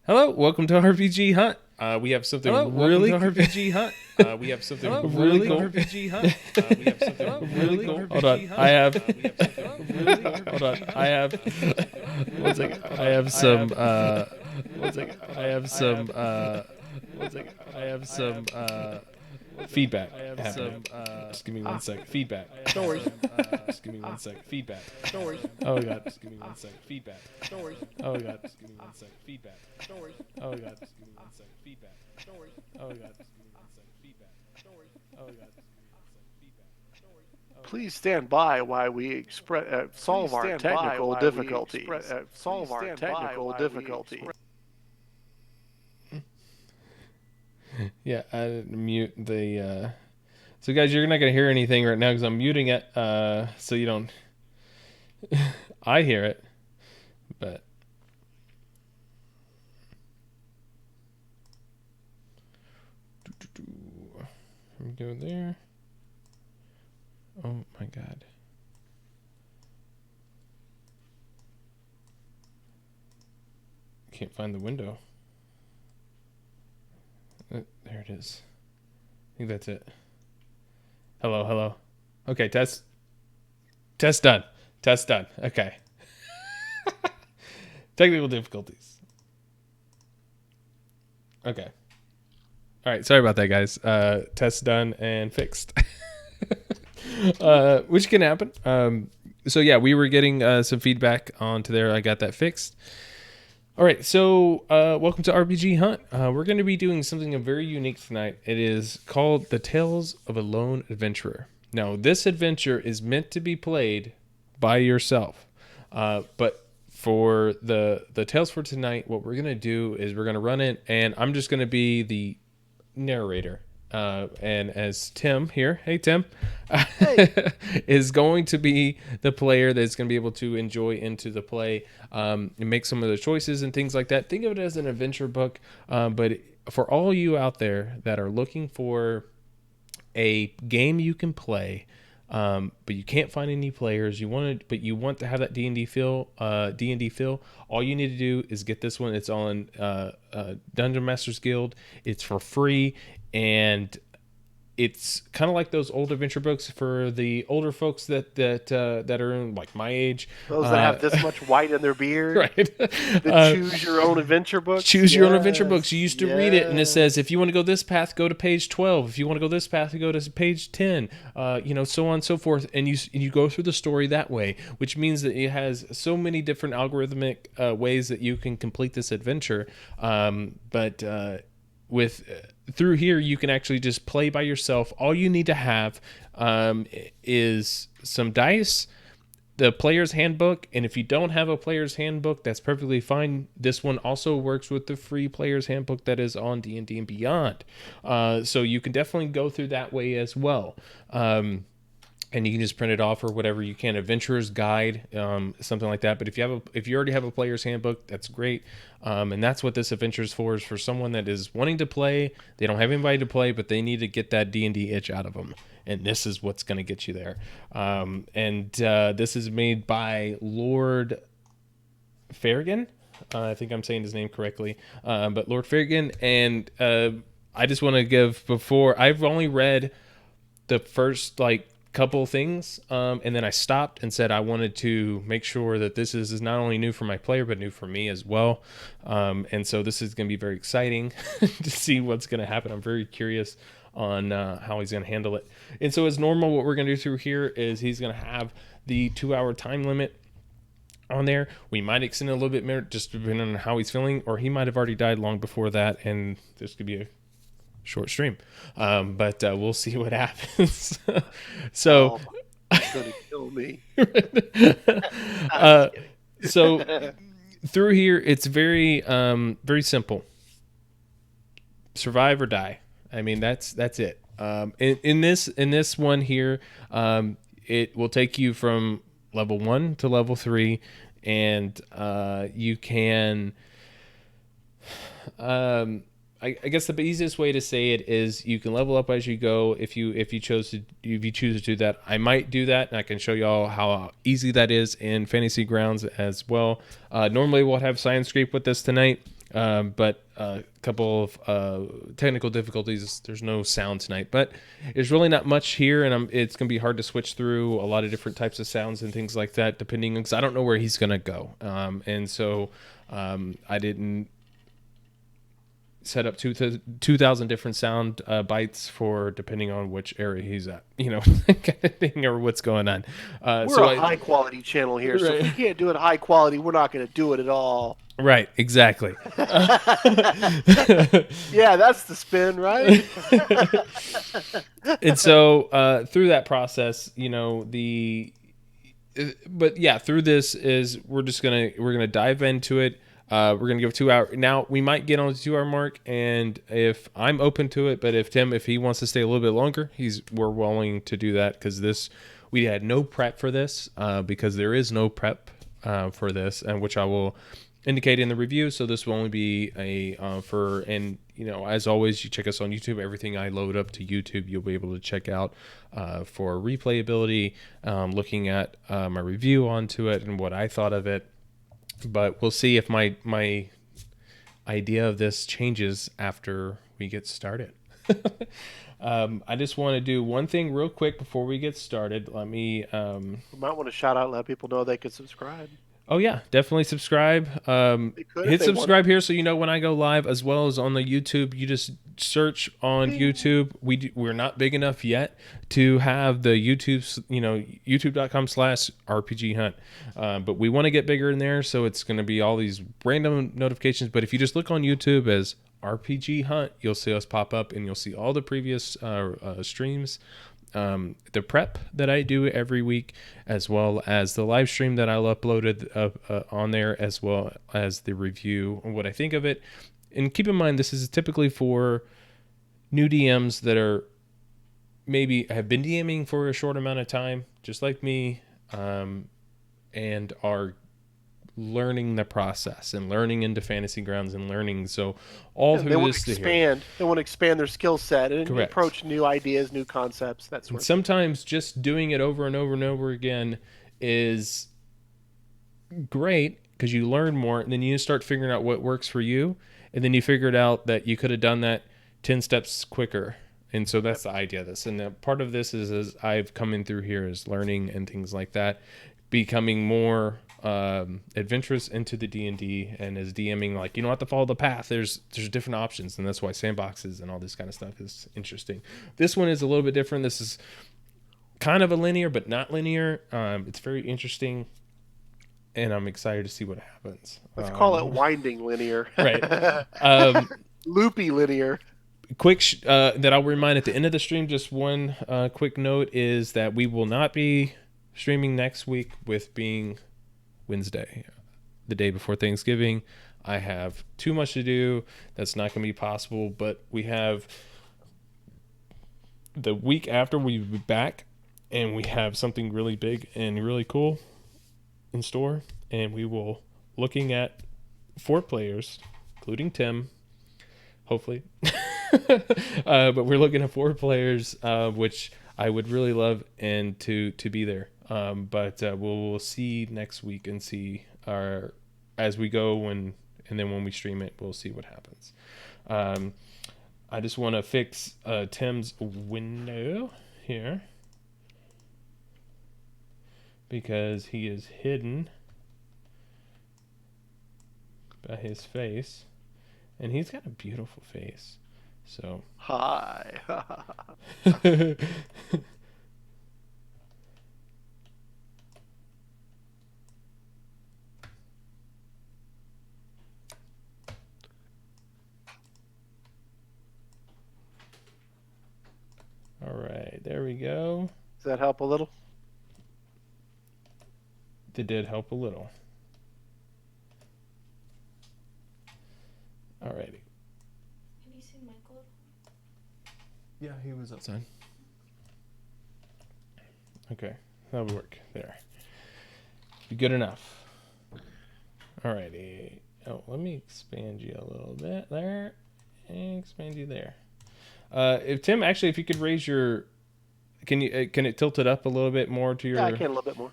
Hello, welcome to RPG Hunt. We have something really cool. RPG Hunt. We have something really cool. RPG Hunt. We have something really cool. Hold on, I have. Hold on, I have. One second. I have some. One second. I have some. One second. I have some. Feedback. I have some. Just give me 1 second. Feedback. Stories. Just give me 1 second. Feedback. Stories. Oh god. Just give me 1 second. Feedback. Stories. Oh god. Just give me 1 second. Feedback. Stories. Oh god. Just give me 1 second. Feedback. Stories. Oh god. Just give me 1 second. Feedback. Stories. Oh god. Just give me 1 second. Feedback. Please stand by while we solve our technical difficulty. Solve our technical difficulty. Yeah, I mute the. So guys, you're not gonna hear anything right now because I'm muting it. So you don't. I hear it, but. We go there. Oh my god. Can't find the window. There it is. I think that's it. Hello, hello. Okay, test. Test done. Test done. Okay. Technical difficulties. Okay. All right, sorry about that, guys. Test done and fixed. Which can happen. So yeah, we were getting some feedback onto there. I got that fixed. All right, so welcome to RPG Hunt. We're going to be doing something very unique tonight. It is called The Tales of a Lone Adventurer. Now, this adventure is meant to be played by yourself. But for the tales for tonight, what we're going to do is we're going to run it, and I'm just going to be the narrator. And as Tim here, hey Tim, hey. is going to be the player that's going to be able to enjoy into the play, and make some of the choices and things like that. Think of it as an adventure book, but for all you out there that are looking for a game you can play, but you can't find any players, you want to have that D&D feel, all you need to do is get this one. It's on Dungeon Masters Guild. It's for free. And it's kind of like those old adventure books for the older folks that are in like my age. Those that have this much white in their beard. Right. The choose your own adventure books. Choose your own adventure books. You used to read it and it says, if you want to go this path, go to page 12. If you want to go this path, you go to page 10. So on and so forth. And you go through the story that way, which means that it has so many different algorithmic ways that you can complete this adventure. Through here, you can actually just play by yourself. All you need to have is some dice, the player's handbook, and if you don't have a player's handbook, that's perfectly fine. This one also works with the free player's handbook that is on D&D and Beyond. So you can definitely go through that way as well. And you can just print it off or whatever you can. Adventurer's Guide, something like that. But if you already have a player's handbook, that's great. And that's what this adventure is for someone that is wanting to play. They don't have anybody to play, but they need to get that D&D itch out of them. And this is what's going to get you there. This is made by Lord Farragon. I think I'm saying his name correctly. But Lord Farragon. And I just want to give I've only read the first couple things, and then I stopped and said I wanted to make sure that this is not only new for my player but new for me as well, and so this is going to be very exciting to see what's going to happen. I'm very curious on how he's going to handle it. And so as normal, what we're going to do through here is he's going to have the 2-hour time limit on there. We might extend it a little bit more just depending on how he's feeling, or he might have already died long before that and this could be a short stream, but we'll see what happens. So it's gonna kill me. So through here it's very very simple. Survive or die. I mean that's it. In this one here, it will take you from level 1 to level 3, and you can I guess the easiest way to say it is you can level up as you go if you choose to do that. I might do that, and I can show you all how easy that is in Fantasy Grounds as well. Normally we'll have Science Scrape with us tonight, But a couple of technical difficulties. There's no sound tonight, but there's really not much here, and it's going to be hard to switch through a lot of different types of sounds and things like that, depending, because I don't know where he's going to go. And so I didn't set up 2,000 different sound bites for depending on which area he's at, kind of thing, or what's going on. We're a high quality channel here, right. So if we can't do it high quality, we're not going to do it at all. Right, exactly. Yeah, that's the spin, right? And so through that process, but yeah, through this is we're gonna dive into it. We're gonna give 2 hours. Now we might get on the 2 hour mark, and if I'm open to it, but if he wants to stay a little bit longer, we're willing to do that, because we had no prep for this, because there is no prep for this, and which I will indicate in the review. So this will only be as always, you check us on YouTube. Everything I load up to YouTube, you'll be able to check out for replayability, looking at my review onto it and what I thought of it. But we'll see if my idea of this changes after we get started. I just want to do one thing real quick before we get started. Let me... We might want to shout out, let people know they could subscribe. Oh yeah, definitely subscribe. Hit subscribe here so you know when I go live, as well as on the YouTube. You just search on YouTube. We're not big enough yet to have the YouTube's, youtube.com/RPG Hunt. But we want to get bigger in there, so it's going to be all these random notifications. But if you just look on YouTube as RPG Hunt, you'll see us pop up, and you'll see all the previous streams. The prep that I do every week, as well as the live stream that I'll uploaded on there, as well as the review and what I think of it. And keep in mind, this is typically for new DMs that are maybe have been DMing for a short amount of time, just like me, and are learning the process and learning into Fantasy Grounds and learning. So through they want this to expand. They want to expand their skill set and approach new ideas, new concepts. That's sometimes just doing it over and over and over again is great, because you learn more, and then you start figuring out what works for you, and then you figured out that you could have done that 10 steps quicker. And so that's the idea of this. And part of this is I've come in through here is learning and things like that, becoming more adventurous into the D&D, and as DMing, like, you don't have to follow the path. There's different options, and that's why sandboxes and all this kind of stuff is interesting. This one is a little bit different. This is kind of a linear, but not linear. It's very interesting, and I'm excited to see what happens. Let's call it winding linear. Right. Loopy linear. Quick that I'll remind at the end of the stream, just one quick note is that we will not be streaming next week, with being Wednesday, the day before Thanksgiving. I have too much to do. That's not going to be possible, but we have the week after, we'll be back, and we have something really big and really cool in store, and we will looking at 4 players, including Tim, hopefully. But we're looking at 4 players, which I would really love and to be there. But we'll see next week and see as we go, and then when we stream it, we'll see what happens. I just want to fix Tim's window here, because he is hidden by his face, and he's got a beautiful face. So hi. All right, there we go. Does that help a little? It did help a little. All righty. Have you seen Michael? Yeah, he was outside. Okay, that'll work there. Be good enough. All righty. Oh, let me expand you a little bit there, and expand you there. If Tim, actually, if you could raise your, can it tilt it up a little bit more to your? Yeah, I can a little bit more.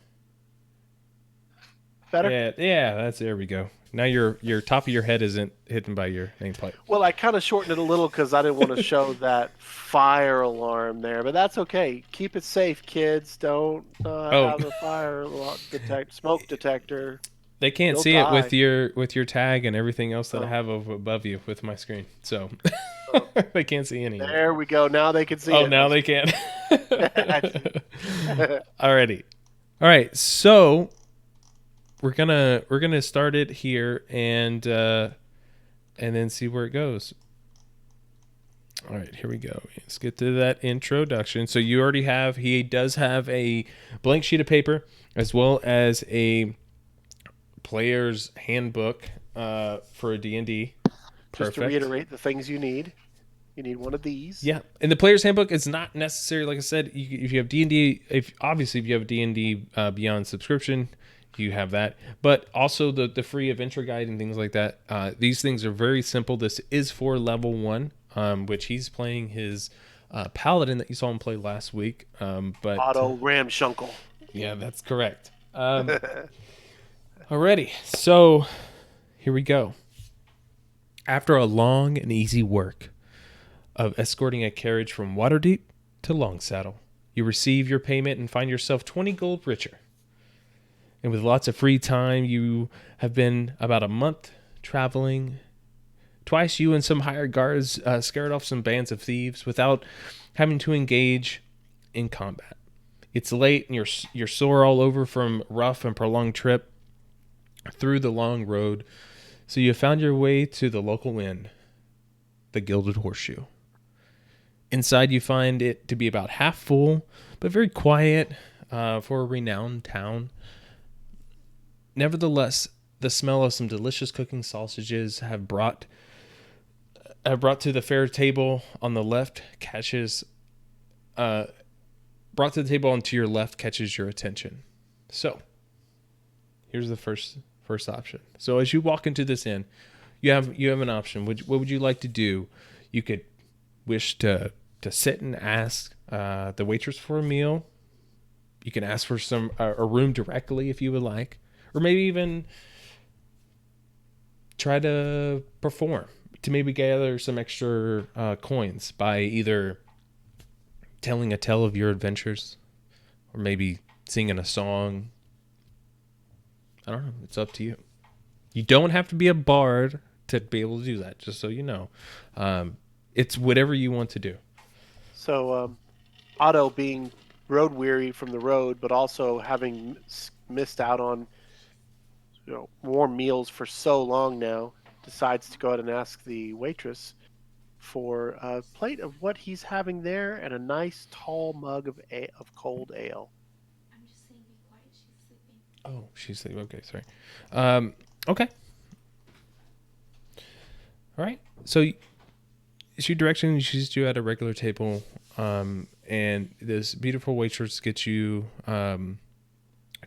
Better. Yeah, there we go. Now your top of your head isn't hidden by your nameplate. Well, I kind of shortened it a little because I didn't want to show that fire alarm there, but that's okay. Keep it safe, kids. Don't have a smoke detector. They can't You'll see die. it with your tag and everything else that I have above you with my screen. So they can't see any. There we go. Now they can see it. Oh, now they can. Alrighty. All right. So we're gonna start it here and then see where it goes. All right, here we go. Let's get to that introduction. So you already have. He does have a blank sheet of paper as well as a player's handbook for a D&D. Just to reiterate the things you need. You need one of these. Yeah, and the player's handbook is not necessary. Like I said, if you have D&D, if you have D&D Beyond subscription, you have that. But also the free adventure guide and things like that. These things are very simple. This is for level 1, which he's playing his paladin that you saw him play last week. But Otto Ramshunkle. Yeah, that's correct. Alrighty, so here we go. After a long and easy work of escorting a carriage from Waterdeep to Longsaddle, you receive your payment and find yourself 20 gold richer. And with lots of free time, you have been about a month traveling. Twice you and some hired guards scared off some bands of thieves without having to engage in combat. It's late and you're sore all over from rough and prolonged trip through the long road, so you found your way to the local inn, the Gilded Horseshoe. Inside you find it to be about half full, but very quiet for a renowned town. Nevertheless, the smell of some delicious cooking sausages have brought to the fair table on the left brought to the table onto your left catches your attention. So, here's the first option. So as you walk into this inn, you have an option. What would you like to do? You could wish to sit and ask the waitress for a meal. You can ask for a room directly if you would like, or maybe even try to perform to maybe gather some extra coins by either telling a tale of your adventures or maybe singing a song. I don't know. It's up to you. You don't have to be a bard to be able to do that, just so you know. It's whatever you want to do. So, Otto, being road weary from the road, but also having missed out on warm meals for so long now, decides to go out and ask the waitress for a plate of what he's having there and a nice tall mug of cold ale. Oh, she's sleeping. Okay, sorry. Okay. All right. So she direction she's you at a regular table, and this beautiful waitress gets you to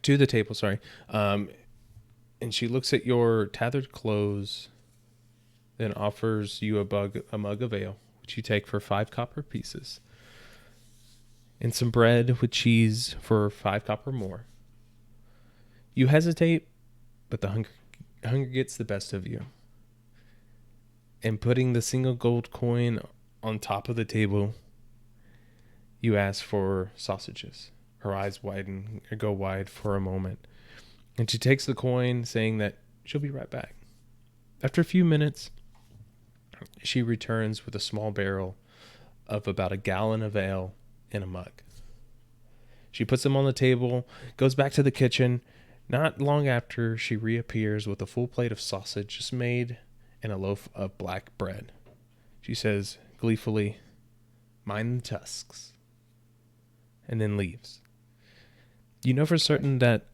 the table. Sorry. And she looks at your tattered clothes, then offers you a mug of ale, which you take for 5 copper pieces, and some bread with cheese for 5 copper more. You hesitate, but the hunger gets the best of you. And putting the single gold coin on top of the table, you ask for sausages. Her eyes go wide for a moment. And she takes the coin, saying that she'll be right back. After a few minutes, she returns with a small barrel of about a gallon of ale in a mug. She puts them on the table, goes back to the kitchen. Not long after, she reappears with a full plate of sausage just made and a loaf of black bread. She says gleefully, "Mind the tusks," and then leaves. You know for certain that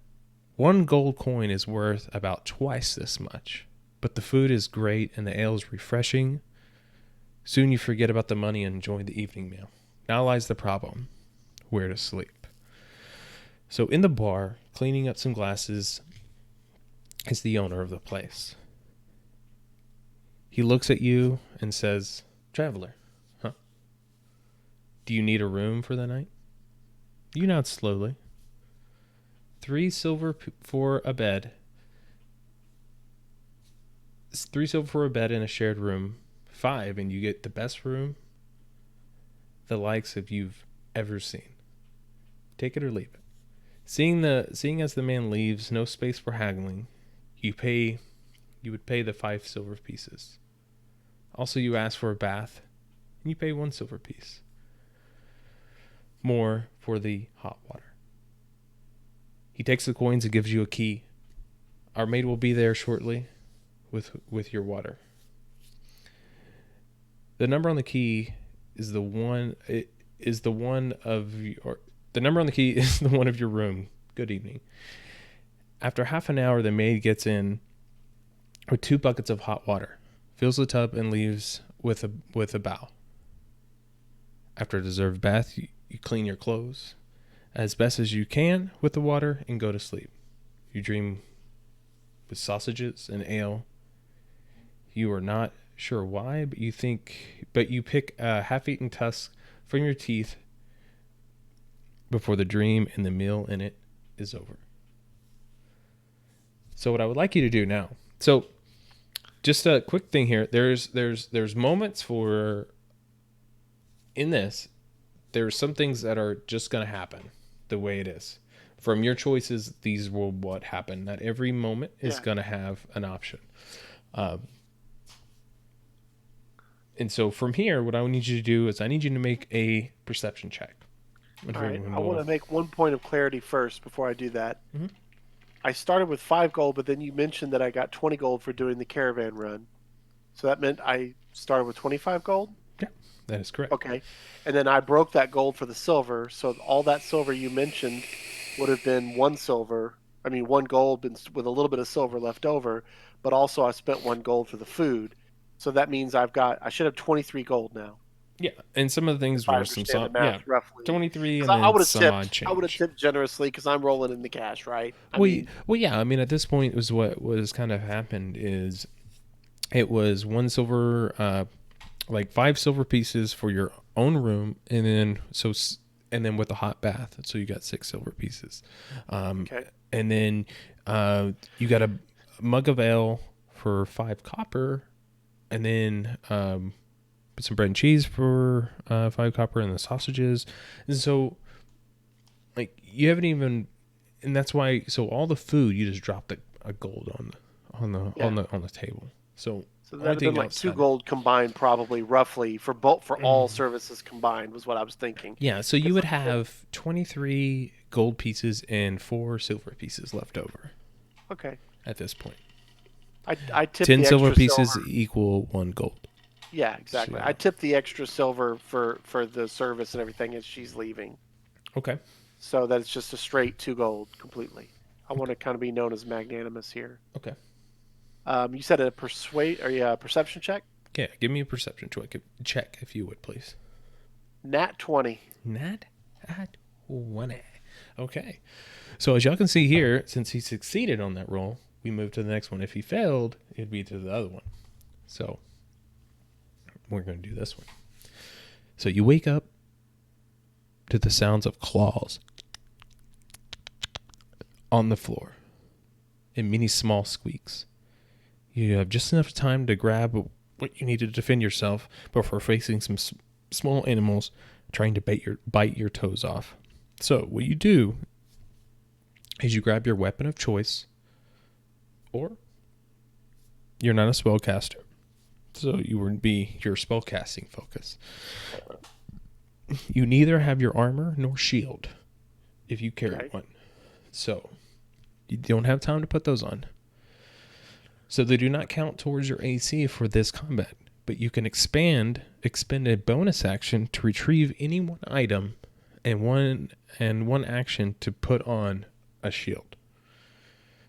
1 gold coin is worth about twice this much, but the food is great and the ale is refreshing. Soon you forget about the money and enjoy the evening meal. Now lies the problem: where to sleep. So in the bar, cleaning up some glasses, is the owner of the place. He looks at you and says, "Traveler, huh? Do you need a room for the night?" You nod slowly. 3 silver for a bed. 3 silver for a bed in a shared room. 5, and you get the best room the likes of you've ever seen. Take it or leave it. Seeing as the man leaves, no space for haggling. You would pay the 5 silver pieces. Also, you ask for a bath, and you pay 1 silver piece. More for the hot water. He takes the coins and gives you a key. Our maid will be there shortly with your water. The number on the key is the one of your room. Good evening. After half an hour, the maid gets in with 2 buckets of hot water, fills the tub, and leaves with a bow. After a deserved bath, you clean your clothes as best as you can with the water and go to sleep. You dream with sausages and ale. You are not sure why, but you pick a half-eaten tusk from your teeth before the dream and the meal in it is over. So what I would like you to do now. So just a quick thing here. There's moments for in this. There's some things that are just going to happen the way it is. From your choices, these will what happen. Not every moment is going to have an option. And so from here, what I need you to do is I need you to make a perception check. All right, I want to make one point of clarity first before I do that. Mm-hmm. I started with 5 gold, but then you mentioned that I got 20 gold for doing the caravan run. So that meant I started with 25 gold? Yeah, that is correct. Okay. And then I broke that gold for the silver. So all that silver you mentioned would have been 1 gold with a little bit of silver left over. But also I spent 1 gold for the food. So that means I should have 23 gold now. Yeah, and some of the things were some roughly 23 and I then some odd change. I would have tipped generously because I'm rolling in the cash, right? Yeah. I mean, at this point, was what has kind of happened is it was 1 silver, like 5 silver pieces for your own room, and then with a hot bath, so you got 6 silver pieces. Okay. And then you got a mug of ale for 5 copper, and then some bread and cheese for 5 copper, and the sausages. And so, like, you haven't even, and that's why. So all the food you just dropped a gold on the table. So that would have been like 2 gold combined, probably roughly for all services combined was what I was thinking. Yeah. So you would have 23 gold pieces and 4 silver pieces left over. Okay. At this point, I tipped 10 the silver extra pieces silver. equal 1 gold. Yeah, exactly. So, I tipped the extra silver for the service and everything as she's leaving. Okay. So that it's just a straight 2 gold completely. I want to kind of be known as magnanimous here. Okay. You said a perception check? Yeah, give me a perception check if you would, please. Nat 20. Nat 20. Okay. So as y'all can see here, since he succeeded on that roll, we move to the next one. If he failed, it'd be to the other one. So we're going to do this one. So you wake up to the sounds of claws on the floor and many small squeaks. You have just enough time to grab what you need to defend yourself before facing some small animals trying to bite your toes off. So what you do is you grab your weapon of choice, or you're not a spellcaster, so you would be your spellcasting focus. You neither have your armor nor shield if you carry one. So you don't have time to put those on. So they do not count towards your AC for this combat, but you can expend a bonus action to retrieve any one item and one action to put on a shield.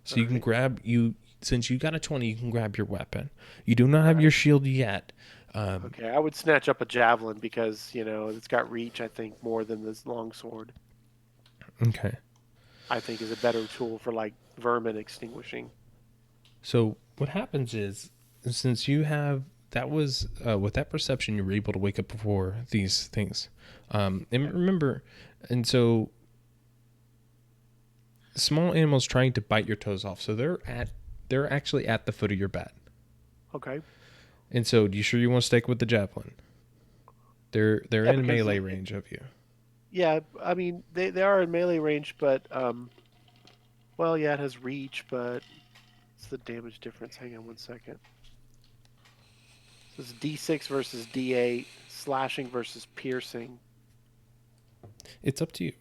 So you can since you got a 20, you can grab your weapon. You do not have your shield yet. Okay, I would snatch up a javelin because, it's got reach, I think, more than this longsword. Okay. I think is a better tool for, like, vermin extinguishing. So what happens is, since you have, that was, with that perception, you were able to wake up before these things. And remember, and so small animals trying to bite your toes off. So they're actually at the foot of your bed. Okay. And so, do you sure you want to stick with the javelin? They're Yeah, in because melee range of you. yeah, I mean they are in melee range, but well, yeah, it has reach, but what's the damage difference? Hang on one second. So it's D6 versus D8, slashing versus piercing. It's up to you.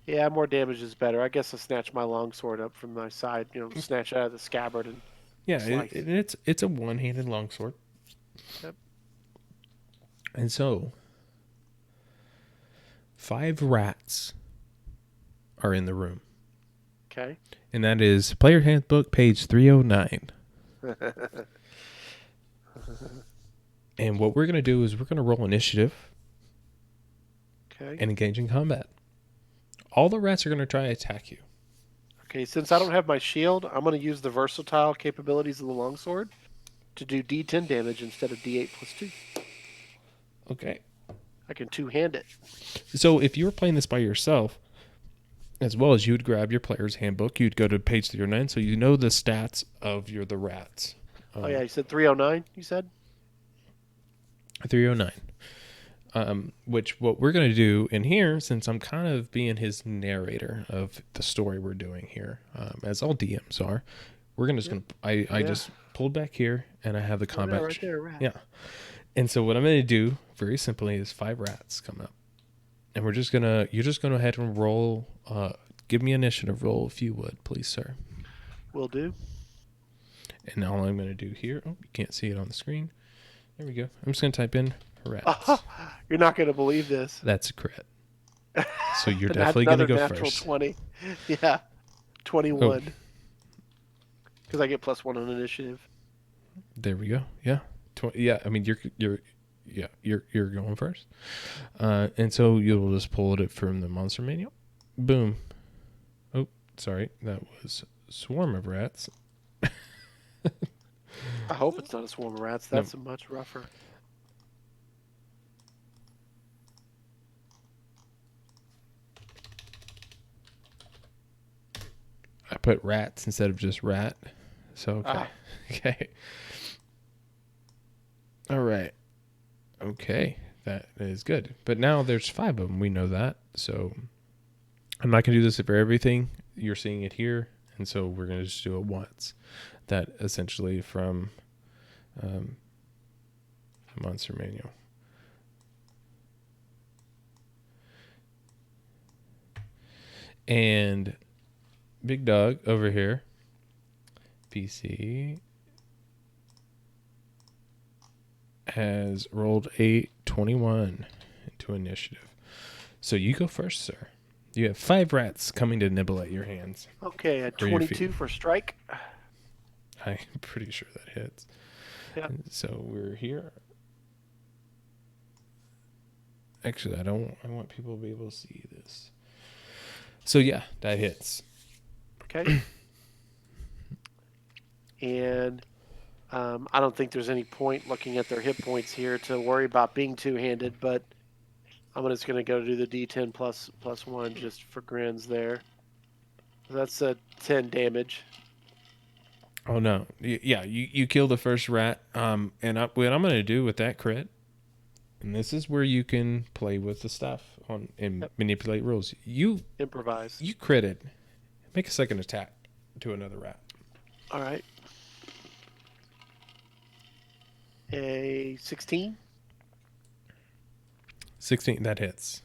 Yeah, more damage is better. I guess I'll snatch my longsword up from my side, snatch it out of the scabbard and Yeah, slice. it's a one-handed longsword. Yep. And so, 5 rats are in the room. Okay. And that is Player Handbook, page 309. And what we're going to do is we're going to roll initiative Okay. and engage in combat. All the rats are going to try to attack you. Okay, since I don't have my shield, I'm going to use the versatile capabilities of the longsword to do D10 damage instead of D8 plus 2. Okay. I can two-hand it. So if you were playing this by yourself, as well as you would grab your player's handbook, you'd go to page 309, so you know the stats of the rats. Oh yeah, you said 309, you said? 309. Which what we're going to do in here, since I'm kind of being his narrator of the story we're doing here, as all DMs are, we're going to just I just pulled back here and I have the combat. Right there, rat. Yeah. And so what I'm going to do very simply is 5 rats come up. And you're just going to go ahead and roll, give me initiative roll if you would, please, sir. Will do. And all I'm going to do here, you can't see it on the screen. There we go. I'm just going to type in rats. You're not going to believe this. That's a crit. So you're definitely going to go natural first. 20. Yeah. 21. Because I get +1 on initiative. There we go. Yeah. Yeah, I mean you're going first. And so you'll just pull it from the monster manual. Boom. Oh, sorry. That was swarm of rats. I hope it's not a swarm of rats. That's much rougher. I put rats instead of just rat. So okay. Okay. All right. Okay. That is good. But now there's 5 of them. We know that. So I'm not going to do this for everything. You're seeing it here. And so we're going to just do it once. That essentially from the monster manual. And Big Dog over here, PC, has rolled a 21 into initiative. So you go first, sir. You have 5 rats coming to nibble at your hands. Okay, a 22 for strike. I'm pretty sure that hits. Yeah. So we're here. Actually, I want people to be able to see this. So yeah, that hits. Okay. And I don't think there's any point looking at their hit points here to worry about being two-handed, but I'm just going to go do the D10 plus 1 just for grins there. That's a 10 damage. Oh no! Yeah, you kill the first rat. And what I'm going to do with that crit, and this is where you can play with the stuff and manipulate rules. You improvise. You critted. Make a second attack to another rat. All right. A 16. 16. That hits.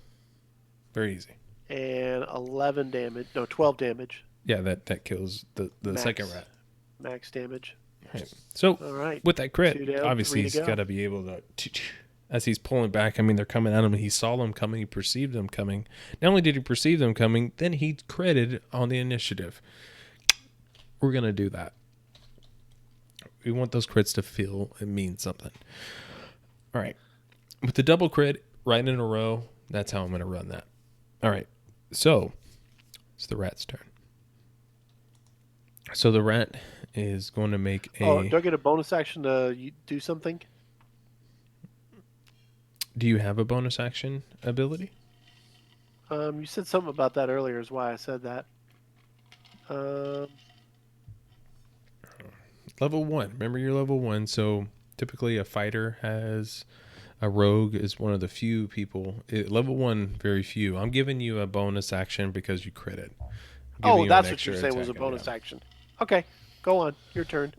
Very easy. And 11 damage. No, 12 damage. Yeah, that kills the second rat. Max damage. Right. So all right, with that crit, down, obviously he's got to be able to, as he's pulling back, I mean, they're coming at him. He saw them coming. He perceived them coming. Not only did he perceive them coming, then he critted on the initiative. We're going to do that. We want those crits to feel it means something. All right. With the double crit right in a row, that's how I'm going to run that. All right. So it's the rat's turn. So the rat is going to make a... Oh, do I get a bonus action to do something? Do you have a bonus action ability? You said something about that earlier is why I said that. Level 1. Remember you're level 1. So typically a fighter has a rogue is one of the few people. Level 1, very few. I'm giving you a bonus action because you crit it. I'm giving Oh, you an that's what you're extra saying was a attack. bonus action. Okay, go on. Your turn.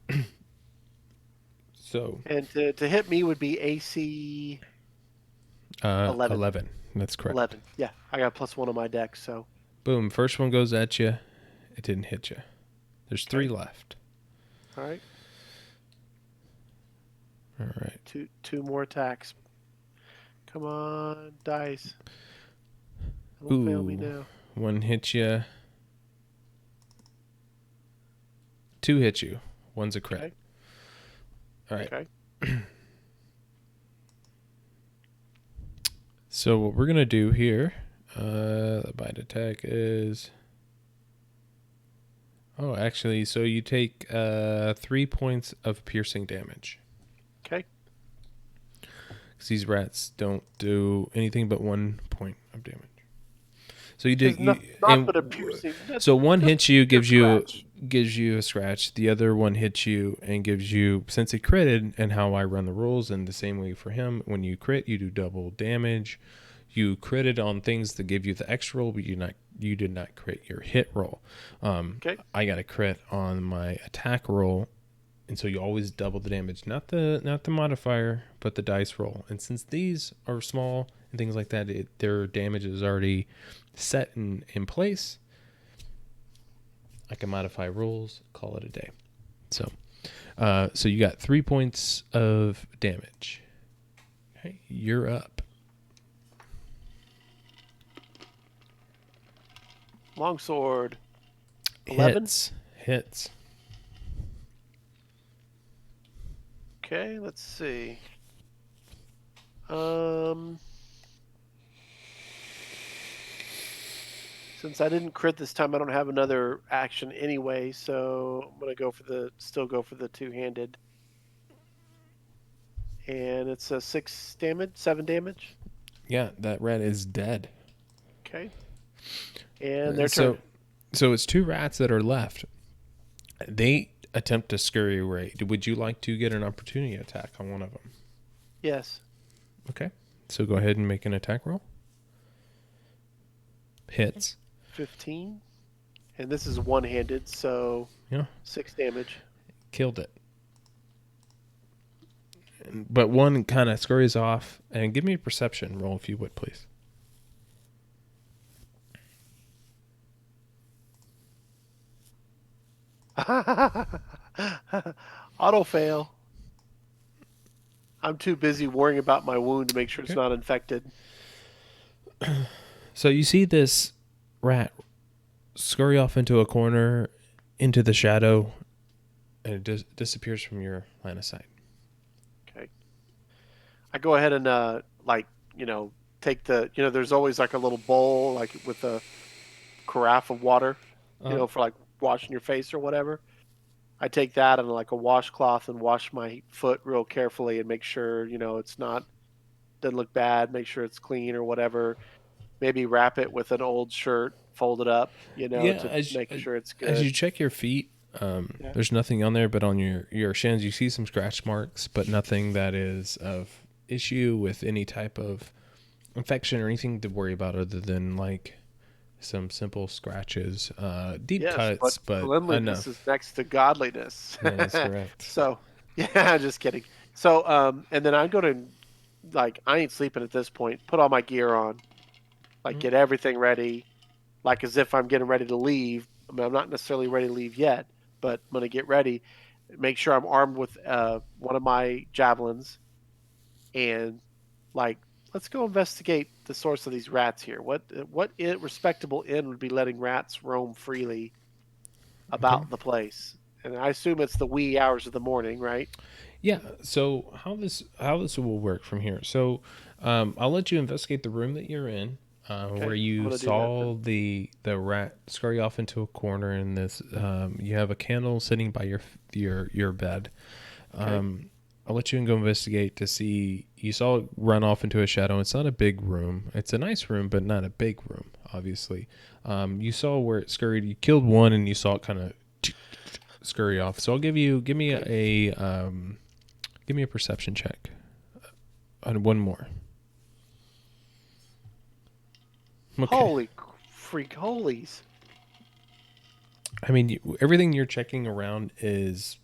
So And to hit me would be AC 11. 11. That's correct. 11. Yeah, I got +1 on my deck, so. Boom. First one goes at you. It didn't hit you. There's 3 left. All right. All right. Two more attacks. Come on, dice. Don't fail me now. 1 hit you. 2 hit you. 1's a crit. Okay. All right. Okay. So what we're gonna do here, the bite attack is. Oh, actually, so you take 3 points of piercing damage. Okay. Because these rats don't do anything but 1 point of damage. So you did. Not but a piercing. So one hits you, gives scratch. you a scratch. The other one hits you and gives you, since he critted, and how I run the rules, and the same way for him. When you crit, you do double damage. You critted on things that give you the extra roll, but you did not crit your hit roll. Okay. I got a crit on my attack roll, and so you always double the damage, not the modifier, but the dice roll. And since these are small and things like that, their damage is already set in place. I can modify rules, call it a day. So you got 3 points of damage. Okay, you're up. Longsword. 11. Hits. Okay, let's see. Since I didn't crit this time, I don't have another action anyway, so I'm gonna still go for the two-handed. And it's a 7 damage. Yeah, that rat is dead. Okay. And their turn. So it's 2 rats that are left. They attempt to scurry away. Would you like to get an opportunity attack on one of them? Yes. Okay. So go ahead and make an attack roll. Hits. 15. And this is one-handed, so Yeah. 6 damage. Killed it. But one kind of scurries off. And give me a perception roll if you would, please. Auto fail. I'm too busy worrying about my wound to make sure it's not infected. So you see this rat scurry off into a corner, into the shadow, and it disappears from your line of sight. Okay. I go ahead and take there's always like a little bowl like with a carafe of water, for like washing your face or whatever. I take that and like a washcloth and wash my foot real carefully and make sure, doesn't look bad, make sure it's clean or whatever. Maybe wrap it with an old shirt, fold it up, to make sure it's good. As you check your feet, there's nothing on there, but on your shins, you see some scratch marks, but nothing that is of issue with any type of infection or anything to worry about other than like some simple scratches, deep cuts, but cleanliness is next to godliness. That's correct. So, yeah, just kidding. So, and then I'm going to, I ain't sleeping at this point. Put all my gear on, get everything ready, as if I'm getting ready to leave. I mean, I'm not necessarily ready to leave yet, but I'm going to get ready. Make sure I'm armed with one of my javelins, and let's go investigate the source of these rats here. What respectable inn would be letting rats roam freely about the place? And I assume it's the wee hours of the morning, right? Yeah. So how this will work from here? So I'll let you investigate the room that you're in, where you saw the rat scurry off into a corner. And this you have a candle sitting by your bed. Okay. I'll let you go investigate to see. You saw it run off into a shadow. It's not a big room. It's a nice room, but not a big room, obviously. You saw where it scurried. You killed one, and you saw it kind of scurry off. So I'll give me a perception check. On one more. Okay. Holy freak, holies! I mean, everything you're checking around is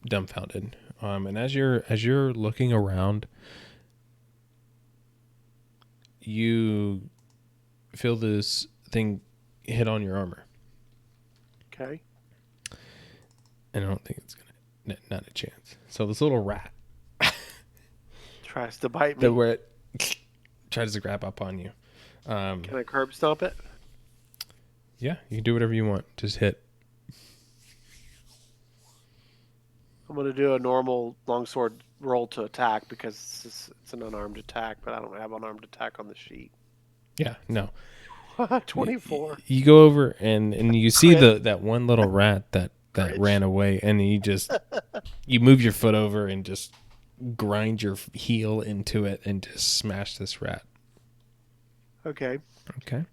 dumbfounded. And as you're looking around, you feel this thing hit on your armor. Okay. And I don't think it's gonna, not a chance. So this little rat Tries to bite me. that where it tries to grab up on you. Can I curb stomp it? Yeah, you can do whatever you want. Just hit. I'm going to do a normal longsword roll to attack because it's an unarmed attack, but I don't have unarmed attack on the sheet. Yeah, no. 24. You go over and you see Crit. that one little rat that Crit. ran away, and you move your foot over and just grind your heel into it and just smash this rat. Okay. Okay.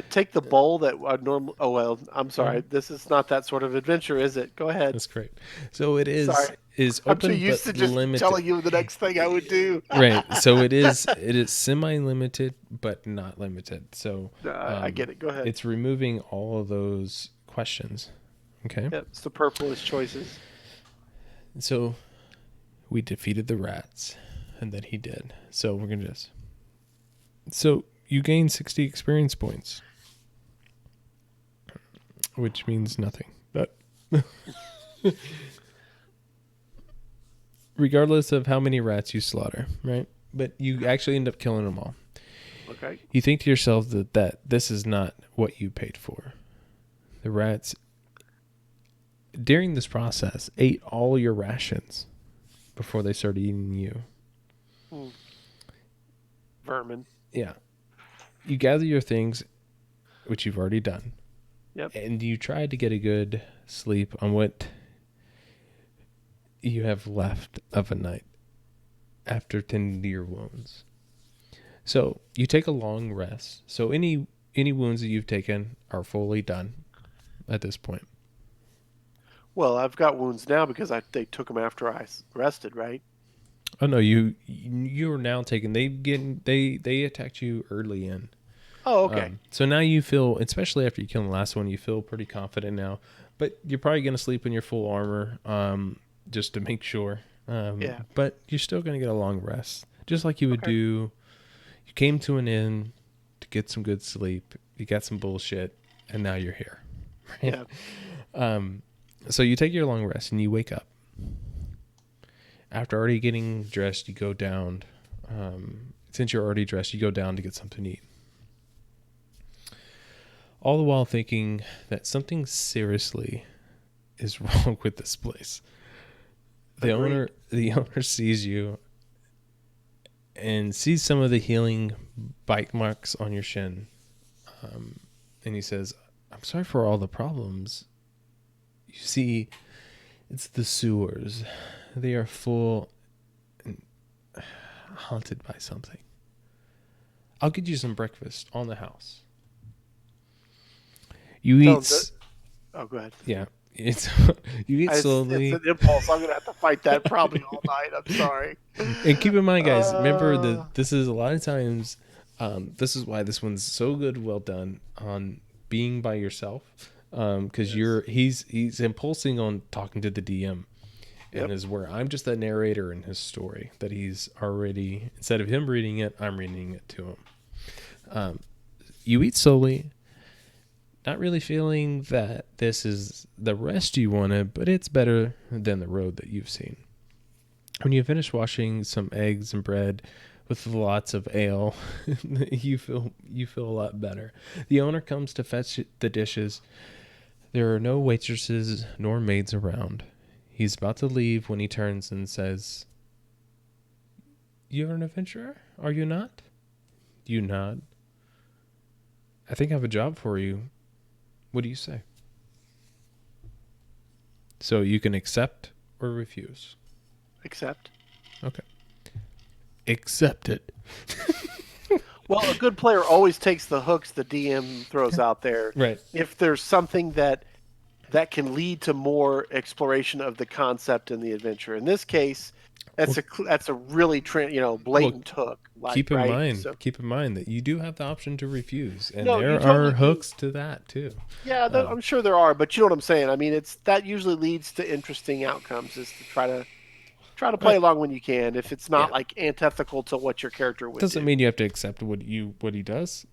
Take the bowl that normal. Oh well, I'm sorry. This is not that sort of adventure, is it? Go ahead. That's correct. So it is Sorry. is I'm open too used but to just limited. telling you the next thing I would do. Right. So it is semi-limited but not limited. So I get it. Go ahead. it's removing all of those questions. Okay. Yep, it's the purplish choices. So we defeated the rats, and then he did. So we're gonna just. So you gain 60 experience points, which means nothing. But regardless of how many rats you slaughter, right? But you actually end up killing them all. Okay. You think to yourself that this is not what you paid for. The rats, during this process, ate all your rations before they started eating you. Vermin. Yeah. You gather your things, which you've already done. Yep. And you try to get a good sleep on what you have left of a night after tending to your wounds. So you take a long rest. So any wounds that you've taken are fully done at this point. Well, I've got wounds now because they took them after I rested, right? Oh no, you are now taken. They attacked you early in. Oh, okay. So now you feel, especially after you kill the last one, you feel pretty confident now. But you're probably going to sleep in your full armor, just to make sure. Yeah. But you're still going to get a long rest, just like you would do. You came to an inn to get some good sleep. You got some bullshit, and now you're here. Right? Yeah. So you take your long rest and you wake up. After already getting dressed, you go down. Since you're already dressed, you go down to get something to eat. All the while thinking that something seriously is wrong with this place. The owner sees you and sees some of the healing bite marks on your shin. And he says, "I'm sorry for all the problems. You see, it's the sewers. They are full and haunted by something. I'll get you some breakfast on the house." You eat. Oh, go ahead. Yeah, you eat slowly. It's an impulse. I'm going to have to fight that probably all night. I'm sorry. And keep in mind, guys, remember that this is a lot of times. This is why this one's so good, well done on being by yourself, because he's impulsing on talking to the DM, and is where I'm just the narrator in his story that he's already, instead of him reading it, I'm reading it to him. You eat slowly. Not really feeling that this is the rest you wanted, but it's better than the road that you've seen. When you finish washing some eggs and bread with lots of ale, you feel a lot better. The owner comes to fetch the dishes. There are no waitresses nor maids around. He's about to leave when he turns and says, "You're an adventurer, are you not?" You nod. "I think I have a job for you. What do you say?" So you can accept or refuse. Accept. Okay. Accept it. Well, a good player always takes the hooks the DM throws out there. Right. If there's something that that can lead to more exploration of the concept and the adventure. In this case, that's a really blatant hook. Keep in Right? mind, So that you do have the option to refuse, and no, you there are totally do. hooks to that too. Yeah, I'm sure there are, but you know what I'm saying. I mean, it's that usually leads to interesting outcomes. Is to try to play along when you can, if it's not Yeah. like antithetical to what your character would Doesn't do. mean you have to accept what he does.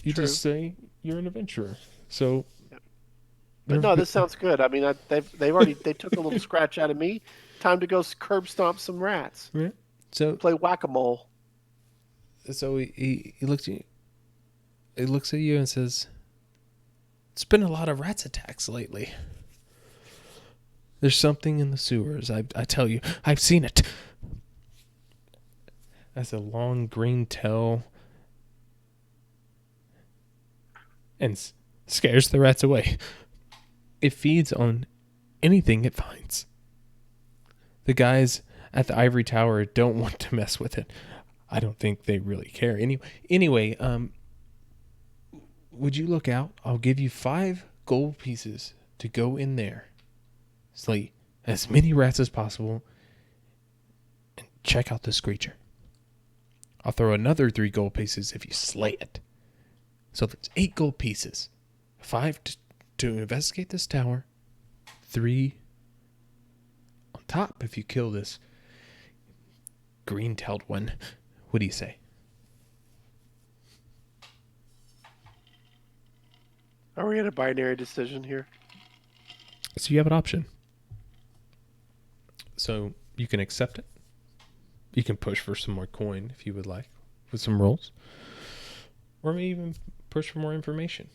You True. just say you're an adventurer. So, But no, this sounds good. I mean, they took a little scratch out of me. Time to go curb stomp some rats. yeah. So Play whack-a-mole. he looks at you. He looks at you and says, "It's been a lot of rats attacks lately. There's something in the sewers. I tell you, I've seen it." That's a long green tail, and scares the rats away. It feeds on anything it finds. The guys at the ivory tower don't want to mess with it. I don't think they really care. Anyway, would you look out? I'll give you 5 gold pieces to go in there, slay as many rats as possible, and check out this creature. I'll throw another 3 gold pieces if you slay it. So that's 8 gold pieces. 5 to investigate this tower. 3 on top if you kill this green-tailed one. What do you say? Are we at a binary decision here? So you have an option. So you can accept it. You can push for some more coin if you would like, with some rolls. Or maybe even push for more information.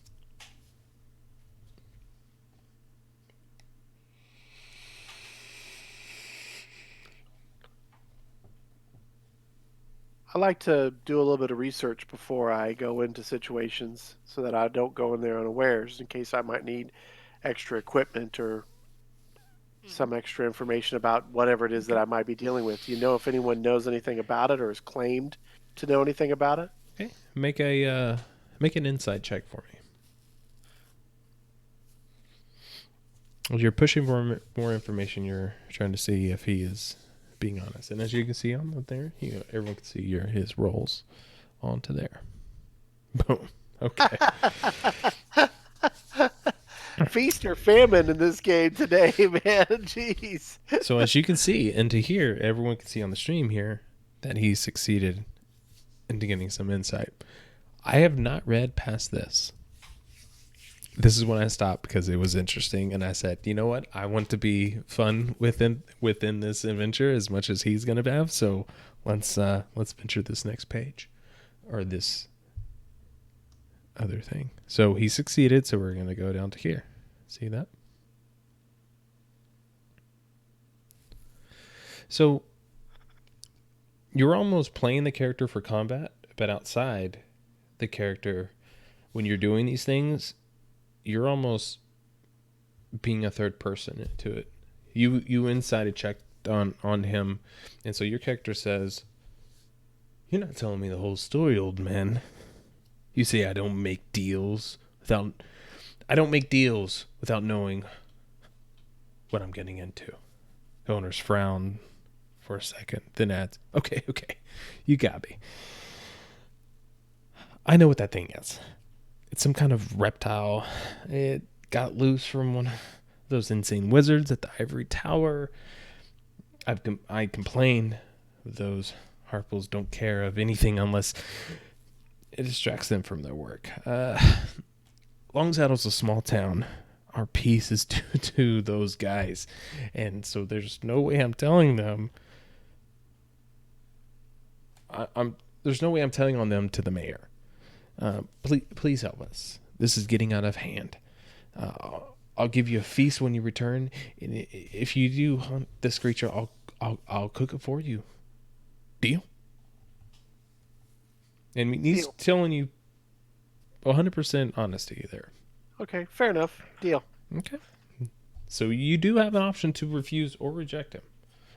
I like to do a little bit of research before I go into situations so that I don't go in there unawares in case I might need extra equipment or some extra information about whatever it is that I might be dealing with. Do you know if anyone knows anything about it or has claimed to know anything about it? Okay, make an insight check for me. Well, you're pushing for more information. You're trying to see if he is being honest, and as you can see on there, everyone can see his rolls onto there. Boom. Okay. Feast or famine in this game today, man. Jeez. So as you can see, and to hear, everyone can see on the stream here that he succeeded into getting some insight. I have not read past this. This is when I stopped because it was interesting, and I said, you know what? I want to be fun within this adventure as much as he's going to have. So let's venture this next page, or this other thing. So he succeeded. So we're going to go down to here. See that? So you're almost playing the character for combat, but outside the character, when you're doing these things, you're almost being a third person into it. You inside a check on him, and so your character says, "You're not telling me the whole story, old man. You say I don't make deals without knowing what I'm getting into." The owners frown for a second, then adds, Okay, you got me. I know what that thing is. It's some kind of reptile. It got loose from one of those insane wizards at the ivory tower. I complain those Harples don't care of anything unless it distracts them from their work. Longsaddle's a small town. Our peace is due to those guys, and so there's no way I'm telling them. There's no way I'm telling on them to the mayor. Please help us. This is getting out of hand. I'll give you a feast when you return, and if you do hunt this creature, I'll cook it for you. Deal? And he's telling you 100% honesty there. Okay, fair enough. Deal. Okay. So you do have an option to refuse or reject him,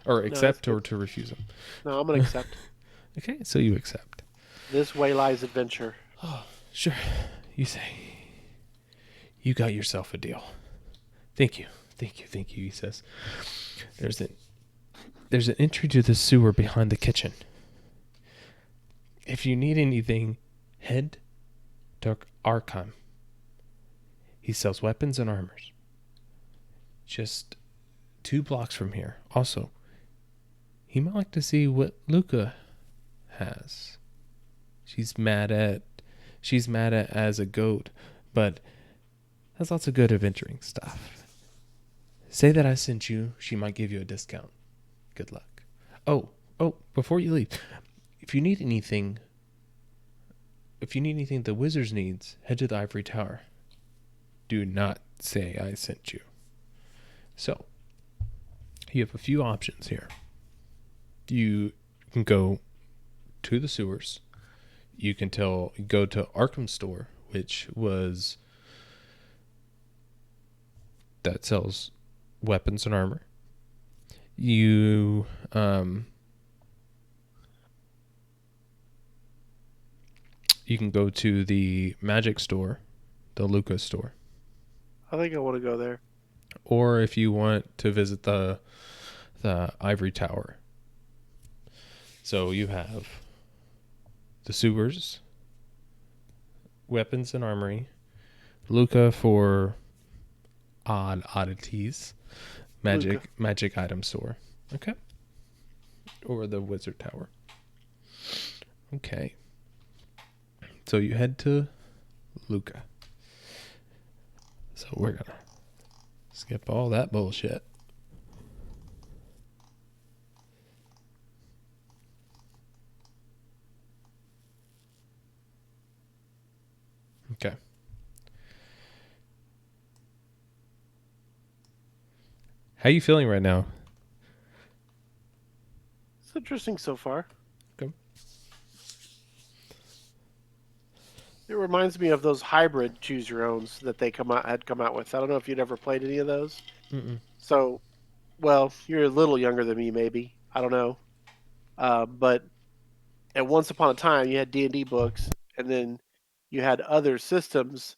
or accept or to refuse him. No, I'm gonna accept. Okay, so you accept. This way lies adventure. Oh, sure. You say, you got yourself a deal. Thank you. Thank you. Thank you, he says. There's an entry to the sewer behind the kitchen. If you need anything, head to Arkham. He sells weapons and armors. Just 2 blocks from here. Also, he might like to see what Luca has. She's mad at as a goat, but has lots of good adventuring stuff. Say that I sent you. She might give you a discount. Good luck. Oh, before you leave, if you need anything the Wizards needs, head to the Ivory Tower. Do not say I sent you. So, you have a few options here. You can go to the sewers. You can go to Arkham store, that sells weapons and armor. You you can go to the magic store, the Luca store. I think I want to go there. Or if you want to visit the Ivory Tower. So you have the sewers, weapons and armory, Luca for oddities, magic item store. Okay. Or the Wizard Tower. Okay. So you head to Luca. So we're gonna skip all that bullshit. Okay. How you feeling right now? It's interesting so far. Okay. It reminds me of those hybrid choose your owns that they had come out with. I don't know if you'd ever played any of those. Mm-mm. So, well, you're a little younger than me, maybe. I don't know. But at once upon a time, you had D&D books, and then you had other systems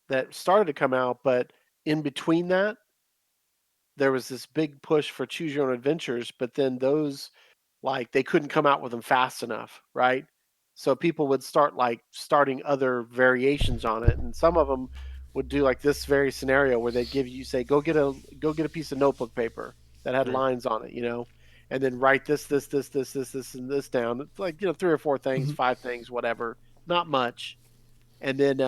that started to come out. But in between that, there was this big push for choose your own adventures. But then those, like, they couldn't come out with them fast enough, right? So people would start starting other variations on it, and some of them would do like this very scenario where they'd give you, say, go get a piece of notebook paper that had Right. lines on it, and then write this and this down. It's like 3 or 4 things, Mhm. 5 things, whatever, not much, and then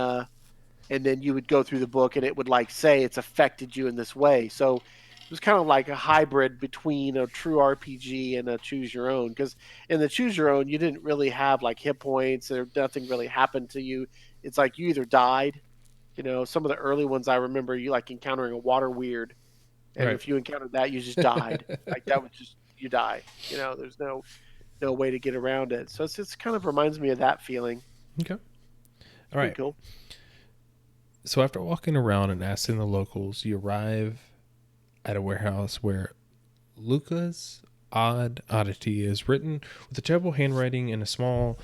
you would go through the book and it would say it's affected you in this way. So it was kind of like a hybrid between a true RPG and a choose your own, because in the choose your own you didn't really have like hit points, or nothing really happened to you. It's like you either died, some of the early ones I remember, you like encountering a water weird, and Right. if you encountered that, you just died. Like that was just, you die. There's no way to get around it. So it's kind of reminds me of that feeling. Okay. It's All pretty right. cool. So after walking around and asking the locals, you arrive at a warehouse where Luca's oddity is written with a terrible handwriting in a small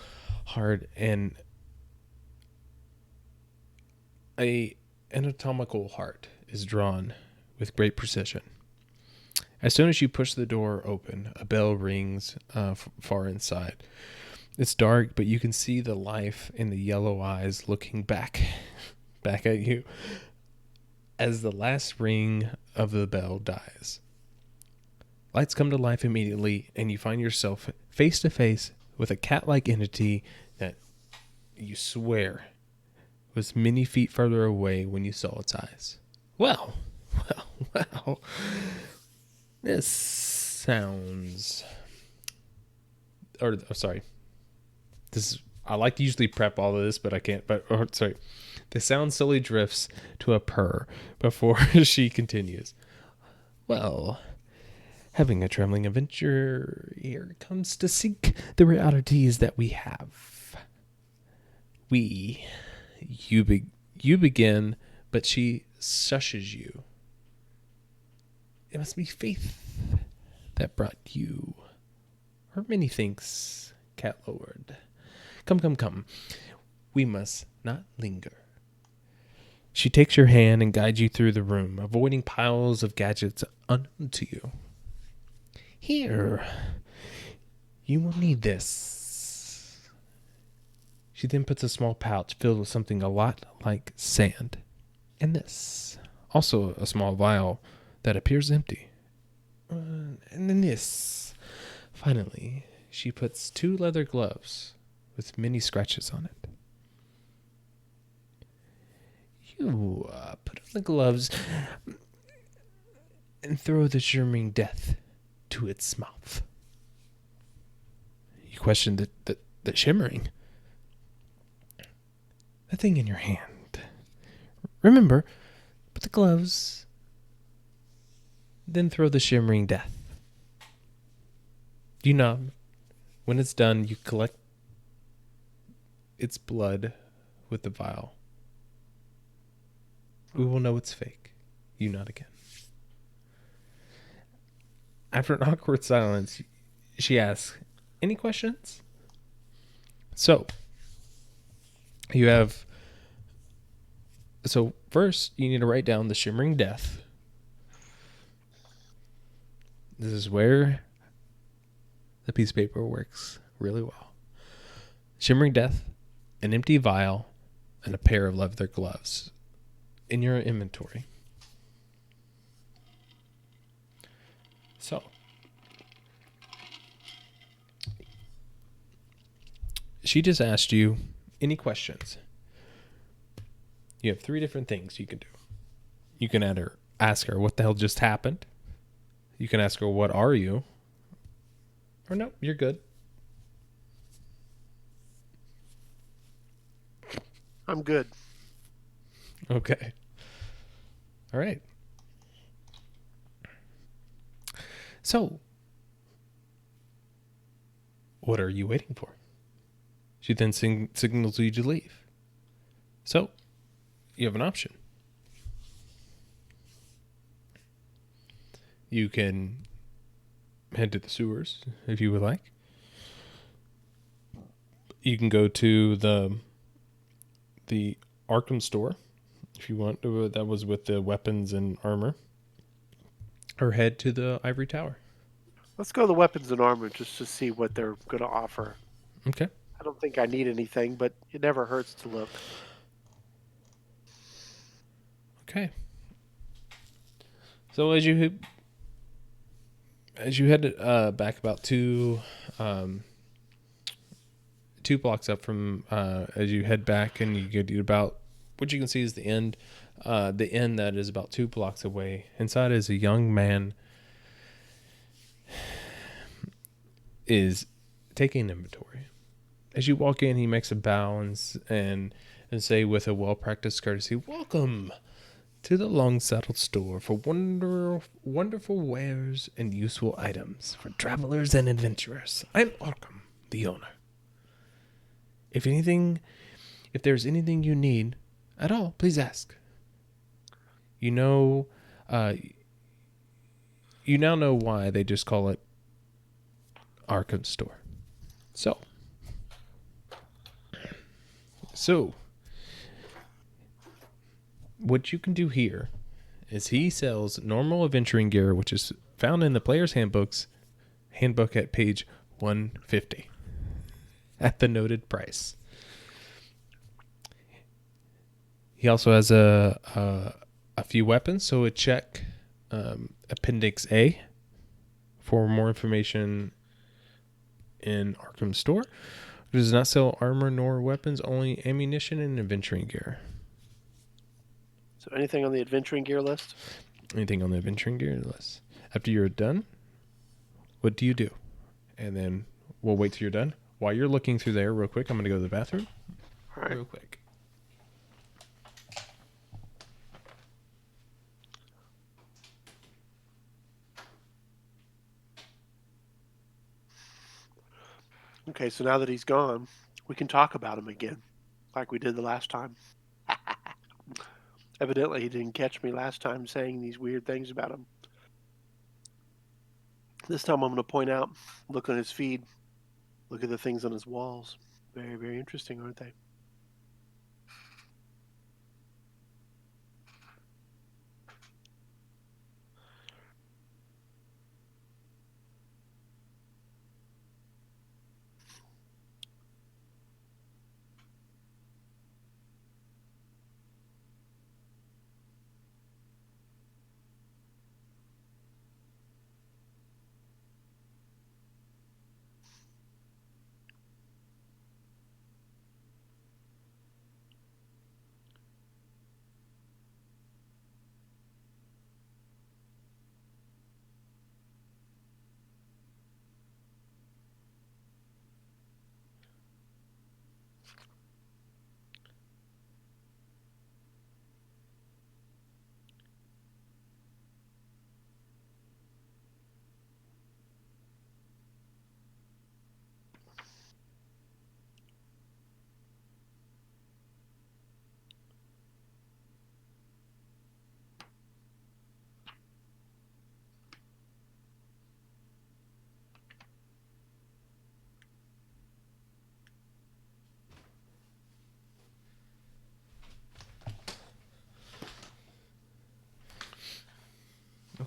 heart, and a anatomical heart is drawn with great precision. As soon as you push the door open, a bell rings far inside. It's dark, but you can see the life in the yellow eyes looking back at you as the last ring of the bell dies. Lights come to life immediately, and you find yourself face to face with a cat-like entity that you swear was many feet further away when you saw its eyes. Well. This sounds... sorry. I like to usually prep all of this, but I can't. Sorry. The sound slowly drifts to a purr before she continues. Well, having a trembling adventure here comes to seek the realities that we have. You begin, but she shushes you. It must be faith that brought you. Or many thanks, Cat Lord. Come. We must not linger. She takes your hand and guides you through the room, avoiding piles of gadgets unknown to you. Here, you will need this. She then puts a small pouch filled with something a lot like sand. And this. Also a small vial that appears empty. And then this. Finally, she puts 2 leather gloves with many scratches on it. You put on the gloves and throw the shimmering death to its mouth. You question the shimmering. The thing in your hand. Remember, put the gloves, then throw the shimmering death. You know, when it's done, you collect its blood with the vial. We will know it's fake. You nod again. After an awkward silence, she asks, any questions? So, first, you need to write down the shimmering death. This is where the piece of paper works really well. Shimmering death, an empty vial, and a pair of leather gloves in your inventory. So, she just asked you any questions. You have 3 different things you can do. You can either ask her what the hell just happened. You can ask her, what are you? Or no, you're good. I'm good. Okay. All right. So, what are you waiting for? She then signals you to leave. So, you have an option. You can head to the sewers if you would like. You can go to the Arkham store if you want. That was with the weapons and armor. Or head to the Ivory Tower. Let's go to the weapons and armor just to see what they're going to offer. Okay. I don't think I need anything, but it never hurts to look. Okay. So as you head back about two blocks up from as you head back, and you get about what you can see is the inn that is about 2 blocks away. Inside is a young man is taking inventory. As you walk in, he makes a bow and say with a well-practiced courtesy, "Welcome to the Long Saddled Store for wonderful wares and useful items for travelers and adventurers. I'm Arkham, the owner. If there's anything you need at all, please ask. You now know why they just call it Arkham Store. So, what you can do here is he sells normal adventuring gear, which is found in the player's handbook at page 150 at the noted price. He also has a few weapons, so check Appendix A for more information in Arkham Store. It does not sell armor nor weapons, only ammunition and adventuring gear. So anything on the adventuring gear list? Anything on the adventuring gear list. After you're done, what do you do? And then we'll wait till you're done. While you're looking through there real quick, I'm going to go to the bathroom. All right. Real quick. Okay, so now that he's gone, we can talk about him again, like we did the last time. Evidently, he didn't catch me last time saying these weird things about him. This time I'm going to point out, look on his feed, look at the things on his walls. Very, very interesting, aren't they?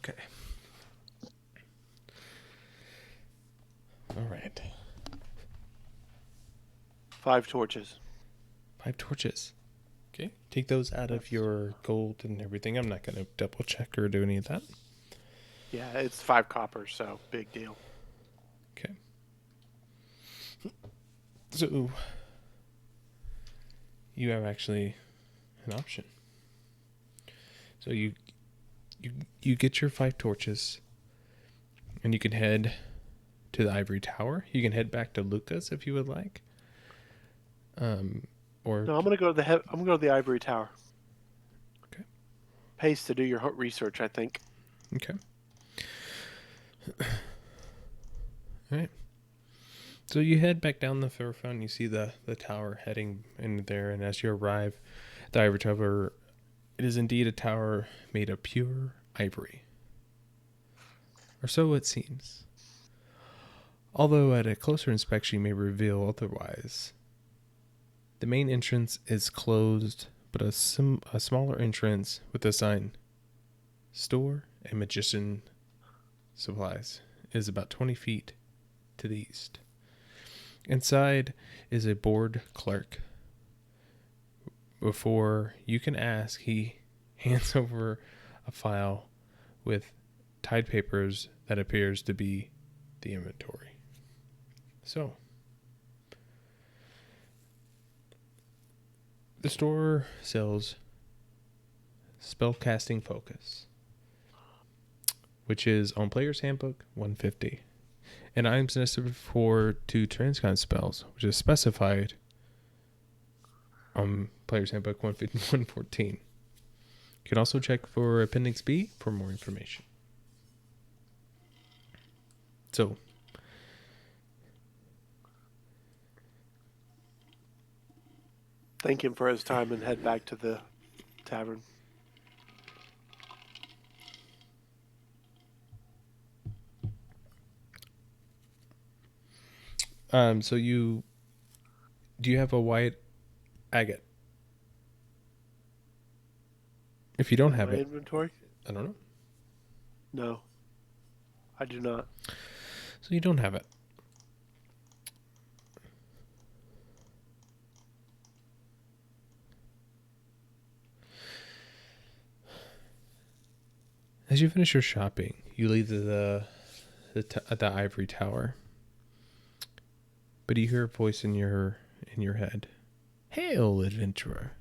Okay. All right. 5 torches. 5 torches. Okay. Take those out of your gold and everything. I'm not going to double check or do any of that. Yeah, it's 5 copper, so big deal. Okay. So you have actually an option. So you get your 5 torches, and you can head to the ivory tower. You can head back to Lucas if you would like. Or No, I'm gonna go to the ivory tower. Okay. Pays to do your research, I think. Okay. All right. So you head back down the thoroughfare and you see the tower heading in there. And as you arrive, the ivory tower, it is indeed a tower made of pure ivory. Or so it seems. Although at a closer inspection you may reveal otherwise. The main entrance is closed, but a smaller entrance with a sign, Store and Magician Supplies, is about 20 feet to the east. Inside is a bored clerk. Before you can ask, he hands over a file with tied papers that appears to be the inventory. So, the store sells Spellcasting Focus, which is on Player's Handbook 150, and items necessary for 2 transcon spells, which is specified on Player's Handbook 114. You can also check for Appendix B for more information. So, Thank him for his time and head back to the tavern. so do you have a white agate? If you don't have My it, inventory? I don't know. No, I do not. So you don't have it. As you finish your shopping, you leave the ivory tower. But you hear a voice in your head. Hail, adventurer.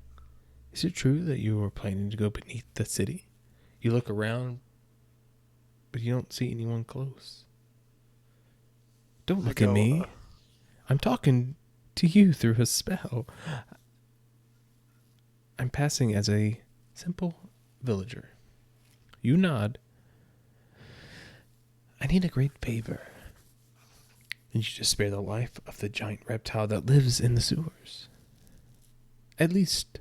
Is it true that you are planning to go beneath the city? You look around, but you don't see anyone close. Don't look at me. I'm talking to you through a spell. I'm passing as a simple villager. You nod. I need a great favor. And you just spare the life of the giant reptile that lives in the sewers. At least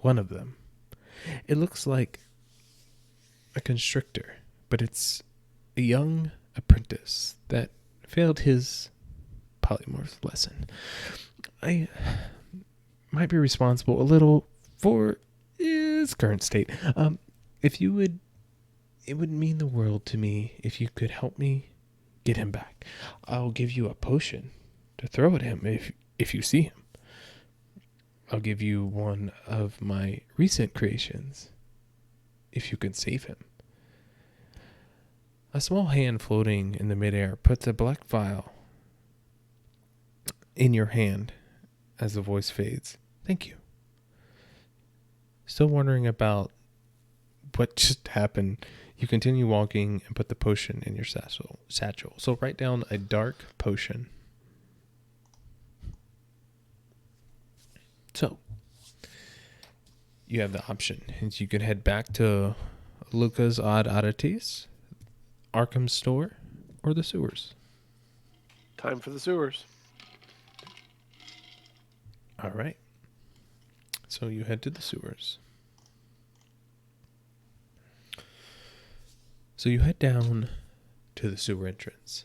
one of them. It looks like a constrictor, but it's a young apprentice that failed his polymorph lesson. I might be responsible a little for his current state. If you would, it would mean the world to me if you could help me get him back. I'll give you a potion to throw at him if you see him. I'll give you one of my recent creations if you can save him. A small hand floating in the midair puts a black vial in your hand as the voice fades. Thank you. Still wondering about what just happened, you continue walking and put the potion in your satchel. So write down a dark potion. So you have the option. And you can head back to Luca's Odd Oddities, Arkham's store, or the sewers. Time for the sewers. All right. So you head to the sewers. So you head down to the sewer entrance.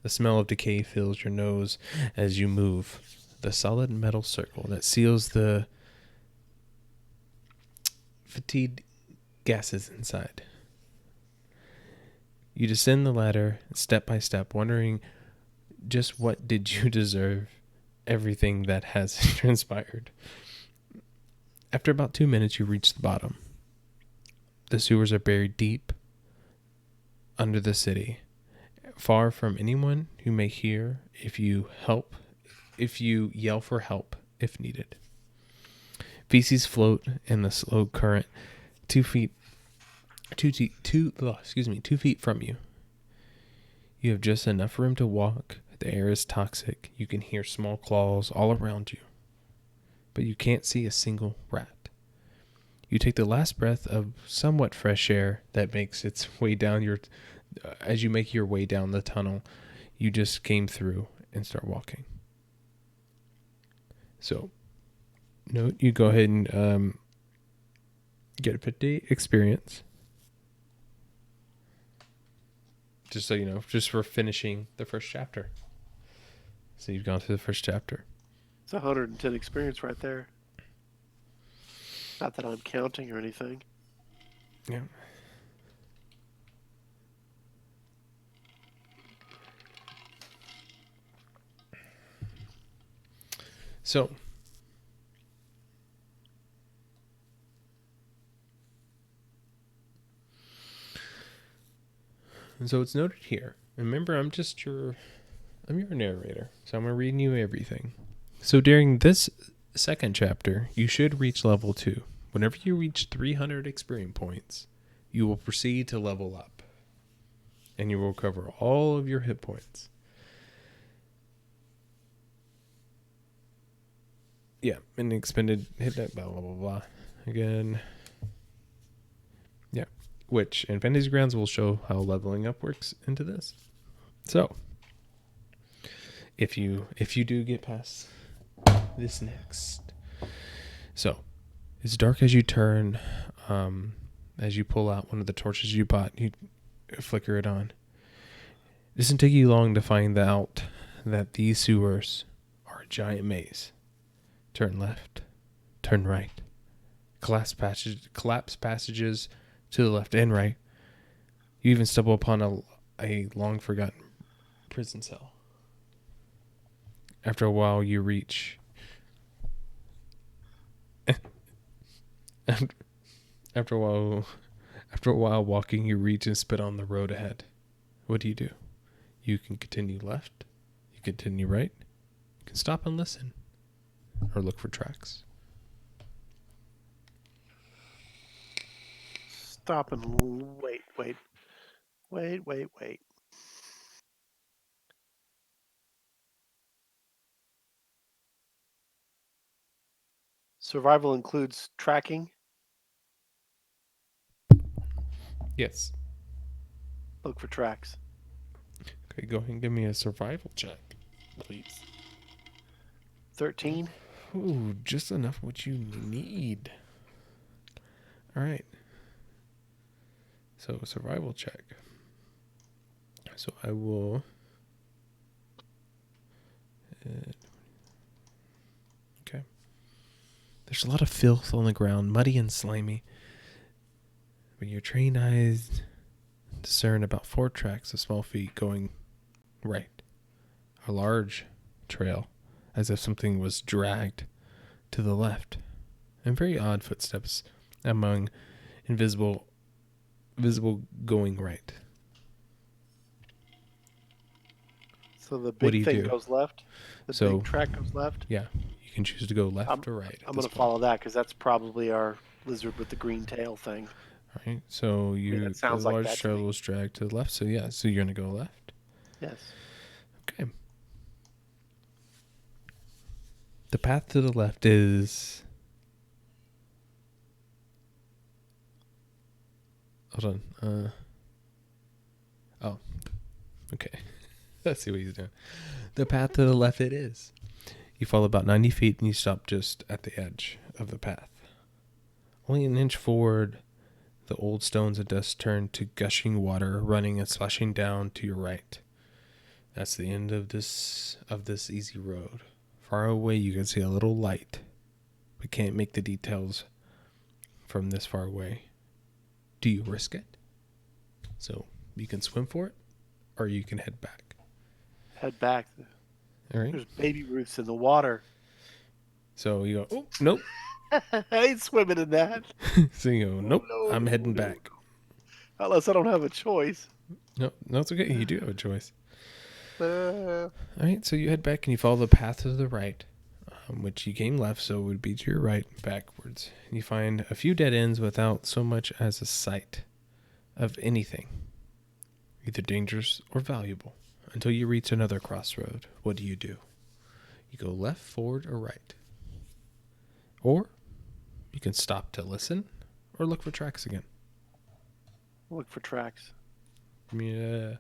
The smell of decay fills your nose as you move the solid metal circle that seals the fatigued gases inside. You descend the ladder step by step, wondering just what did you deserve everything that has transpired. After about 2 minutes, you reach the bottom. The sewers are buried deep under the city, far from anyone who may hear if you yell for help if needed. Feces float in the slow current 2 feet from you. You have just enough room to walk. The air is toxic. You can hear small claws all around you, but you can't see a single rat. You take the last breath of somewhat fresh air that makes its way down as you make your way down the tunnel you just came through and start walking. So, note, you go ahead and get a 50 experience. Just so you know, just for finishing the first chapter. So you've gone through the first chapter. It's 110 experience right there. Not that I'm counting or anything. Yeah. So, it's noted here. Remember, I'm your narrator, so I'm reading you everything. So during this second chapter, you should reach level 2. Whenever you reach 300 experience points, you will proceed to level up, and you will recover all of your hit points. Yeah, and expended hit that blah blah blah blah again. Yeah, which in Fantasy Grounds will show how leveling up works into this. So, if you do get past this next, so it's dark as you turn. As you pull out one of the torches you bought, you flicker it on. It doesn't take you long to find out that these sewers are a giant maze. Turn left, turn right. Collapse passages to the left and right. You even stumble upon a long forgotten prison cell. After a while, you reach. After a while walking, you reach and spit on the road ahead. What do? You can continue left. You continue right. You can stop and listen, or look for tracks. Stop and wait. Survival includes tracking. Yes. Look for tracks. Okay, go ahead and give me a survival check, please. 13. Ooh, just enough what you need. All right. So, survival check. So, I will... okay. There's a lot of filth on the ground, muddy and slimy. But your trained eyes discern about 4 tracks of small feet going right. A large trail, as if something was dragged to the left. And very odd footsteps among visible going right. So the What do big you thing do? goes left. The So- big track goes left. Yeah, you can choose to go left or right. I'm going to follow that because that's probably our lizard with the green tail thing. All right, so that the sounds like large that to trail me. was dragged to the left. So yeah, so you're gonna go left. Yes. Okay. The path to the left is. Hold on. Oh. Okay. Let's see what he's doing. The path to the left it is. You fall about 90 feet and you stop just at the edge of the path. Only an inch forward, the old stones and dust turn to gushing water running and splashing down to your right. That's the end of this easy road. Far away you can see a little light, but can't make the details from this far away. Do you risk it? So you can swim for it, or you can head back. Head back. All right. There's baby Ruths in the water. So you go, oh, nope. I ain't swimming in that. So you go, nope, No, I'm no, heading no. back. Unless I don't have a choice. No, it's okay. You do have a choice. Uh, All right, so you head back and you follow the path to the right, which you came left, so it would be to your right, backwards. You find a few dead ends without so much as a sight of anything, either dangerous or valuable, until you reach another crossroad. What do? You go left, forward, or right. Or you can stop to listen or look for tracks again. look for tracks. Yeah.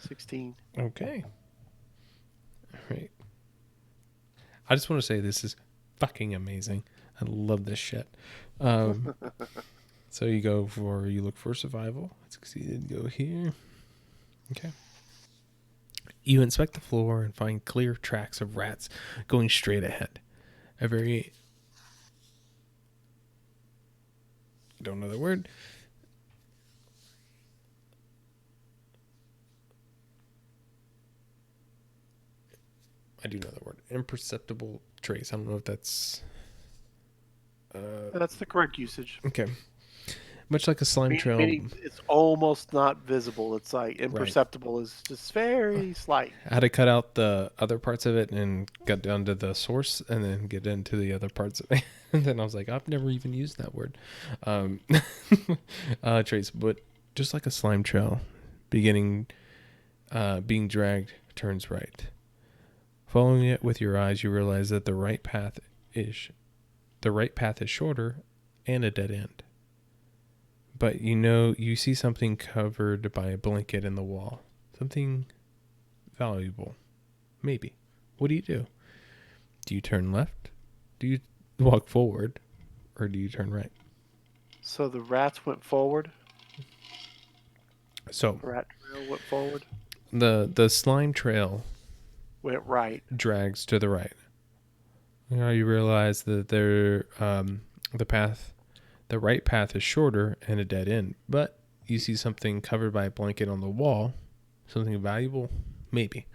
16. Okay. All right. I just want to say this is fucking amazing. I love this shit. So you look for survival. Succeeded. Go here. Okay. You inspect the floor and find clear tracks of rats going straight ahead. I don't know the word. I do know the word. Imperceptible trace. I don't know if that's... That's the correct usage. Okay. Much like a slime trail. Meaning it's almost not visible. It's like imperceptible is just very slight. I had to cut out the other parts of it and got down to the source and then get into the other parts of it. And then I was like, I've never even used that word. Trace, but just like a slime trail, being dragged turns right. Following it with your eyes, you realize that the right path is shorter and a dead end. But you see something covered by a blanket in the wall. Something valuable. Maybe. What do you do? Do you turn left? Do you walk forward? Or do you turn right? So the rats went forward. So Rat trail went forward. the slime trail Went right. drags to the right. Now you realize that the right path is shorter and a dead end, but you see something covered by a blanket on the wall, something valuable, maybe.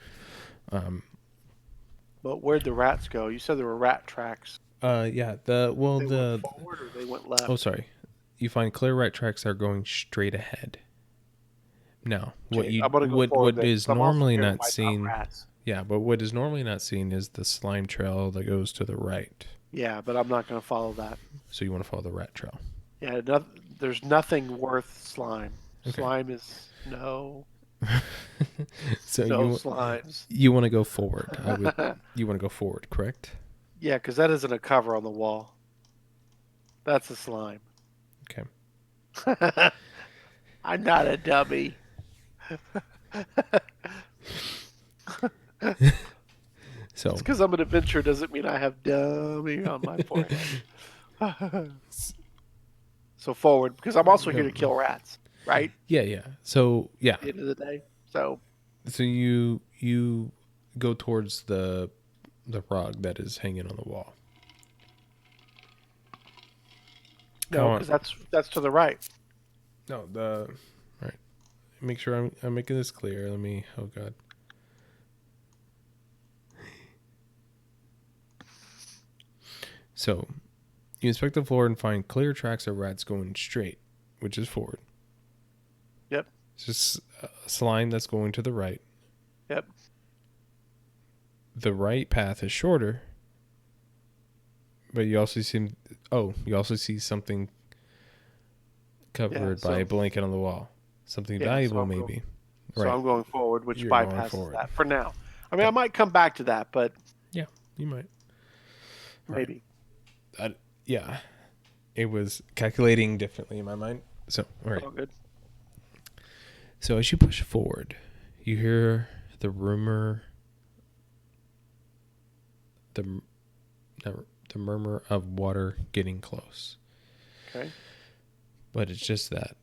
But where'd the rats go? You said there were rat tracks. Yeah. They went forward or they went left? Oh, sorry. You find clear right tracks that are going straight ahead. Now, Okay, I'm gonna go forward what then, is 'cause I'm also normally here to not wipe out seen? rats. Yeah, but what is normally not seen is the slime trail that goes to the right. Yeah, but I'm not going to follow that. So you want to follow the rat trail. Yeah, there's nothing worth slime. Okay. Slime is no So slimes. you want to go forward. You want to go forward, correct? Yeah, because that isn't a cover on the wall. That's a slime. Okay. I'm not a dummy. So Just because I'm an adventurer doesn't mean I have dummy on my forehead. So forward, because I'm also here to kill rats, right? yeah. So yeah. At the end of the day. So you go towards the rug that is hanging on the wall. no, because that's to the right. No, right. Make sure I'm making this clear. Oh God. So, you inspect the floor and find clear tracks of rats going straight, which is forward. Yep. It's just a slime that's going to the right. Yep. The right path is shorter, but you also see something covered by a blanket on the wall. Something valuable, maybe. So I'm going forward, which You're going bypasses forward. that for now. I mean, I might come back to that, but Yeah, you might. maybe. Yeah, it was calculating differently in my mind. So, all right. All good. So as you push forward, you hear the rumor, the murmur of water getting close. Okay. But it's just that,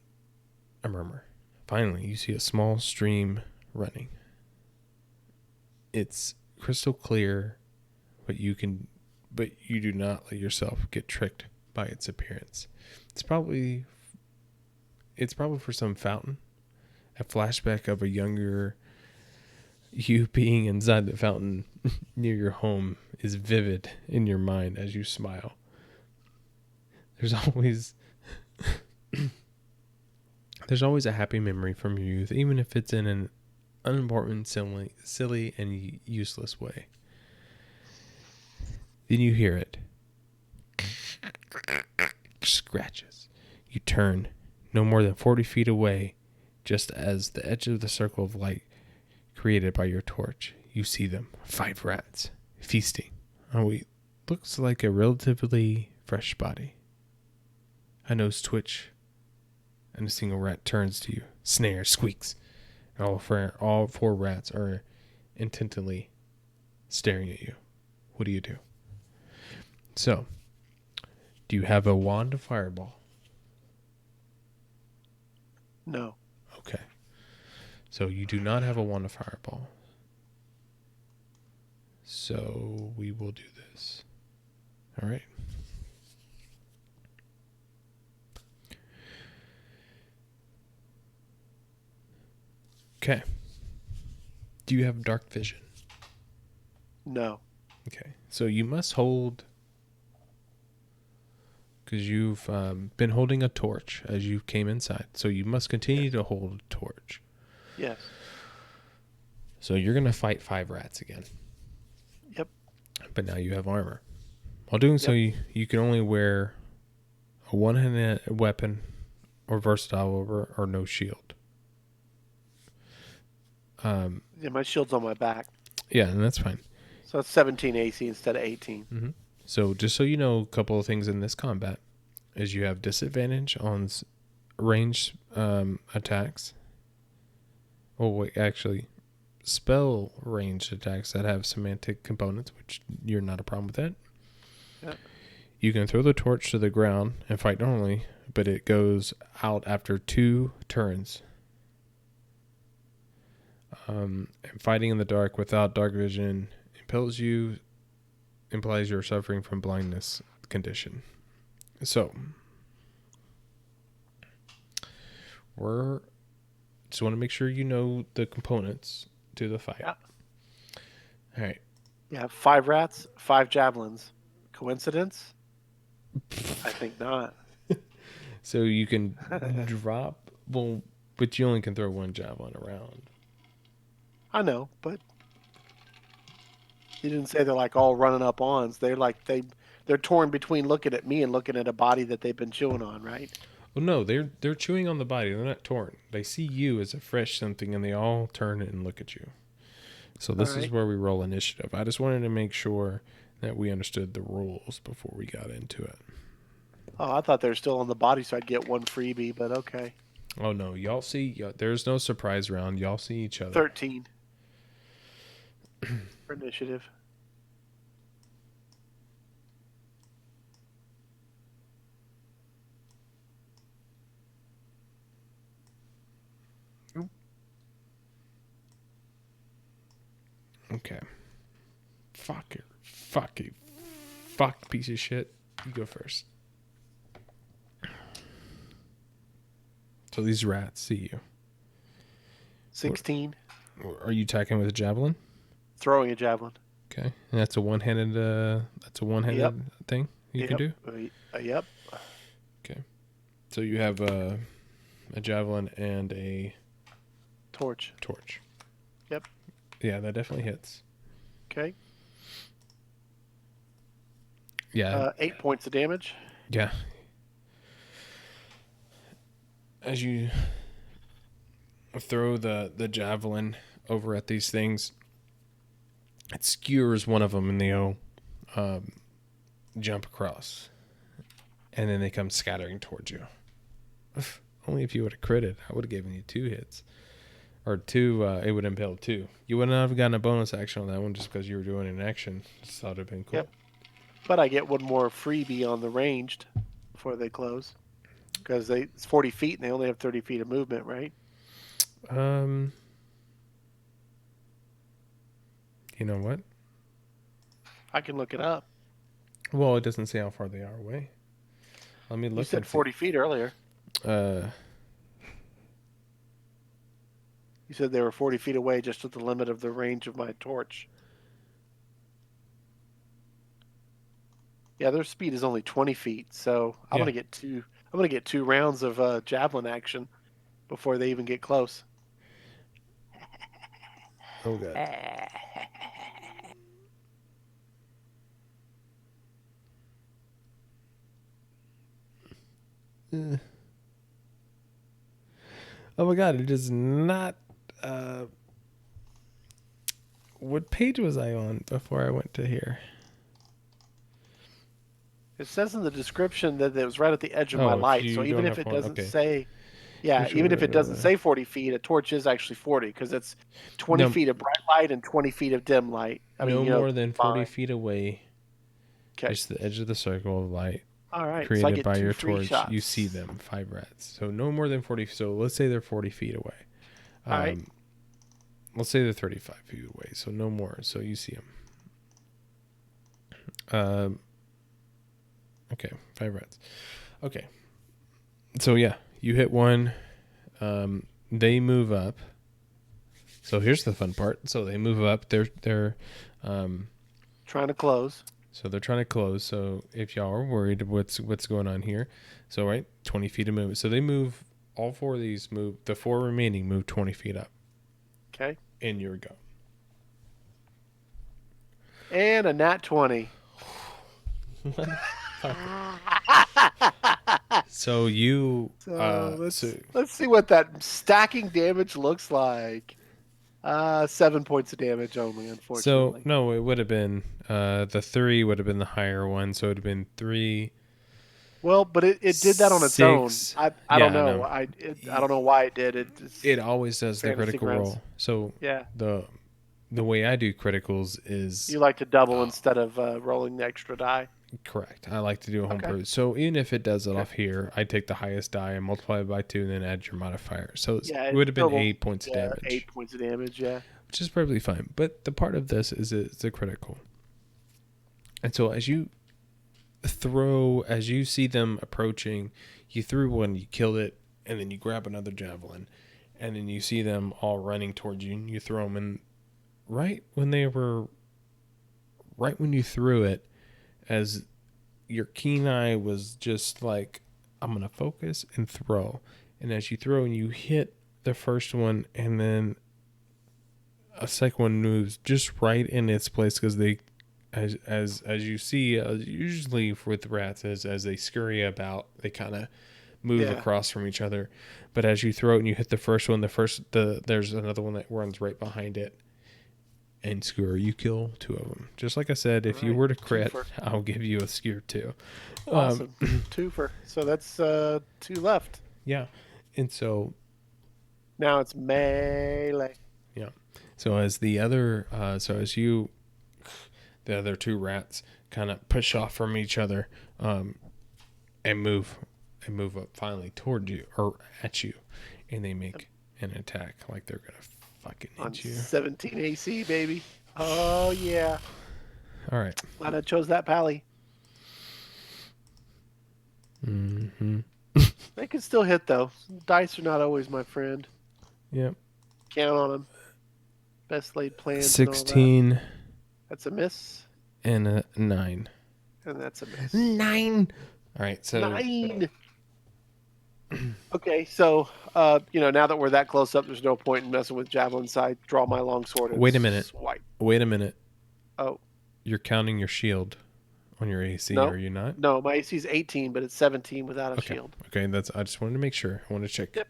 a murmur. Finally, you see a small stream running. It's crystal clear, but you do not let yourself get tricked by its appearance. It's probably for some fountain. A flashback of a younger you being inside the fountain near your home is vivid in your mind as you smile. There's always a happy memory from your youth, even if it's in an unimportant, silly and useless way. Then you hear it. Scratches. You turn, no more than 40 feet away, just as the edge of the circle of light created by your torch. You see them, 5 rats, feasting on what looks like a relatively fresh body. A nose twitch, and a single rat turns to you. Snare squeaks. And all 4 rats are intently staring at you. What do you do? So, do you have a wand of fireball? No. Okay. So you do not have a wand of fireball. So we will do this. All right. Okay. Do you have dark vision? No. Okay. So you must hold, because you've been holding a torch as you came inside. So you must continue to hold a torch. Yes. So you're going to fight 5 rats again. Yep. But now you have armor. While doing so, you can only wear a one-handed weapon or versatile or no shield. Yeah, my shield's on my back. Yeah, and that's fine. So it's 17 AC instead of 18. Mm-hmm. So just so you know, a couple of things in this combat is you have disadvantage on ranged attacks. Oh, wait, actually, spell ranged attacks that have semantic components, which you're not a problem with that. Yeah. You can throw the torch to the ground and fight normally, but it goes out after 2 turns. And fighting in the dark without dark vision implies you're suffering from blindness condition. So, just want to make sure you know the components to the fight. Yeah. All right. Yeah, 5 rats, 5 javelins. Coincidence? I think not. So you can drop, but you only can throw 1 javelin around. I know, but you didn't say they're like all running up ons. They're torn between looking at me and looking at a body that they've been chewing on, right? Well, no, they're chewing on the body. They're not torn. They see you as a fresh something, and they all turn and look at you. So this is where we roll initiative. I just wanted to make sure that we understood the rules before we got into it. Oh, I thought they were still on the body, so I'd get 1 freebie, but okay. Oh, no. Y'all see, there's no surprise round. Y'all see each other. 13 for initiative. Okay. Fuck piece of shit. You go first. So these rats see you. 16. Are you attacking with a javelin? Throwing a javelin. Okay. And that's a one-handed thing you can do? Yep. Okay. So you have a javelin and a Torch. Yep. Yeah, that definitely hits. Okay. Yeah. 8 points of damage. Yeah. As you throw the javelin over at these things, it skewers one of them and they'll jump across. And then they come scattering towards you. Only if you would have critted. I would have given you 2 hits. Or 2, it would impale 2. You wouldn't have gotten a bonus action on that one just because you were doing an action. Just thought it would have been cool. Yep. But I get 1 more freebie on the ranged before they close. Because it's 40 feet and they only have 30 feet of movement, right? You know what? I can look it up. Well, it doesn't say how far they are away. Let me look. You said and see. 40 feet earlier. Uh, You said they were 40 feet away, just at the limit of the range of my torch. Yeah, their speed is only 20 feet, so I'm Yeah. gonna get two. I'm gonna get 2 rounds of javelin action before they even get close. oh god. Uh, oh my god! It is not. What page was I on before I went to here? It says in the description that it was right at the edge of my Oh, if light. So you even don't if have it one, doesn't okay. say, yeah, even if it doesn't say 40 feet, a torch is actually 40 because it's 20 No, feet of bright light and 20 feet of dim light. I mean, no you know, more than 40 fine. feet away. Okay. Just the edge of the circle of light All right. So I created get by 2 your free torch. shots. You see them, 5 rats. So no more than 40. So let's say they're 40 feet away. All right. Let's say they're 35 feet away. So no more. So you see them. Okay, 5 rats. Okay. So yeah, you hit one. They move up. So here's the fun part. So they move up. They're Trying to close. So they're trying to close. So if y'all are worried what's going on here, so right, 20 feet of movement. So they move. All 4 of these move. The 4 remaining move 20 feet up. Okay. And your go. And a nat 20. So you. Let's see what that stacking damage looks like. 7 points of damage only, unfortunately. So no, it would have been the 3 would have been the higher one. So it would have been 3. Well, but it did that on its own. 6. I don't Yeah, I know. know. I don't know why it did. It always does the fantasy critical grounds. roll. So Yeah. the way I do criticals is You like to double instead of rolling the extra die. correct. I like to do a home Okay. brew. So even if it does it off here, I take the highest die and multiply it by 2 and then add your modifier. So it would have been 8 points of damage. 8 points of damage, yeah. Which is perfectly fine. But the part of this is it's a critical. And so as you see them approaching, you threw one, you killed it, and then you grab another javelin, and then you see them all running towards you, and you throw them, and right when you threw it, as your keen eye was just like, I'm going to focus and throw. And as you throw and you hit the first one, and then a second one moves just right in its place because they, as you see, usually with rats, as they scurry about, they kind of move across from each other. But as you throw it and you hit the first one, there's another one that runs right behind it. And skewer, you kill 2 of them. Just like I said, if you were to crit, I'll give you a skewer too. Awesome. 2 for. So that's 2 left. Yeah. And so now it's melee. Yeah. So as the other the other 2 rats kind of push off from each other and move up finally toward you or at you, and they make an attack like they're gonna fucking hit you. 17 AC, baby. Oh yeah. All right. Glad I chose that pally. Mm-hmm. They can still hit though. Dice are not always my friend. Yep. Count on them. Best laid plans. 16. And all that. That's a miss. And a 9. And that's a miss. 9. All right. So 9. Okay, so now that we're that close up, there's no point in messing with javelin. So I draw my long sword. And Wait a minute. Swipe. Wait a minute. Oh. You're counting your shield on your AC, no, are you not? No, my AC is 18, but it's 17 without a shield. Okay, I just wanted to make sure. I want to check. Yep.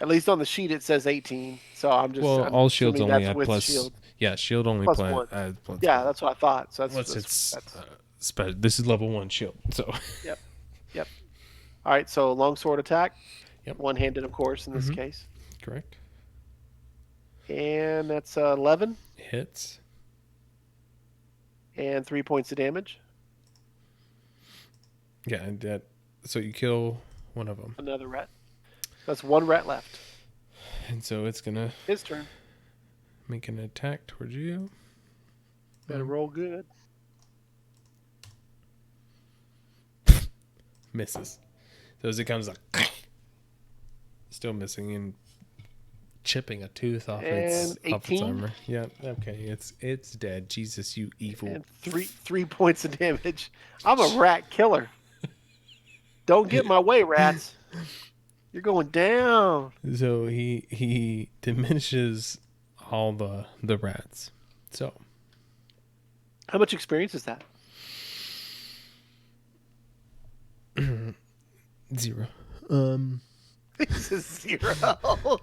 At least on the sheet it says 18, so I'm all shields only add plus. Shield. Yeah, shield only plus plus 1. plus yeah, 1. that's what I thought. So this is level 1 shield. So. Yep. All right, so longsword attack. Yep. One-handed, of course, in this case. Correct. And that's 11. Hits. And 3 points of damage. Yeah, and that. So you kill one of them. Another rat. That's 1 rat left. And so it's gonna. His turn. Make an attack towards you. Better roll good. Misses. So as it comes like still missing and chipping a tooth off And its 18? armor. Yeah, okay, it's dead. Jesus, you evil. And three points of damage. I'm a rat killer. Don't get in my way, rats. You're going down. So he diminishes all the rats. So How much experience is that? 0. This is 0. All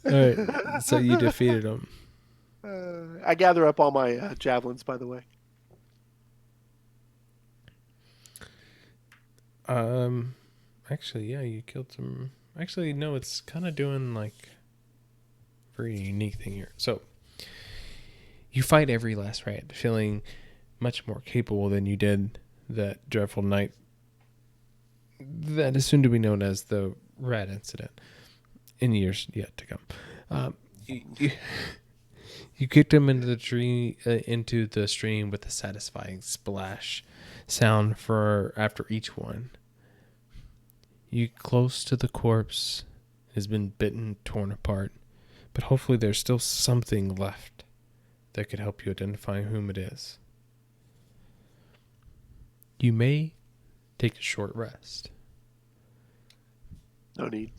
right. So you defeated him. I gather up all my javelins, by the way. Actually, yeah, you killed some. Actually, no, it's kind of doing like a very unique thing here. So you fight every last rat, feeling much more capable than you did that dreadful night that is soon to be known as the rat incident in years yet to come. You kicked him into the tree, into the stream with a satisfying splash sound for after each one. You close to the corpse, it has been bitten, torn apart, but hopefully there's still something left that could help you identify whom it is. You may take a short rest. No need.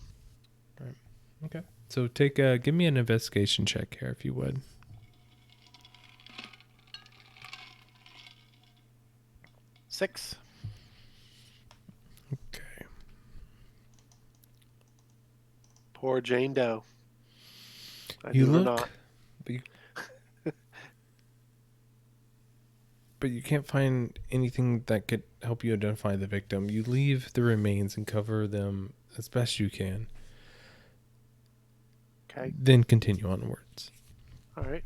Right. Okay. So give me an investigation check here, if you would. 6. Okay. Poor Jane Doe. I You knew her look, not. but you can't find anything that could help you identify the victim. You leave the remains and cover them as best you can. Okay. Then continue onwards. All right.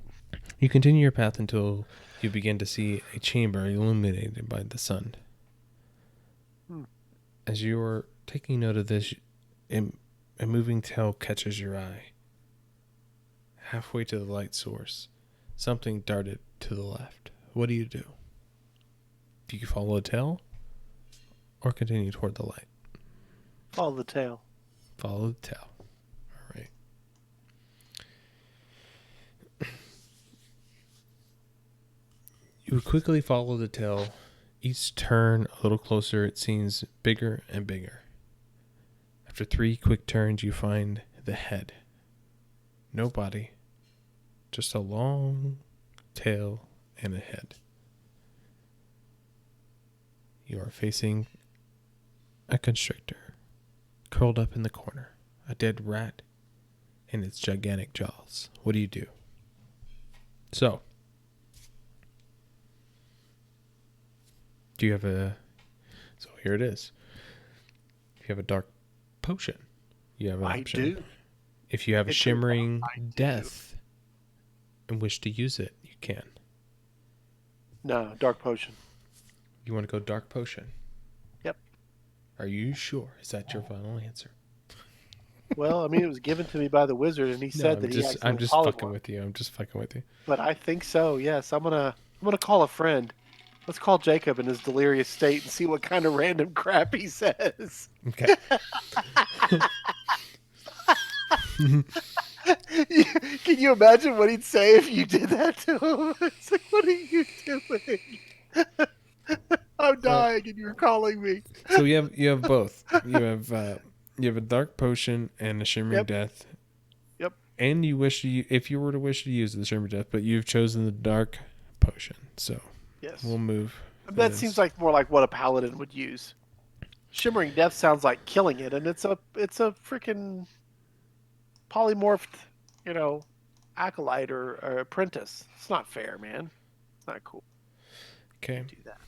You continue your path until you begin to see a chamber illuminated by the sun. As you're taking note of this, a moving tail catches your eye. Halfway to the light source, something darted to the left. What do? Do you follow the tail or continue toward the light? Follow the tail. Follow the tail. All right. You quickly follow the tail. Each turn a little closer, it seems bigger and bigger. After 3 quick turns, you find the head. No body, just a long tail and a head. You are facing a constrictor, curled up in the corner, a dead rat in its gigantic jaws. What do you do? So, do you have so here it is. If you have a dark potion, you have an option. I do. If you have a It's shimmering I do. death and wish to use it, you can. No, dark potion. You want to go dark potion? Yep. Are you sure? Is that your final answer? Well, I mean, it was given to me by the wizard, and he said that I'm just fucking with you. I'm just fucking with you. But I think so. Yes, I'm gonna call a friend. Let's call Jacob in his delirious state and see what kind of random crap he says. Okay. Can you imagine what he'd say if you did that to him? It's like, what are you doing? I'm dying, and you're calling me. So you have both. You have a dark potion and a shimmering death. Yep. And you wish if you were to wish to use the shimmering death, but you've chosen the dark potion. So Yes. we'll move. That seems like more like what a paladin would use. Shimmering death sounds like killing it, and it's a freaking polymorphed, acolyte or apprentice. It's not fair, man. It's not cool. Okay. Do that.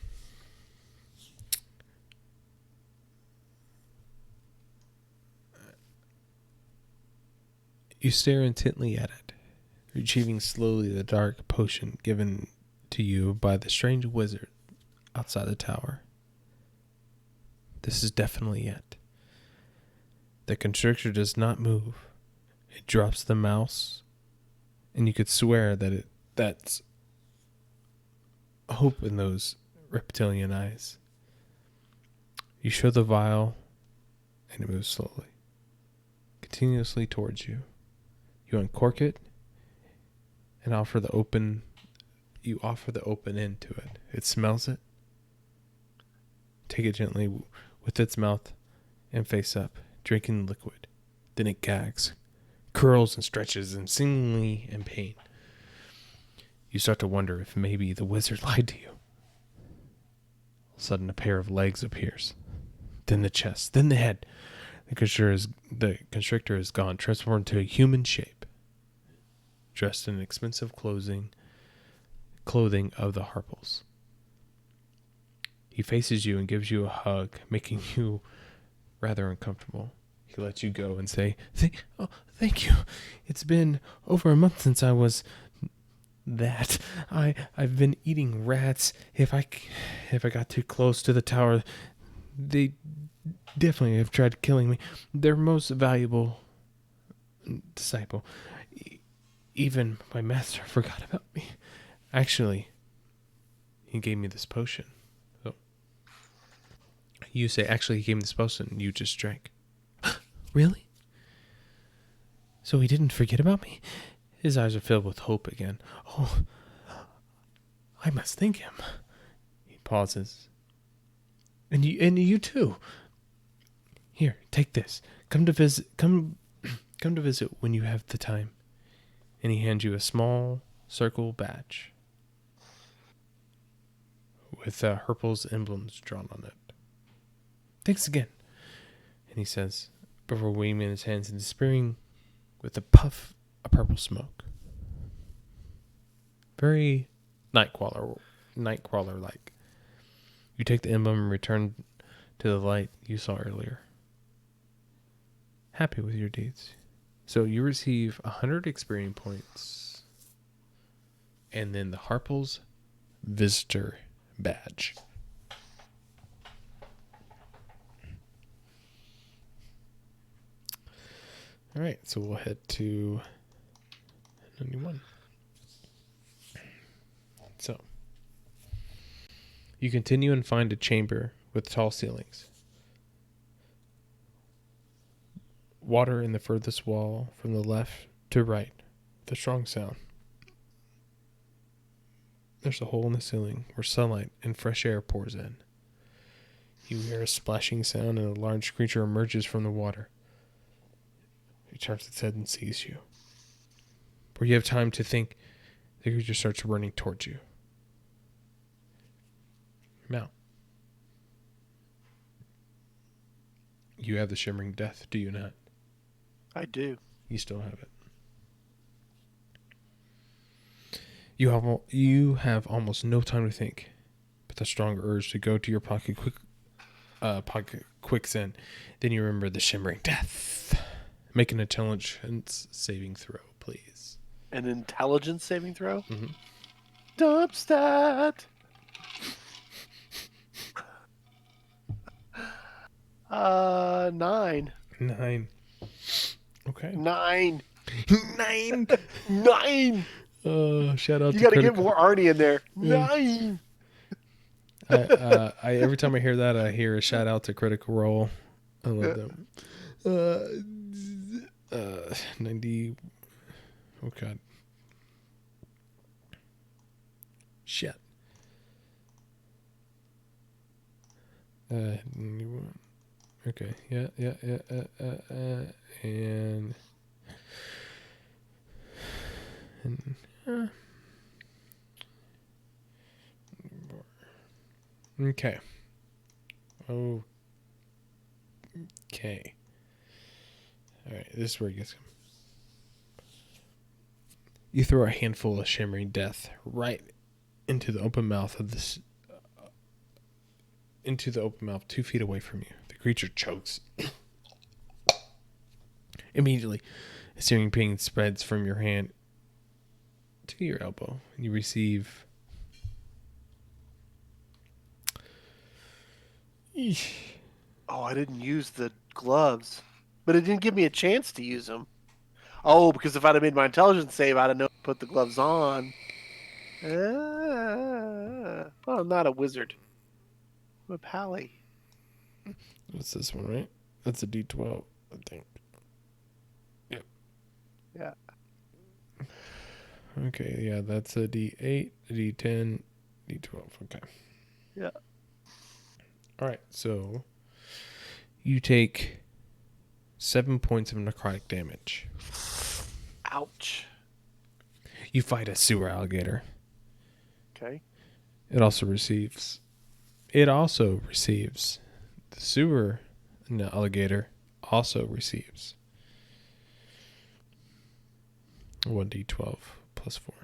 You stare intently at it, retrieving slowly the dark potion given to you by the strange wizard outside the tower. This is definitely it. The constrictor does not move. It drops the mouse, and you could swear that that's hope in those reptilian eyes. You show the vial, and it moves slowly, continuously towards you. You uncork it and offer the open. You offer the open end to it. It smells it. Take it gently with its mouth and face up, drinking the liquid. Then it gags, curls and stretches, and seemingly in pain. You start to wonder if maybe the wizard lied to you. All of a sudden, a pair of legs appears. Then the chest. Then the head. The constrictor is gone, transformed to a human shape, dressed in expensive clothing of the Harples. He faces you and gives you a hug, making you rather uncomfortable. He lets you go and say, "Thank you. It's been over a month since I was that. I've been eating rats. If I got too close to the tower, they definitely have tried killing me. Their most valuable disciple. Even my master forgot about me. Actually, he gave me this potion." So you say, "Actually, he gave me this potion you just drank." "Really? So he didn't forget about me?" His eyes are filled with hope again. "Oh, I must thank him." He pauses. And you too. "Here, take this. Come to visit when you have the time." And he hands you a small circle badge with Herpel's emblems drawn on it. "Thanks again." And he says, before waving in his hands and disappearing with a puff of purple smoke. Very Nightcrawler like. You take the emblem and return to the light you saw earlier. Happy with your deeds. So you receive 100 experience points. And then the Harple's Visitor Badge. All right, so we'll head to 91. So you continue and find a chamber with tall ceilings. Water in the furthest wall from the left to right. The strong sound. There's a hole in the ceiling where sunlight and fresh air pours in. You hear a splashing sound and a large creature emerges from the water. It turns its head and sees you. Before you have time to think, the creature starts running towards you. Now, you have the Shimmering Death, do you not? I do. You still have it. You have almost no time to think, but the strong urge to go to your pocket quicks in. Then you remember the Shimmering Death. Make an intelligence saving throw, please. An intelligence saving throw? Mm-hmm. Dubstat. 9. 9. Okay. 9. 9. 9. Shout out You to got to get Critical. more Arnie in there. Yeah. 9. I every time I hear that, I hear a shout out to Critical Role. I love them. 90. Oh god. Shit. 91. Okay. Yeah. And okay. Okay. All right. This is where it gets. You throw a handful of Shimmering Death right into the open mouth of this. Into the open mouth 2 feet away from you. The creature chokes. Immediately, a searing pain spreads from your hand to your elbow. And you receive... Oh, I didn't use the gloves. But it didn't give me a chance to use them. Oh, because if I'd have made my intelligence save, I'd have known to put the gloves on. Well, I'm not a wizard. I'm a pally. What's this one, right? That's a D12, I think. Yep. Yeah. Okay, yeah, that's a D8, a D10, D12. Okay. Yeah. All right, so you take 7 points of necrotic damage. Ouch. You fight a sewer alligator. Okay. It also receives. The sewer alligator also receives 1d12 plus 4.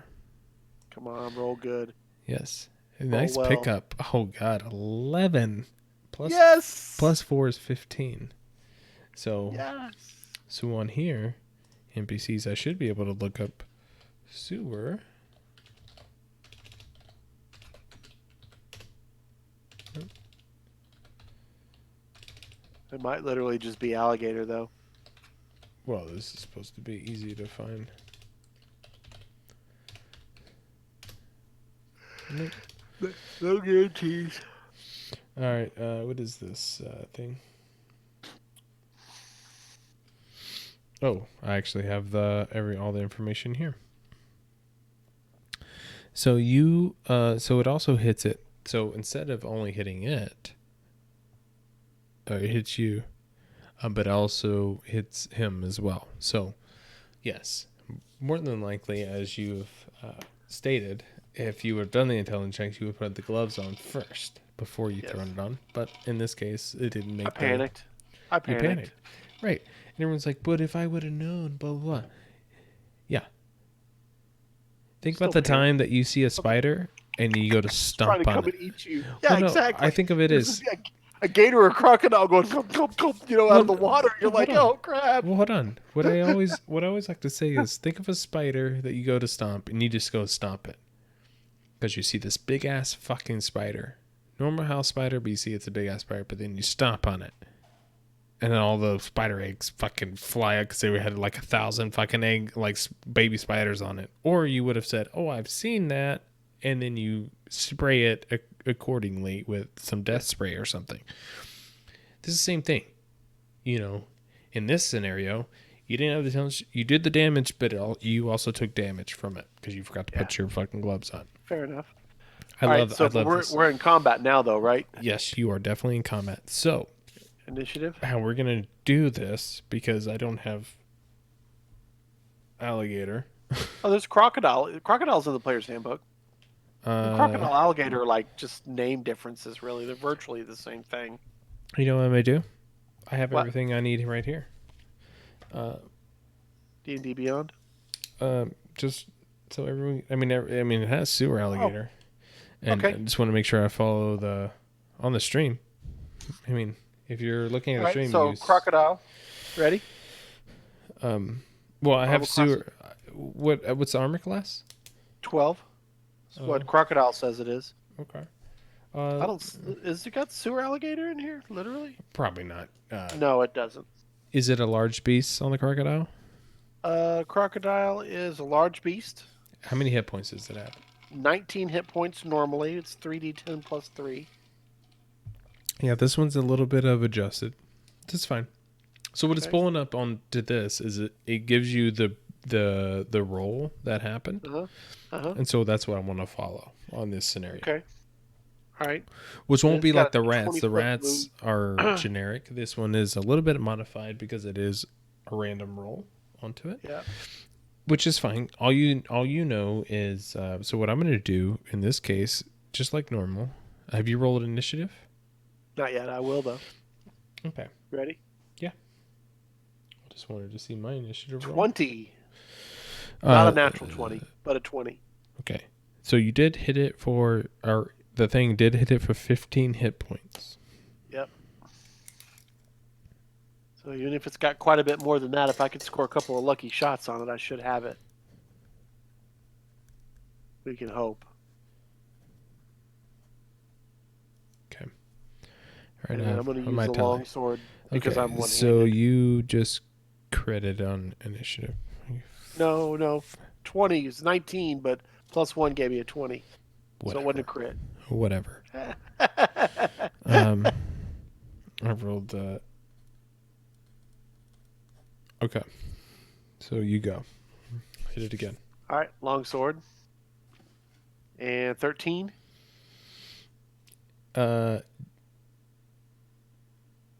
Come on, roll good. Yes. A nice well. pickup. Oh god, 11 plus Yes. plus 4 is 15. So Yes. so on here, NPCs, I should be able to look up sewer. It might literally just be alligator, though. Well, this is supposed to be easy to find. Nope. No guarantees. All right, what is this thing? Oh, I actually have all the information here. So so it also hits it. So instead of only hitting it, it hits you, but also hits him as well. So, yes, more than likely, as you've stated, if you would have done the intelligence checks, you would put the gloves on first before you turn it on. But in this case, it didn't make. I panicked. You panicked, right? And everyone's like, "But if I would have known, blah blah blah." Yeah. Think about the time that you see a spider and you go to stomp trying to on come it. and eat you. Yeah, no, exactly. I think of it as a gator or a crocodile going, come, out of the water. You're like, hold on. oh crap. Well, hold on. What I always like to say is, think of a spider that you go to stomp and you just go stomp it because you see this big ass fucking spider, normal house spider, but you see it's a big ass spider, but then you stomp on it. And then all the spider eggs fucking fly out because they had like 1,000 fucking baby spiders on it. Or you would have said, "Oh, I've seen that," and then you spray it accordingly with some death spray or something. This is the same thing. In this scenario, you didn't have the damage. You did the damage, but you also took damage from it because you forgot to put your fucking gloves on. Fair enough. I love this. We're in combat now, though, right? Yes, you are definitely in combat. So. Initiative. How we're gonna do this, because I don't have alligator. Oh, there's crocodile. Crocodile's in the player's handbook. Crocodile, alligator are like just name differences. Really, they're virtually the same thing. You know what I'm gonna do? I have everything I need right here. D&D Beyond. Just so everyone. I mean, it has sewer alligator, and I just want to make sure I follow on the stream. I mean. If you're looking at the stream, so crocodile, ready? Well, I have sewer. What's the armor class? 12. That's what crocodile says it is. Okay. Is it got sewer alligator in here? Literally? Probably not. No, it doesn't. Is it a large beast on the crocodile? Crocodile is a large beast. How many hit points does it have? 19 hit points normally. It's 3d10 plus 3. Yeah, this one's a little bit of adjusted. That's fine. So what it's pulling up on to this is it gives you the roll that happened, and so that's what I want to follow on this scenario. Okay. All right. Which won't be like the rats. The rats are generic. This one is a little bit modified because it is a random roll onto it. Yeah. Which is fine. All you know is so what I'm going to do in this case, just like normal. Have you rolled initiative? Not yet. I will, though. Okay. Ready? Yeah. I just wanted to see my initiative roll. 20. Not a natural 20, but a 20. Okay. So you did hit it the thing did hit it for 15 hit points. Yep. So even if it's got quite a bit more than that, if I could score a couple of lucky shots on it, I should have it. We can hope. Okay. All right. I'm going to use the long sword because I'm one-handed. So you just critted on initiative. No. 20 is 19, but plus 1 gave me a 20. Whatever. So it wasn't a crit. Whatever. I rolled okay. So you go. Hit it again. All right, longsword. And 13.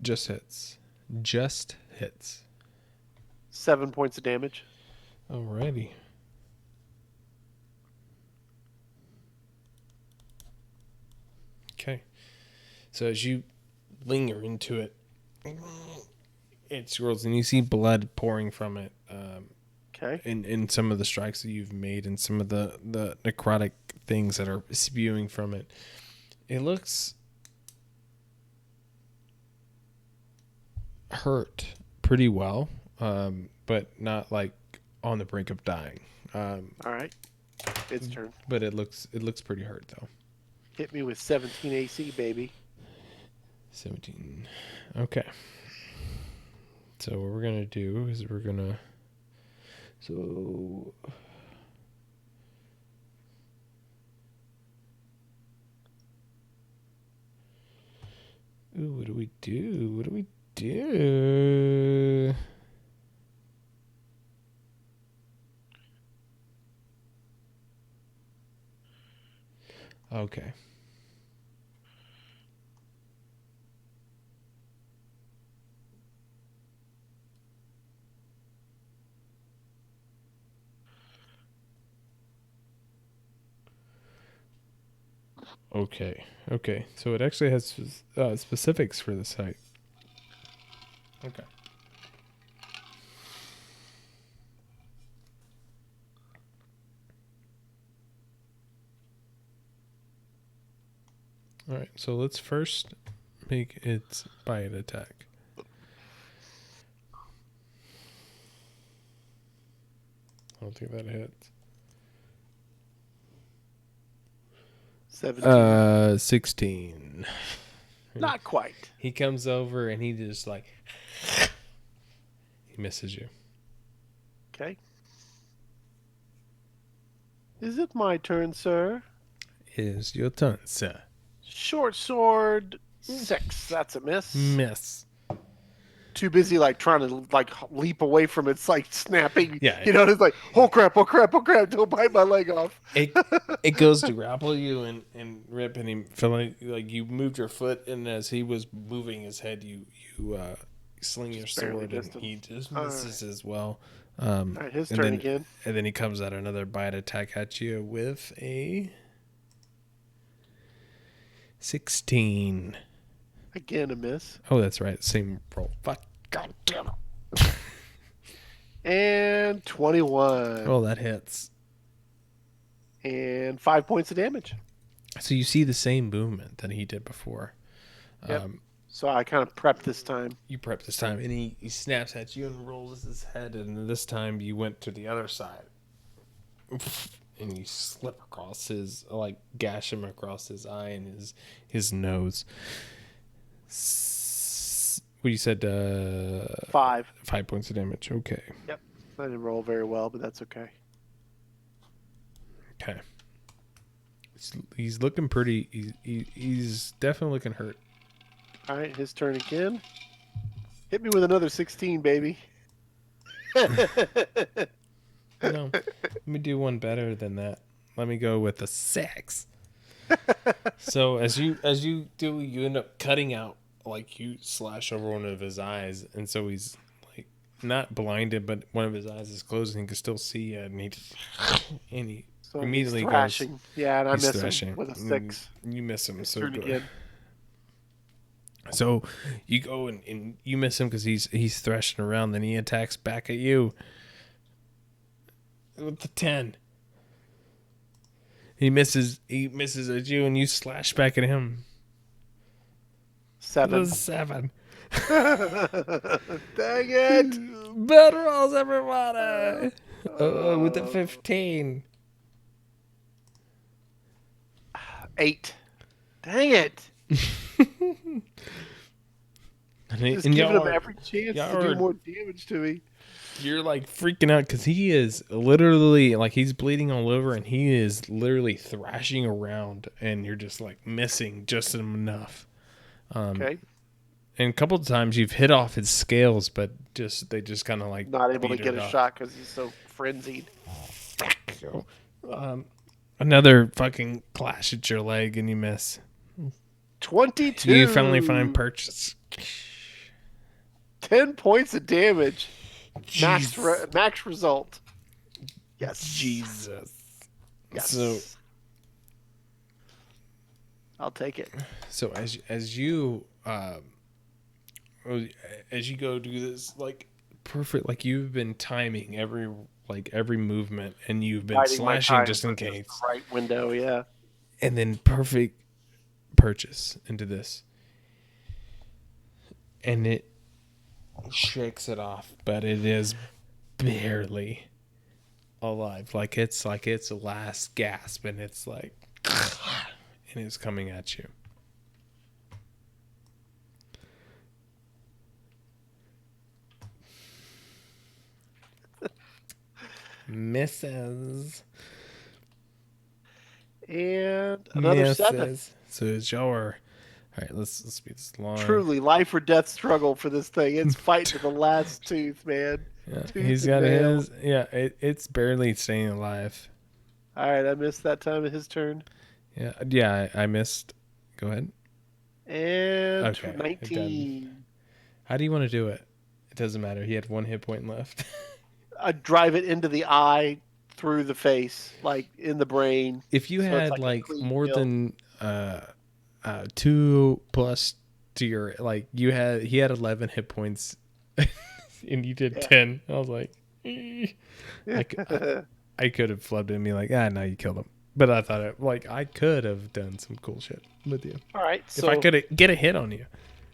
Just hits. Just hits. 7 points of damage. Alrighty. Okay. So as you linger into it, it swirls and you see blood pouring from it. Okay. In some of the strikes that you've made and some of the necrotic things that are spewing from it. It looks hurt pretty well, but not like on the brink of dying. All right. Its turn. But it looks pretty hurt though. Hit me with 17 AC, baby. 17. Okay. So what we're gonna do is we're gonna Ooh, what do we do? What do we do? Okay. Okay. So it actually has specifics for the site. Okay. All right. So let's first make its bite attack. I don't think that hits. 16. Not quite. He comes over and he just like he misses you. Okay. Is it my turn, sir? Is your turn, sir. Short sword 6. That's a miss. Miss. Too busy like trying to like leap away from its like snapping. Yeah. You know, it's like, oh crap, don't bite my leg off. It goes to grapple you and rip, and he feeling like you moved your foot, and as he was moving his head, you sling your sword, and he just misses as well. All right, his turn again. And then he comes out another bite attack at you with a 16. Again, a miss. Oh, that's right. Same roll. Fuck. God damn it. And 21. Oh, that hits. And 5 points of damage. So you see the same movement that he did before. Yep. So I kind of prepped this time. You prep this time, and he snaps at you and rolls his head, and this time you went to the other side. And you slip across his, like, gash him across his eye and his nose. What you said? 5. 5 points of damage. Okay. Yep. I didn't roll very well, but that's okay. Okay. He's looking pretty. He's definitely looking hurt. All right, his turn again. Hit me with another 16, baby. No, let me do one better than that. Let me go with a 6. So as you do, you end up cutting out, like, you slash over one of his eyes, and so he's like not blinded, but one of his eyes is closed and he can still see it, and he So immediately he's goes. thrashing. Yeah, and I He's miss thrashing. him with a 6. You miss him. His So turn good. again. So you go and you miss him because he's thrashing around. Then he attacks back at you with the 10. He misses at you, and you slash back at him. 7. The 7. Dang it! Bad rolls, everybody. With the 15. 8. Dang it! Just giving him every chance to do more damage to me. You're like freaking out because he is literally like he's bleeding all over and he is literally thrashing around and you're just like missing just enough. Okay. And a couple of times you've hit off his scales, but they just kind of like Not able to beat get it a up. shot because he's so frenzied. Another fucking clash at your leg, and you miss. 22. You finally find purchase. 10 points of damage. Jeez. Max result. Yes. Jesus. Yes. So I'll take it. So as you go do this, like perfect, like you've been timing every movement, and you've been Biding my slashing time just in for case, the right window, yeah. and then perfect purchase into this, and it shakes it off, but it is barely alive. Like it's its last gasp, and it's like, and it's coming at you. Misses. And another 7. So it's your. All right, let's speed this along. Truly life or death struggle for this thing. It's fighting to the last tooth, man. Yeah, Tooth he's and got nail. his. Yeah, it's barely staying alive. All right, I missed that time of his turn. Yeah, I missed. Go ahead. And Okay, 19. How do you want to do it? It doesn't matter. He had 1 hit point left. I drive it into the eye, through the face, like in the brain. If you So it's had like a clean more kill. than 2 plus to your he had 11 hit points, and you did 10. I was like, I could have flubbed him and be like, no, you killed him. But I thought I could have done some cool shit with you. All right, If so I could get a hit on you.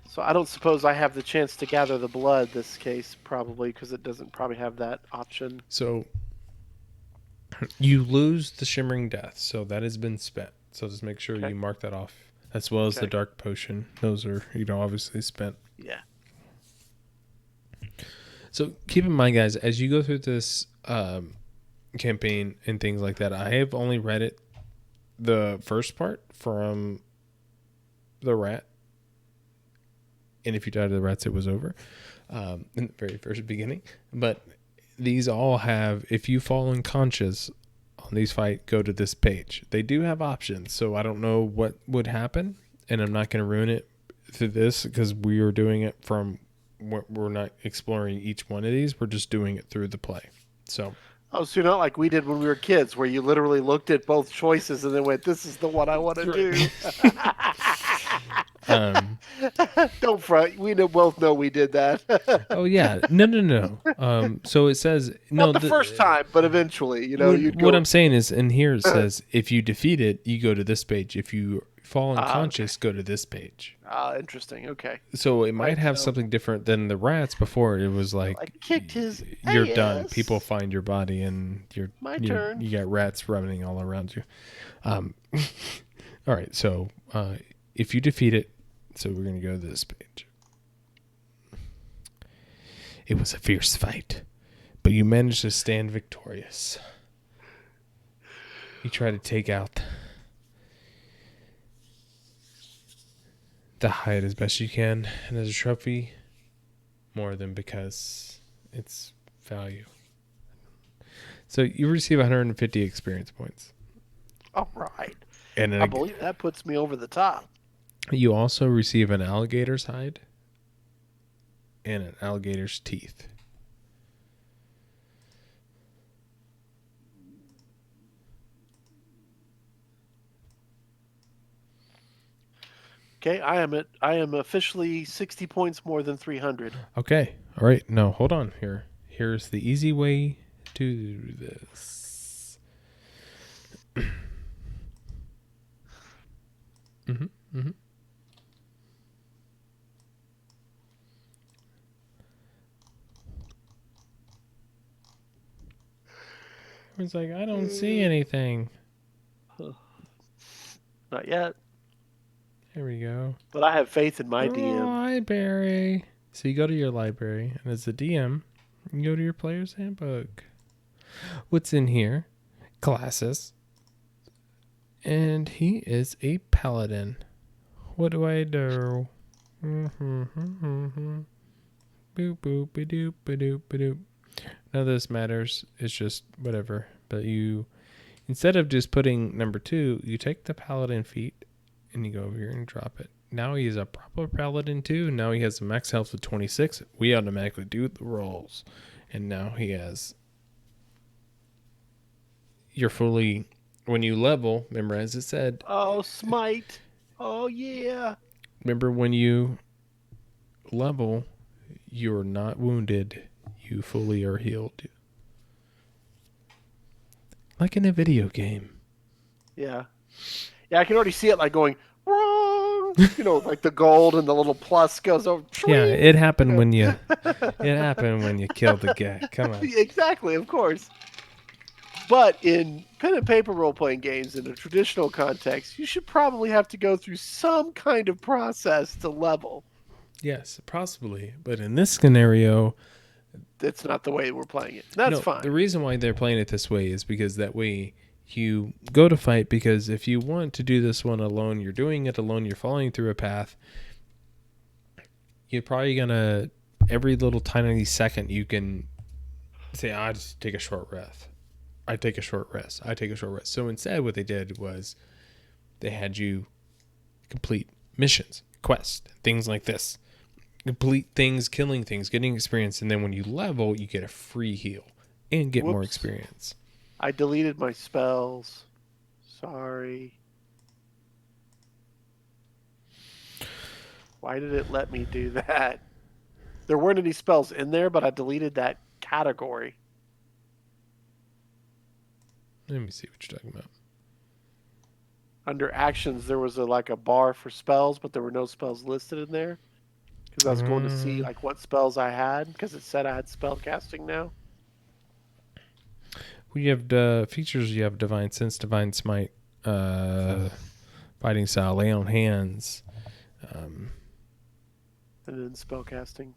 So I don't suppose I have the chance to gather the blood this case, probably, because it doesn't probably have that option. So you lose the Shimmering Death, so that has been spent. So just make sure you mark that off, as well as the Dark Potion. Those are, obviously spent. Yeah. So keep in mind, guys, as you go through this campaign and things like that, I have only read it, the first part from the rat. And if you died to the rats, it was over in the very first beginning. But these all have, if you fall unconscious on these fight, go to this page. They do have options, so I don't know what would happen, and I'm not going to ruin it through this because we are doing it from, we're not exploring each one of these. We're just doing it through the play. So. Oh, so you're not like we did when we were kids, where you literally looked at both choices and then went, "This is the one I want to do." Don't front. We both know we did that. Oh yeah, no. So it says not the first time, but eventually, what I'm saying is, and here it says, if you defeat it, you go to this page. If you fall unconscious, go to this page. Interesting. Okay. So it might have something different than the rats before. It was like, I kicked his you're ass. done. People find your body, and My turn. You got rats running all around you. All right. So if you defeat it, so we're gonna go to this page. It was a fierce fight, but you managed to stand victorious. You try to take out the hide as best you can, and as a trophy, more than because it's value. So you receive 150 experience points. All right. And I believe that puts me over the top. You also receive an alligator's hide and an alligator's teeth. Okay, I am officially 60 points more than 300. Okay. All right. No, hold on here. Here's the easy way to do this. It's like, I don't see anything. Not yet. There we go. But I have faith in my DM. Library. So you go to your library, and as the DM, you go to your player's handbook. What's in here? Classes. And he is a paladin. What do I do? Boop boop ba doop ba doop ba doop. None of this matters. It's just whatever. But you, instead of just putting number 2, you take the paladin feat and you go over here and drop it. Now he's a proper paladin 2. Now he has a max health of 26. We automatically do the rolls. And now he has. You're fully. When you level, remember as it said. Oh, smite. Oh, yeah. Remember when you level, you're not wounded. You fully are healed. Like in a video game. Yeah. Yeah, I can already see it like going, wrong. Like the gold and the little plus goes over. Yeah, it happened when you killed the guy. Come on. Exactly, of course. But in pen and paper role-playing games in a traditional context, you should probably have to go through some kind of process to level. Yes, possibly. But in this scenario, that's not the way we're playing it. That's fine. The reason why they're playing it this way is because that way you go to fight, because if you want to do this one alone, you're doing it alone, you're following through a path, you're probably going to, every little tiny second, you can say, I just take a short rest. I take a short rest. So instead, what they did was they had you complete missions, quests, things like this. Complete things, killing things, getting experience, and then when you level, you get a free heal and get more experience. I deleted my spells. Sorry. Why did it let me do that? There weren't any spells in there, but I deleted that category. Let me see what you're talking about. Under actions, there was a bar for spells, but there were no spells listed in there. Because I was going to see what spells I had, because it said I had spell casting now. We have features. You have Divine Sense, Divine Smite, Fighting Style, Lay on Hands. And then spell casting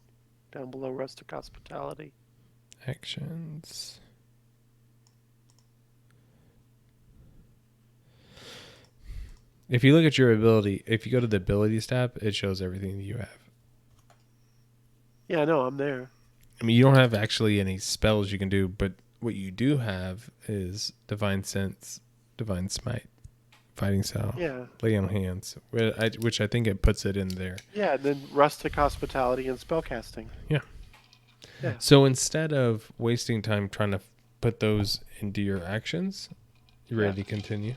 down below, Rustic Hospitality. Actions. If you look at your ability, if you go to the abilities tab, it shows everything that you have. Yeah, I know, I'm there. I mean, you don't have actually any spells you can do, but what you do have is Divine Sense, Divine Smite, Fighting Style, Lay on Hands, which I think it puts it in there. Yeah, and then Rustic Hospitality and Spellcasting. Yeah. So instead of wasting time trying to put those into your actions, you ready to continue?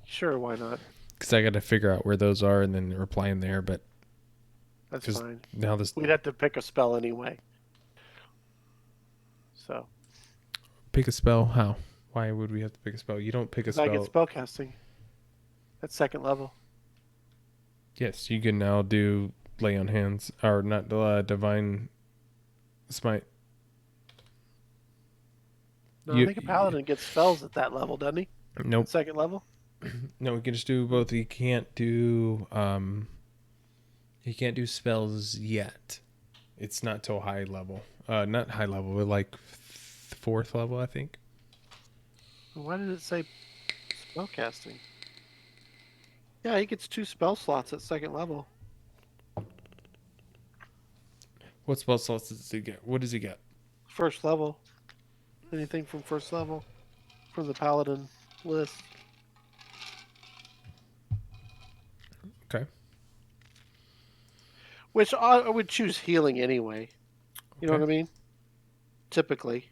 Sure, why not? Because I got to figure out where those are and then reply in there, but that's fine. Now we'd have to pick a spell anyway. So pick a spell? How? Why would we have to pick a spell? You don't pick a spell. I get spellcasting. That's second level. Yes, you can now do Lay on Hands, or not Divine Smite. No, I think a paladin gets spells at that level, doesn't he? Nope. Second level? No, he can just do both. He can't do spells yet. It's not till high level. Not high level, but like 4th level, I think. Why did it say spellcasting? Yeah, he gets 2 spell slots at second level. What spell slots does he get? What does he get? First level. Anything from first level from the paladin list. Okay. Which I would choose healing anyway. You know what I mean? Typically.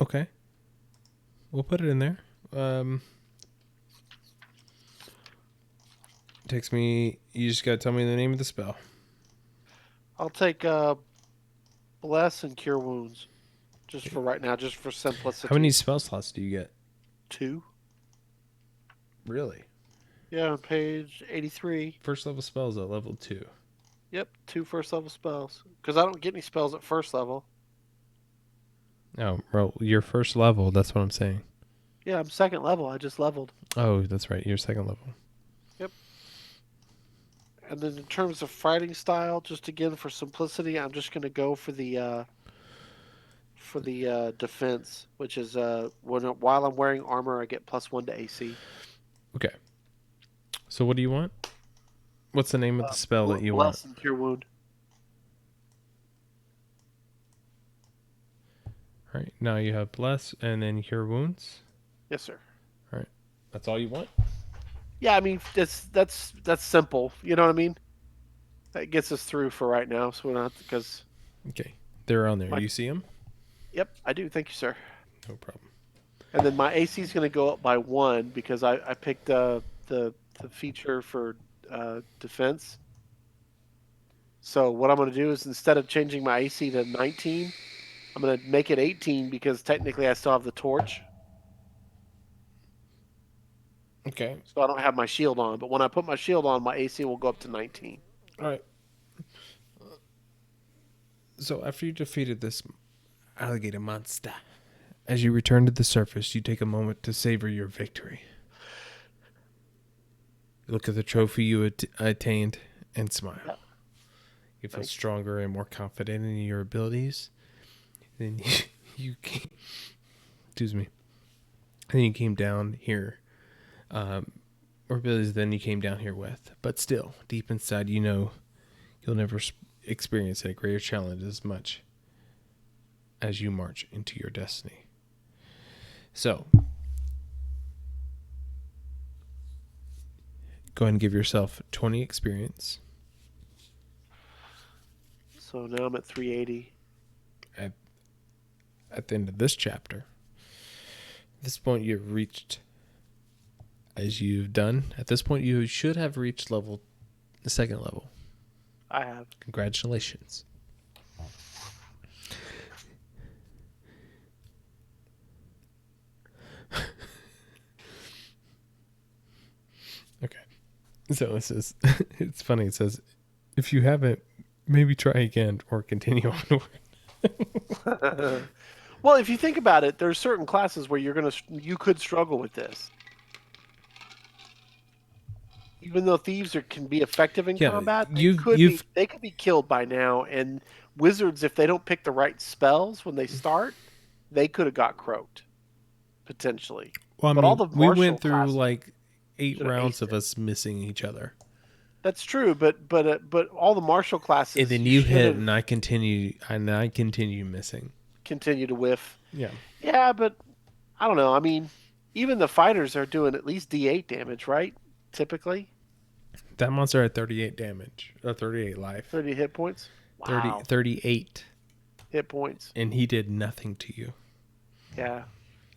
Okay. We'll put it in there. Takes me. You just gotta tell me the name of the spell. I'll take Bless and Cure Wounds. Just for right now, just for simplicity. How many spell slots do you get? 2. Really? Yeah, on page 83. First level spells at level 2. Yep, 2 first level spells. Because I don't get any spells at first level. Oh, bro, your first level, that's what I'm saying. Yeah, I'm second level. I just leveled. Oh, that's right. You're second level. Yep. And then in terms of fighting style, just again for simplicity, I'm just going to go for the defense, which is while I'm wearing armor, I get +1 to AC. Okay. So what do you want? What's the name of the spell that you want? Bless and cure wound. All right. Now you have bless and then cure wounds. Yes, sir. All right. That's all you want? Yeah, I mean that's simple. You know what I mean? That gets us through for right now. So we're not because. Okay. They're on there. My, You see them? yep, I do. Thank you, sir. No problem. And then my AC is going to go up by 1 because I picked the feature for defense. So what I'm going to do is instead of changing my AC to 19, I'm going to make it 18 because technically I still have the torch. Okay. So I don't have my shield on. But when I put my shield on, my AC will go up to 19. All right. So after you defeated this alligator monster, as you return to the surface, you take a moment to savor your victory. Look at the trophy you attained and smile. Yeah. You feel Thanks. stronger and more confident in your abilities. Then you came, excuse me. And you came down here, or abilities than you came down here with. But still, deep inside, you know you'll never experience a greater challenge as much as you march into your destiny. So, go ahead and give yourself 20 experience. So now I'm at 380. At the end of this chapter. At this point, you've reached, as you've done, at this point, you should have reached the second level. I have. Congratulations. Okay. So it says, it's funny. It says, if you haven't, maybe try again or continue onward. Well, if you think about it, there's certain classes where you could struggle with this. Even though thieves can be effective in combat, they could be killed by now. And wizards, if they don't pick the right spells when they start, they could have got croaked potentially. Well, I but mean, all the we martial went through classes like 8 should have rounds aced of it. us missing each other. That's true, but all the martial classes, And then you hit, and I continue missing. Continue to whiff. Yeah. Yeah, but I don't know. I mean, even the fighters are doing at least D8 damage, right? Typically. That monster had 38 damage, 38 life. 30 hit points. Wow. 38 hit points. And he did nothing to you. Yeah.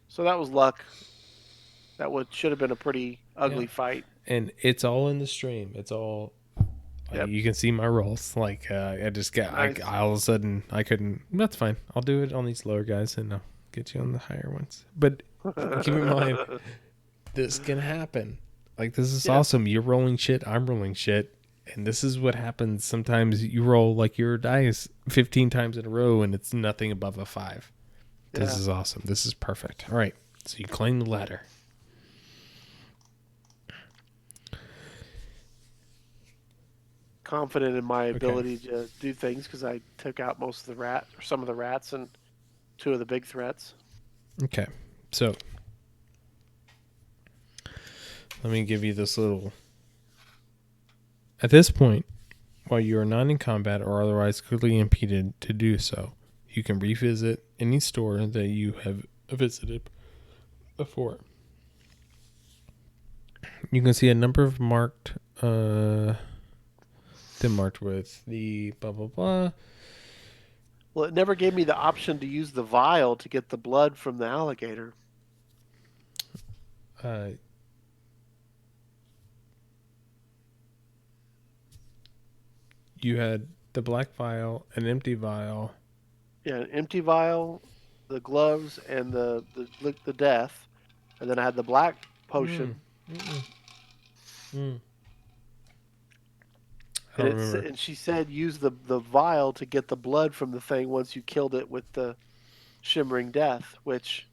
So that was luck. That should have been a pretty ugly fight. And it's all in the stream. It's all. You can see my rolls. Like I just got. Nice. I all of a sudden I couldn't. That's fine. I'll do it on these lower guys, and I'll get you on the higher ones. But keep in mind, this can happen. Like, this is awesome. You're rolling shit. I'm rolling shit. And this is what happens. Sometimes you roll like your dice 15 times in a row, and it's nothing above a 5. This is awesome. This is perfect. All right. So you claim the ladder. Confident in my ability to do things because I took out most of the some of the rats and 2 of the big threats. Okay. So let me give you this little. At this point, while you are not in combat or otherwise clearly impeded to do so, you can revisit any store that you have visited before. You can see a number of marked, marked with the blah, blah, blah. Well, it never gave me the option to use the vial to get the blood from the alligator. You had the black vial, an empty vial. Yeah, an empty vial, the gloves, and the death. And then I had the black potion. And she said use the vial to get the blood from the thing once you killed it with the shimmering death, which...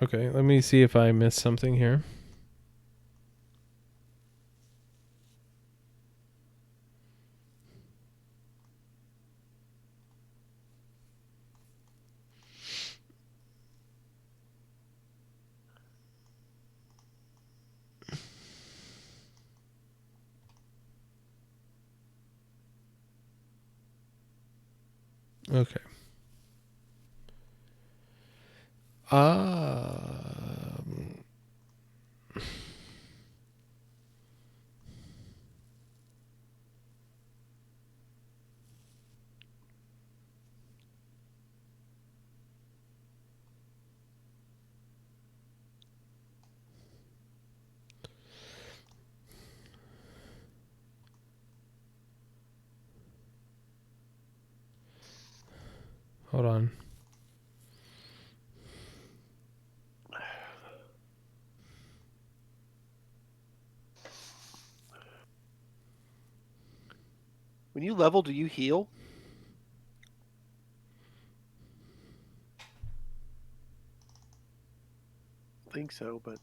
Okay, let me see if I missed something here. Okay. Um. Hold on. When you level, do you heal? I think so, but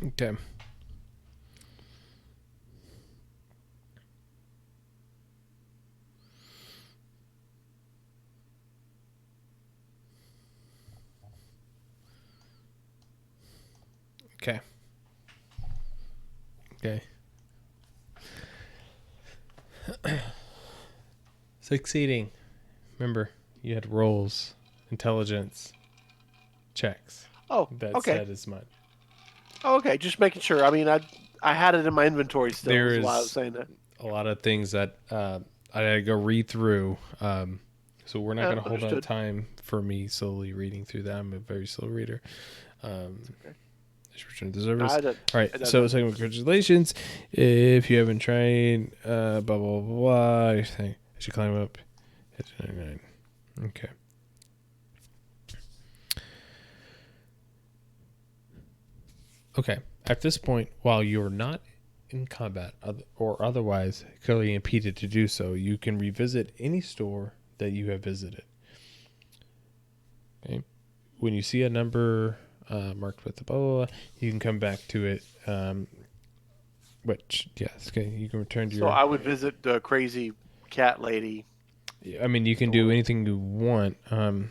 Okay. Okay. Okay. Succeeding. Remember, you had rolls, intelligence, checks. oh, That okay. said as much. Oh, okay, just making sure. I mean, I had it in my inventory still. There Is why I was is saying that. a lot of things that I had to go read through. So we're not going to hold out Understood. time for me slowly reading through that. I'm a very slow reader. Okay. Just return to service. I did. All right. So second, congratulations. If you haven't tried, blah blah blah blah. You're saying I should climb up. Hit 99. Okay. Okay. At this point, while you're not in combat or otherwise clearly impeded to do so, you can revisit any store that you have visited. Okay. When you see a number marked with the blah, blah, blah, you can come back to it. Which, yes, okay, you can return to So I would visit the crazy cat lady. I mean, you can do anything you want. Hold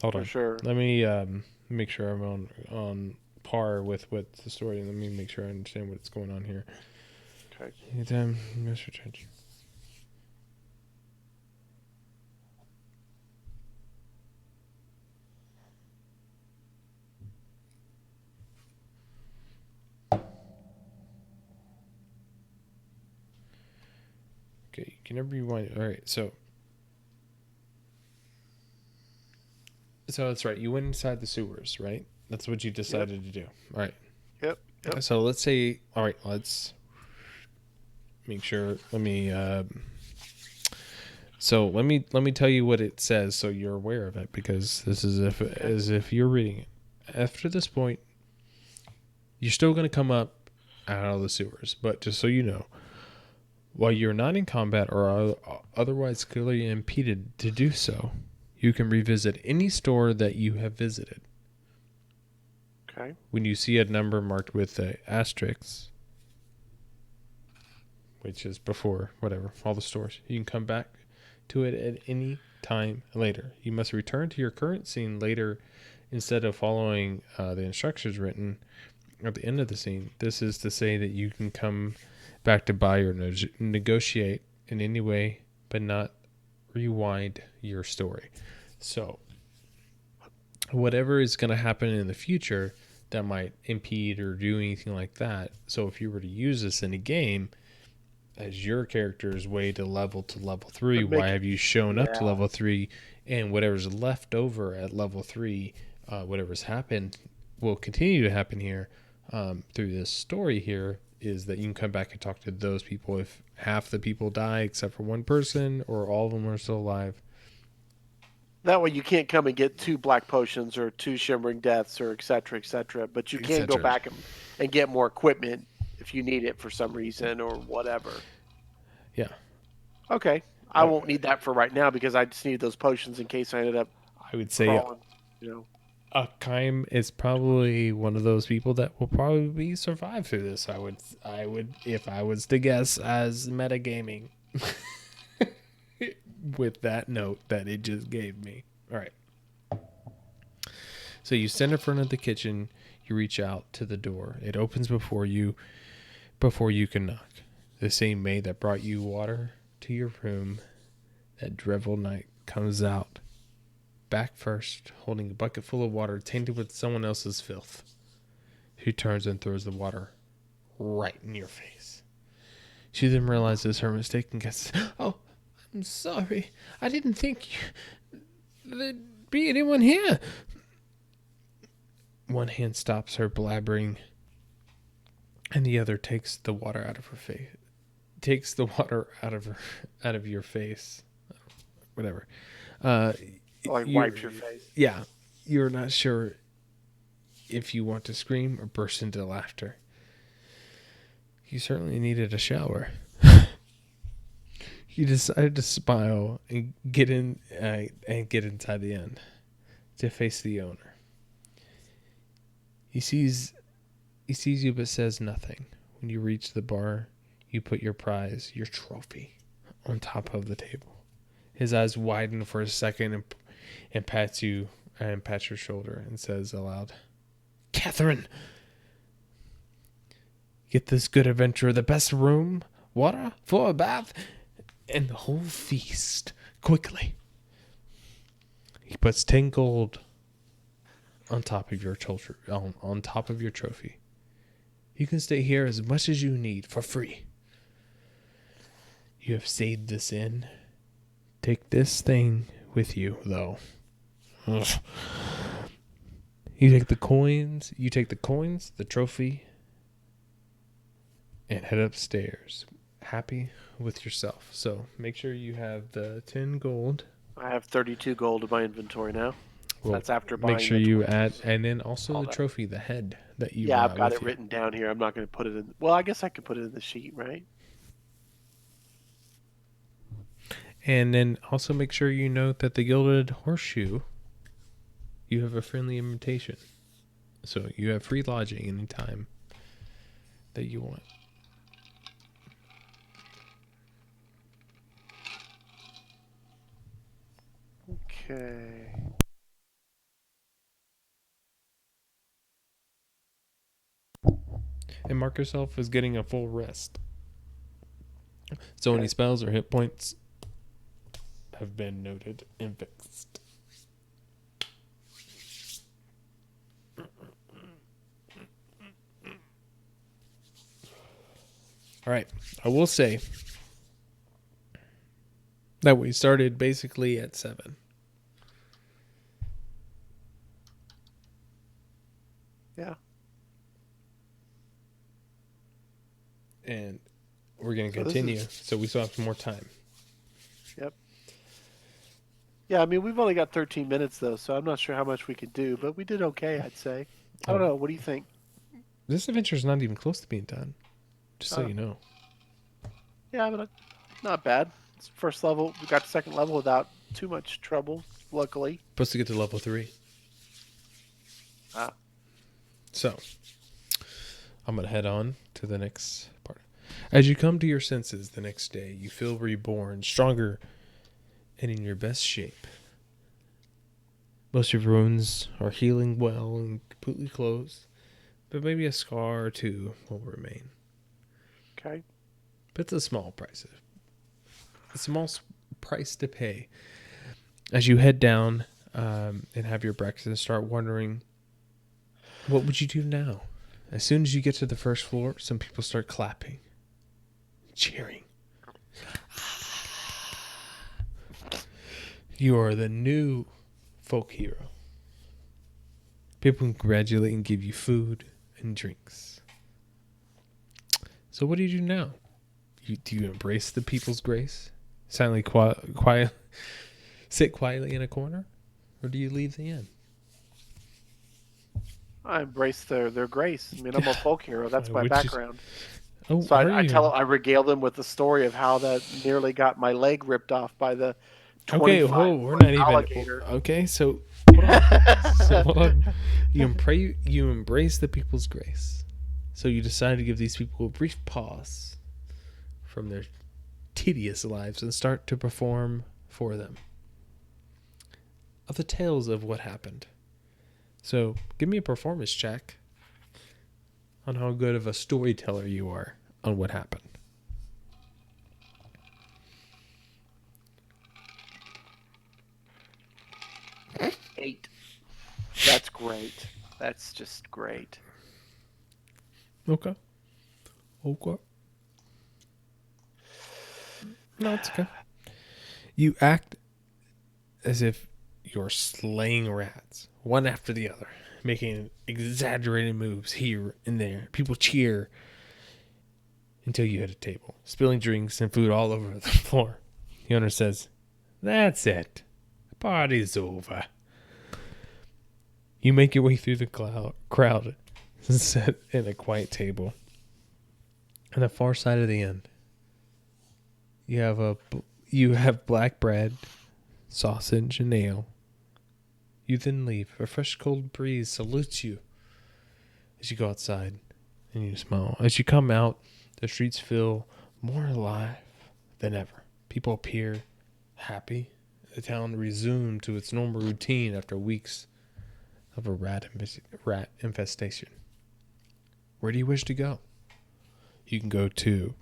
for on. sure. Let me make sure I'm on par with what's the story. Let me make sure I understand what's going on here. Okay. Anytime, Mr. Trench. Okay, you can never rewind. All right, so that's right. You went inside the sewers, right? That's what you decided to do. All right. Yep. So let's say, all right, let's make sure. So let me tell you what it says, so you're aware of it, because this is as if you're reading it. After this point, you're still going to come up out of the sewers, but just so you know, while you're not in combat or otherwise clearly impeded to do so, you can revisit any store that you have visited. Okay. When you see a number marked with the asterisk, which is before whatever, all the stores, you can come back to it at any time later. You must return to your current scene later instead of following the instructions written at the end of the scene. This is to say that you can come back to buy or negotiate in any way, but not rewind your story. So whatever is going to happen in the future that might impede or do anything like that. So if you were to use this in a game as your character's way to level 3, why have you shown up to level 3, and whatever's left over at level 3, whatever's happened will continue to happen here through this story here, is that you can come back and talk to those people if half the people die except for one person, or all of them are still alive. That way you can't come and get 2 black potions or 2 shimmering deaths or et cetera, but you can go back and get more equipment if you need it for some reason or whatever. Yeah. Okay. I won't need that for right now because I just need those potions in case I ended up I would say crawling, Kaim is probably one of those people that will probably survive through this. I would, if I was to guess, as metagaming. With that note that it just gave me. All right. So you stand in front of the kitchen. You reach out to the door. It opens before you can knock. The same maid that brought you water to your room that dreadful night comes out, back first, holding a bucket full of water tainted with someone else's filth. She turns and throws the water right in your face. She then realizes her mistake and gets, "Oh, I'm sorry. I didn't think there'd be anyone here." One hand stops her blabbering, and the other takes the water out of her face. Takes the water out of your face. Whatever. Like wipes your face. Yeah. You're not sure if you want to scream or burst into laughter. You certainly needed a shower. You decided to smile and get inside the inn to face the owner. He sees you but says nothing. When you reach the bar, you put your prize, your trophy, on top of the table. His eyes widen for a second and pats your shoulder and says aloud, "Catherine, get this good adventurer the best room, water for a bath, and the whole feast quickly." He puts 10 gold on top of your trophy. You can stay here as much as you need for free. You have stayed this inn. Take this thing with you, though. Ugh. You take the coins, the trophy, and head upstairs, happy with yourself. So make sure you have the 10 gold. I have 32 gold in my inventory now. Well, that's after buying. Make sure you add, and then also the trophy, the head that you. Yeah, I've got it written down here. I'm not going to put it in. Well, I guess I could put it in the sheet, right? And then also make sure you note that the Gilded Horseshoe, you have a friendly invitation, so you have free lodging anytime that you want. Okay. And mark yourself as getting a full rest. So any spells or hit points have been noted and fixed. All right. I will say that we started basically at 7. Yeah. And we're going to continue, so we still have some more time. Yep. Yeah, I mean, we've only got 13 minutes, though, so I'm not sure how much we could do, but we did okay, I'd say. I don't know. What do you think? This adventure is not even close to being done, just so you know. Yeah, but not bad. It's first level. We got second level without too much trouble, luckily. Supposed to get to level 3. So, I'm going to head on to the next part. As you come to your senses the next day, you feel reborn, stronger, and in your best shape. Most of your wounds are healing well and completely closed, but maybe a scar or two will remain. Okay. But it's a small price. A small price to pay. As you head down and have your breakfast and start wondering, what would you do now? As soon as you get to the first floor, some people start clapping, cheering. You are the new folk hero. People congratulate and give you food and drinks. So what do you do now? Do you embrace the people's grace? Silently sit quietly in a corner? Or do you leave the inn? I embrace their grace. I mean, I'm a folk hero. That's my background. So I regale them with the story of how that nearly got my leg ripped off by the 25 we're not alligator. even. Okay, so hold on. So hold on. You embrace the people's grace. So you decide to give these people a brief pause from their tedious lives and start to perform for them of the tales of what happened. So give me a performance check on how good of a storyteller you are on what happened. 8. That's great. That's just great. Okay. Okay. No, it's okay. You act as if you're slaying rats, one after the other, making exaggerated moves here and there. People cheer until you hit a table, spilling drinks and food all over the floor. The owner says, "That's it. The party's over." You make your way through the crowd, set in a quiet table. On the far side of the end, you have black bread, sausage, and ale. You then leave. A fresh cold breeze salutes you as you go outside, and you smile. As you come out, the streets feel more alive than ever. People appear happy. The town resumed to its normal routine after weeks of a rat infestation. Where do you wish to go? You can go to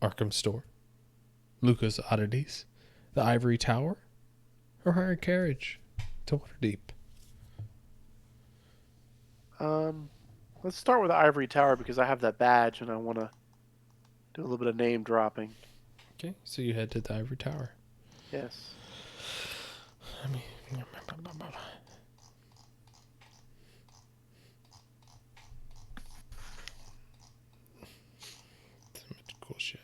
Arkham Store, Luca's Oddities, the Ivory Tower, or hire a carriage to Waterdeep. Let's start with the Ivory Tower because I have that badge and I want to do a little bit of name dropping. Okay, so you head to the Ivory Tower. Yes. Let me. So much cool shit.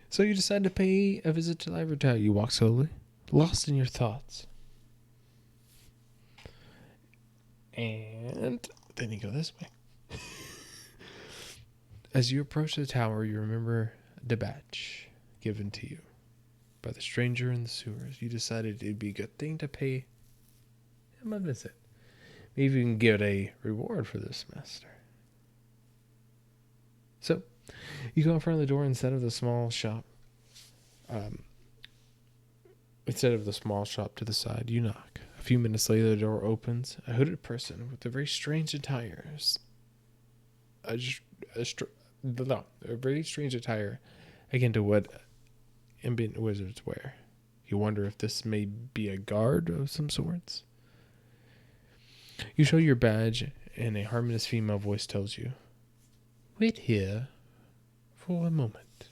So you decide to pay a visit to the Ivory Tower. You walk slowly, lost in your thoughts. And then you go this way. As you approach the tower, you remember the badge given to you by the stranger in the sewers. You decided it'd be a good thing to pay him a visit. Maybe even get a reward for this master. So, you go in front of the door instead of the small shop. Instead of the small shop to the side, you knock. A few minutes later, the door opens. A hooded person with a very strange attire. A very strange attire, akin to what ambient wizards wear. You wonder if this may be a guard of some sorts. You show your badge, and a harmonious female voice tells you, "Wait here for a moment."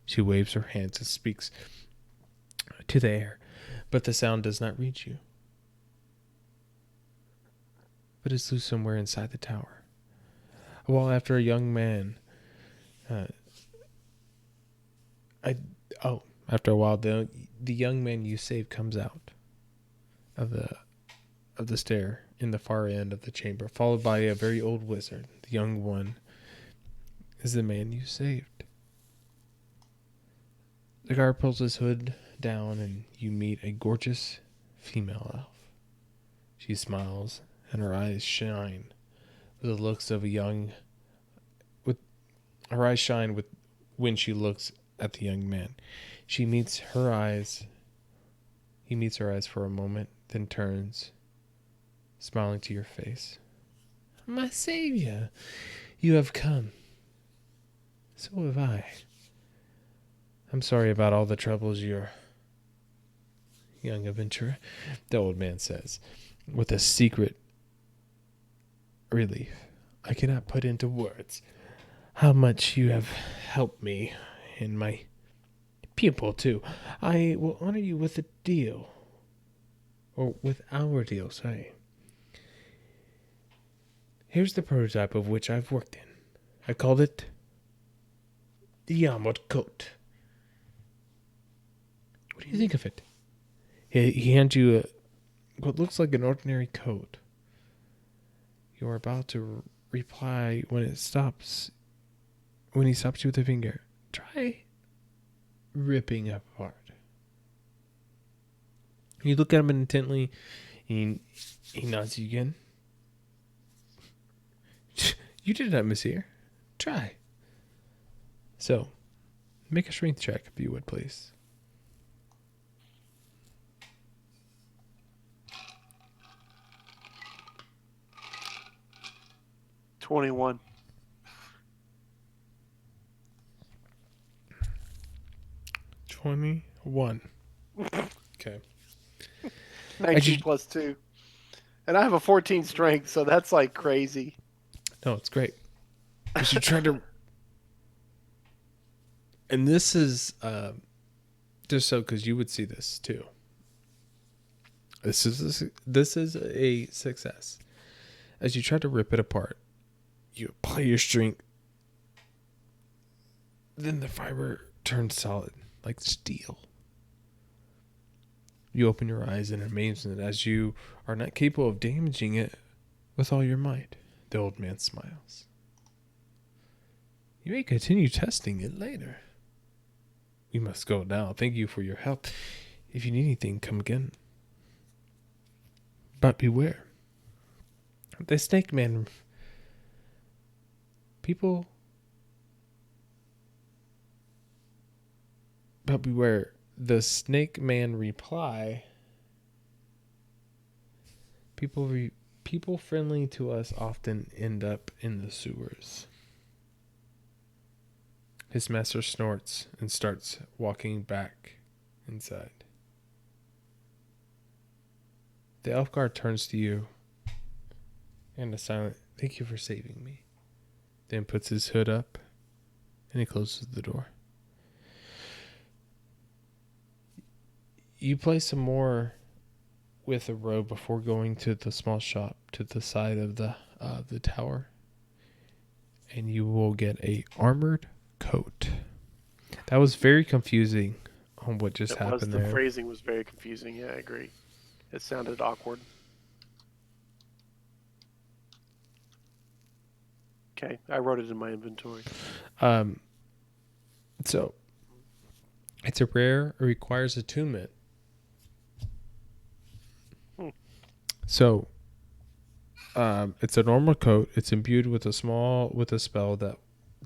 She waves her hands and speaks to the air, but the sound does not reach you. But it's loose somewhere inside the tower. A while after, a young man. After a while, the young man you saved comes out of the stair in the far end of the chamber, followed by a very old wizard. The young one is the man you saved. The guard pulls his hood down, and you meet a gorgeous female elf. She smiles, and her eyes shine with the looks of a young. Her eyes shine with when she looks at the young man. He meets her eyes for a moment, then turns, smiling to your face. "My savior, you have come. So have I. I'm sorry about all the troubles, your young adventurer," the old man says, with a secret relief. "I cannot put into words how much you have helped me and my pupil, too. I will honor you with a deal. Or with our deal, sorry. Here's the prototype of which I've worked in. I called it the Armored Coat. What do you think of it?" He hands you what looks like an ordinary coat. You are about to reply when he stops you with a finger. "Try ripping apart." You look at him intently. He nods you again. You did that, monsieur. Try. So, make a strength check if you would, please. 21. 21. Okay. 19 plus 2. And I have a 14 strength, so that's like crazy. No, it's great. Because you tried to... And this is... just so, because you would see this too. This is a success. As you try to rip it apart, you apply your strength. Then the fiber turns solid, like steel. You open your eyes in amazement as you are not capable of damaging it with all your might. The old man smiles. You may continue testing it later. We must go now. Thank you for your help. If you need anything, come again. But beware. The snake man... People... But beware. The snake man reply... People friendly to us often end up in the sewers. His master snorts and starts walking back inside. The elf guard turns to you and is silent. Thank you for saving me. Then puts his hood up and he closes the door. You play some more with a robe before going to the small shop to the side of the tower, and you will get a armored coat. That was very confusing on what just happened there. The phrasing was very confusing. Yeah, I agree. It sounded awkward. Okay, I wrote it in my inventory. So it's a rare. It requires attunement. So, it's a normal coat. It's imbued with a spell that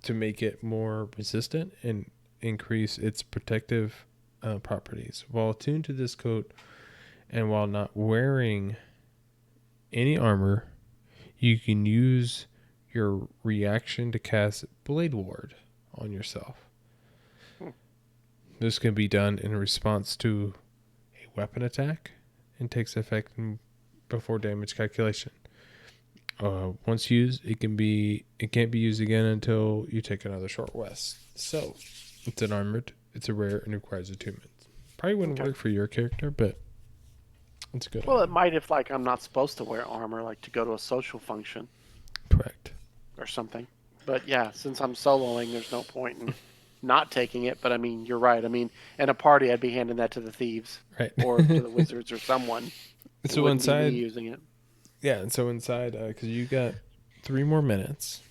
to make it more resistant and increase its protective properties. While attuned to this coat, and while not wearing any armor, you can use your reaction to cast Blade Ward on yourself. This can be done in response to a weapon attack and takes effect before damage calculation. Once used, it can't be used again until you take another short rest. So, it's a rare, and requires attunement. Probably wouldn't work for your character, but it's good. Well, it might if I'm not supposed to wear armor, like to go to a social function. Correct. Or something. But yeah, since I'm soloing, there's no point in not taking it. But I mean, you're right. I mean, in a party, I'd be handing that to the thieves, right, or to the wizards or someone. So inside, using it. Yeah, and so inside, because you got 3 more minutes.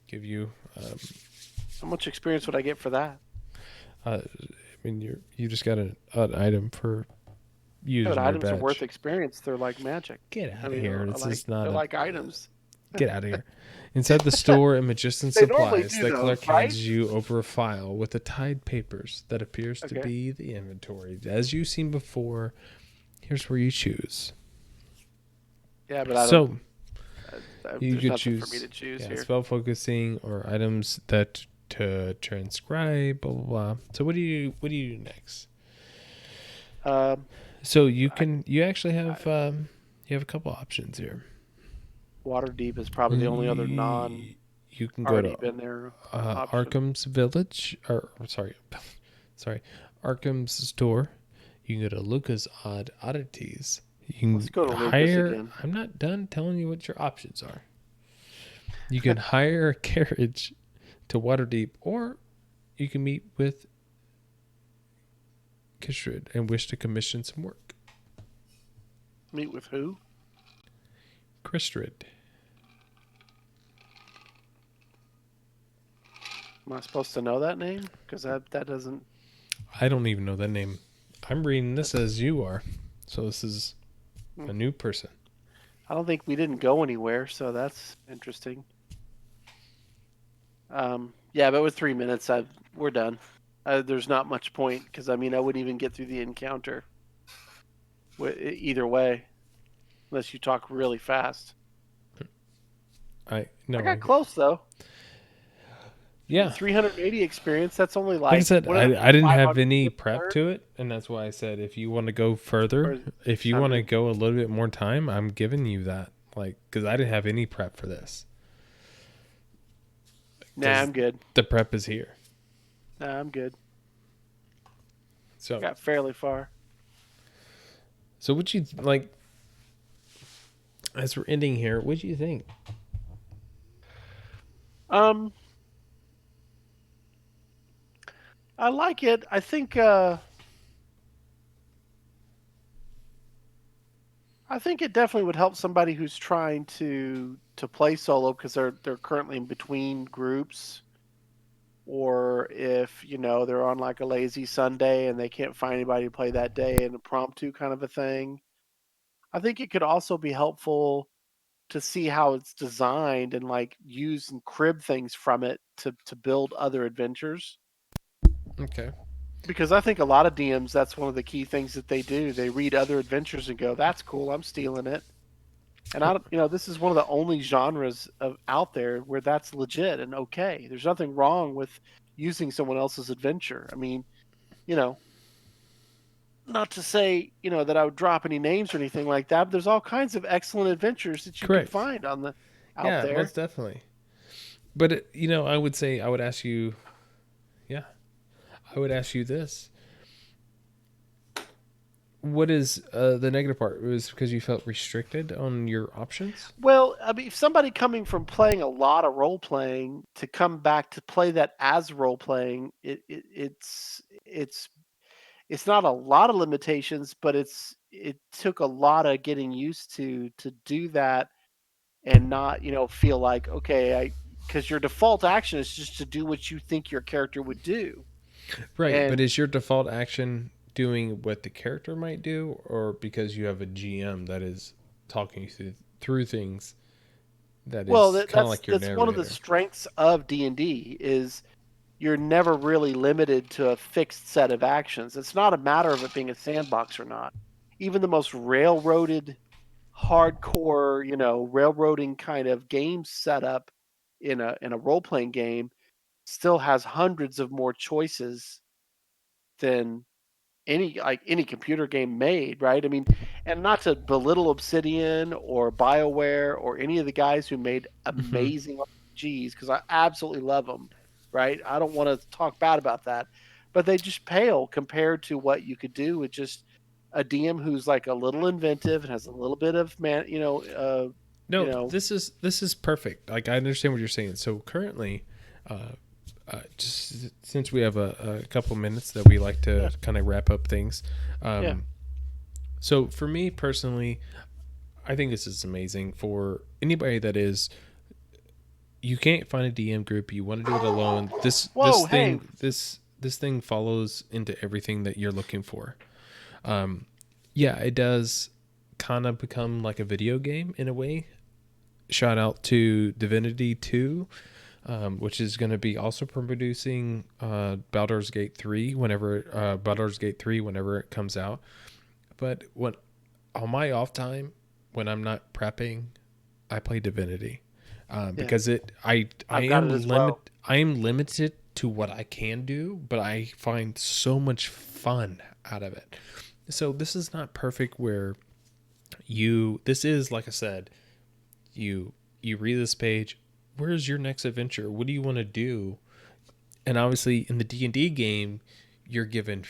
Give you. How much experience would I get for that? I mean, you just got an item for using. But your items badge. are worth experience. They're like magic. Get out of here! It's just not. They're like items. Get out of here! Inside the store and magician supplies, the clerk hands you over a file with the tied papers that appears to be the inventory. As you've seen before, here's where you choose. Yeah, but you could choose for me to choose here. Spell focusing or items that to transcribe, blah blah blah. So what do you do next? So you actually have you have a couple options here. Waterdeep is probably the only other non. You can go to been there. Arkham's Village, or sorry, Arkham's store. You can go to Luca's Oddities. You can Let's go to hire. Lucas again. I'm not done telling you what your options are. You can hire a carriage to Waterdeep, or you can meet with Kishrid and wish to commission some work. Meet with who? Kishrid. Am I supposed to know that name? Because that doesn't. I don't even know that name. I'm reading this as you are. So this is Hmm. a new person. I don't think we didn't go anywhere, so that's interesting. Yeah, but with 3 minutes, we're done. There's not much point because I mean I wouldn't even get through the encounter either way unless you talk really fast. I I no, got close though. yeah. 380 experience. That's only Like I like said, what did I I get? didn't have 500 any with the prep third, to it, and that's why I said if you want to go or further, is it if you want to 600? go a little bit more time, I'm giving you that. Like, because I didn't have any prep for this, Nah, because I'm good. the prep is here. Nah, I'm good. I So, got fairly far. so what you like? As we're ending here, what do you think? Um, I like it. I think. I think it definitely would help somebody who's trying to play solo because they're currently in between groups, or if they're on like a lazy Sunday and they can't find anybody to play that day, an impromptu kind of a thing. I think it could also be helpful to see how it's designed and like use and crib things from it to build other adventures. Okay. Because I think a lot of DMs, that's one of the key things that they do. They read other adventures and go, "That's cool. I'm stealing it." And I, don't- this is one of the only genres of out there where that's legit and okay. There's nothing wrong with using someone else's adventure. I mean, you know, not to say that I would drop any names or anything like that, but there's all kinds of excellent adventures that you can Correct. find on the out Yeah, there. most definitely. But I would say I would ask you. Yeah, I would ask you this: what is the negative part? It was because you felt restricted on your options. Well, I mean, if somebody coming from playing a lot of role playing to come back to play that as role playing, it's not a lot of limitations, but it took a lot of getting used to do that and not feel like okay I because your default action is just to do what you think your character would do. Right, but And is your default action doing what the character might do, or because you have a GM that is talking you through things that well, is kind of like your that's one of the narrator? strengths of D&D is you're never really limited to a fixed set of actions. It's not a matter of it being a sandbox or not. Even the most railroaded, hardcore, railroading kind of game setup in a role playing game still has hundreds of more choices than any computer game made, right? I mean, and not to belittle Obsidian or BioWare or any of the guys who made Hmm. amazing RPGs because I absolutely love them, right? I don't want to talk bad about that, but they just pale compared to what you could do with just a DM who's like a little inventive and has a little bit of you No, know, this is perfect. Like I understand what you're saying. So currently, just since we have a couple minutes that we like yeah, to kind of wrap up things, yeah, so for me personally, I think this is amazing for anybody that is you can't find a DM group, you want to do it alone. This whoa, this hey, thing this thing follows into everything that you're looking for. Yeah, it does kind of become like a video game in a way. Shout out to Divinity 2, which is going to be also producing Baldur's Gate 3 whenever it comes out. But when on my off time, when I'm not prepping, I play Divinity yeah, because I've got it as well. I am limited to what I can do, but I find so much fun out of it. So this is not perfect where this is like I said, you read this page, where's your next adventure? What do you want to do? And obviously in the D&D game, you're given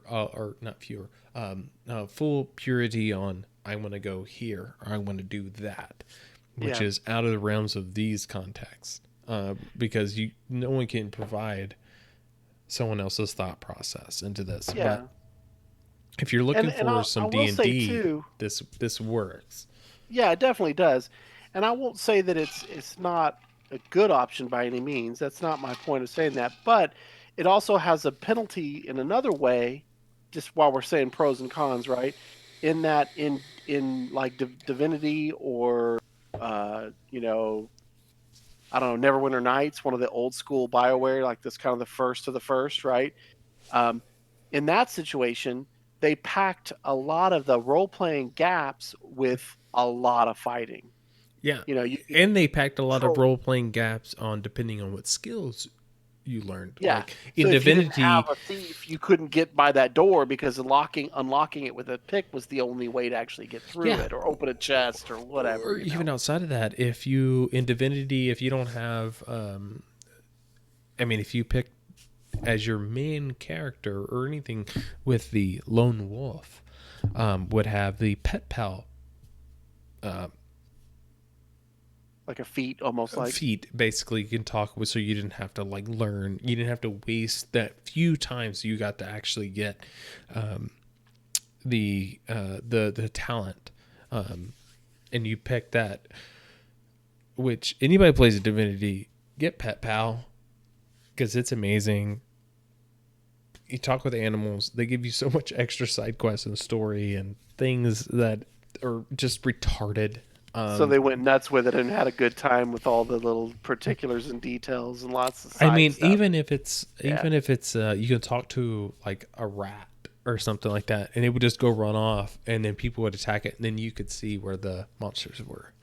or not fewer, full purity on I want to go here or I want to do that, which Yeah, is out of the realms of these contexts, because no one can provide someone else's thought process into this. But yeah, if you're and looking and for I some will say D&D, too. this works. Yeah, it definitely does. And I won't say that it's not a good option by any means. That's not my point of saying that. But it also has a penalty in another way, just while we're saying pros and cons, right? in that in like Divinity or you know, I don't know, Neverwinter Nights, one of the old school BioWare, like this kind of the first of the first, right? Um, in that situation, they packed a lot of the role playing gaps with a lot of fighting. Yeah. You know, you could And they packed a lot of pro role playing gaps on depending on what skills you learned. yeah. Like So in if you didn't have Divinity, a thief, you couldn't get by that door because unlocking it with a pick was the only way to actually get through yeah. it or open a chest or whatever, Or you even know. outside of that, if you in Divinity, if you don't have I mean, if you pick as your main character or anything with the lone wolf, would have the pet pal Like a feat almost like. feat. Basically, you can talk with, so you didn't have to like learn. You didn't have to waste that few times you got to actually get the talent, and you pick that. Which anybody plays a Divinity, get pet pal because it's amazing. You talk with animals, they give you so much extra side quests and story and things that are just retarded. So they went nuts with it and had a good time with all the little particulars and details and lots of I side mean, stuff. Yeah. even if it's you can talk to like a rat or something like that, and it would just go run off, and then people would attack it, and then you could see where the monsters were.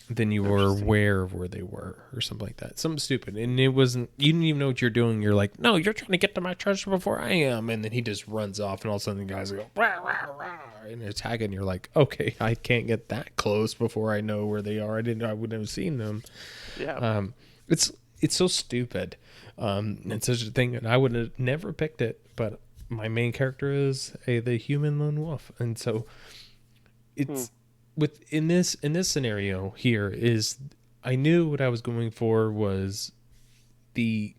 Then you were Interesting. aware of where they were or something like that. Something stupid. And it wasn't, you didn't even know what you're doing. You're like, no, you're trying to get to my treasure before I am. And then he just runs off, and all of a sudden the guys go, rah, rah, rah, and attack, and you're like, okay, I can't get that close before I know where they are. I wouldn't have seen them. Yeah. It's so stupid. And such a thing. And I would have never picked it, but my main character is the human lone wolf. And so it's, in this scenario here is I knew what I was going for was the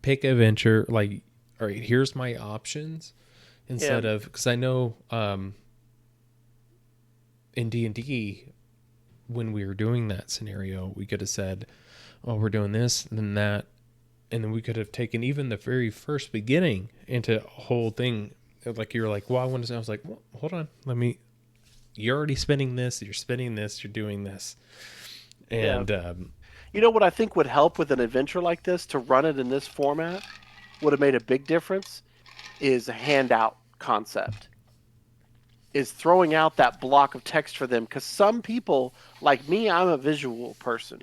pick adventure, like, all right, here's my options, instead of, because I know in D&D when we were doing that scenario we could have said, oh, we're doing this and then that, and then we could have taken even the very first beginning into a whole thing, like you're like, well, I want to say, I was like, well, hold on, you're already spending this, you're doing this. And You know what I think would help with an adventure like this, to run it in this format would have made a big difference, is a handout concept. Is throwing out that block of text for them, because some people like me, I'm a visual person.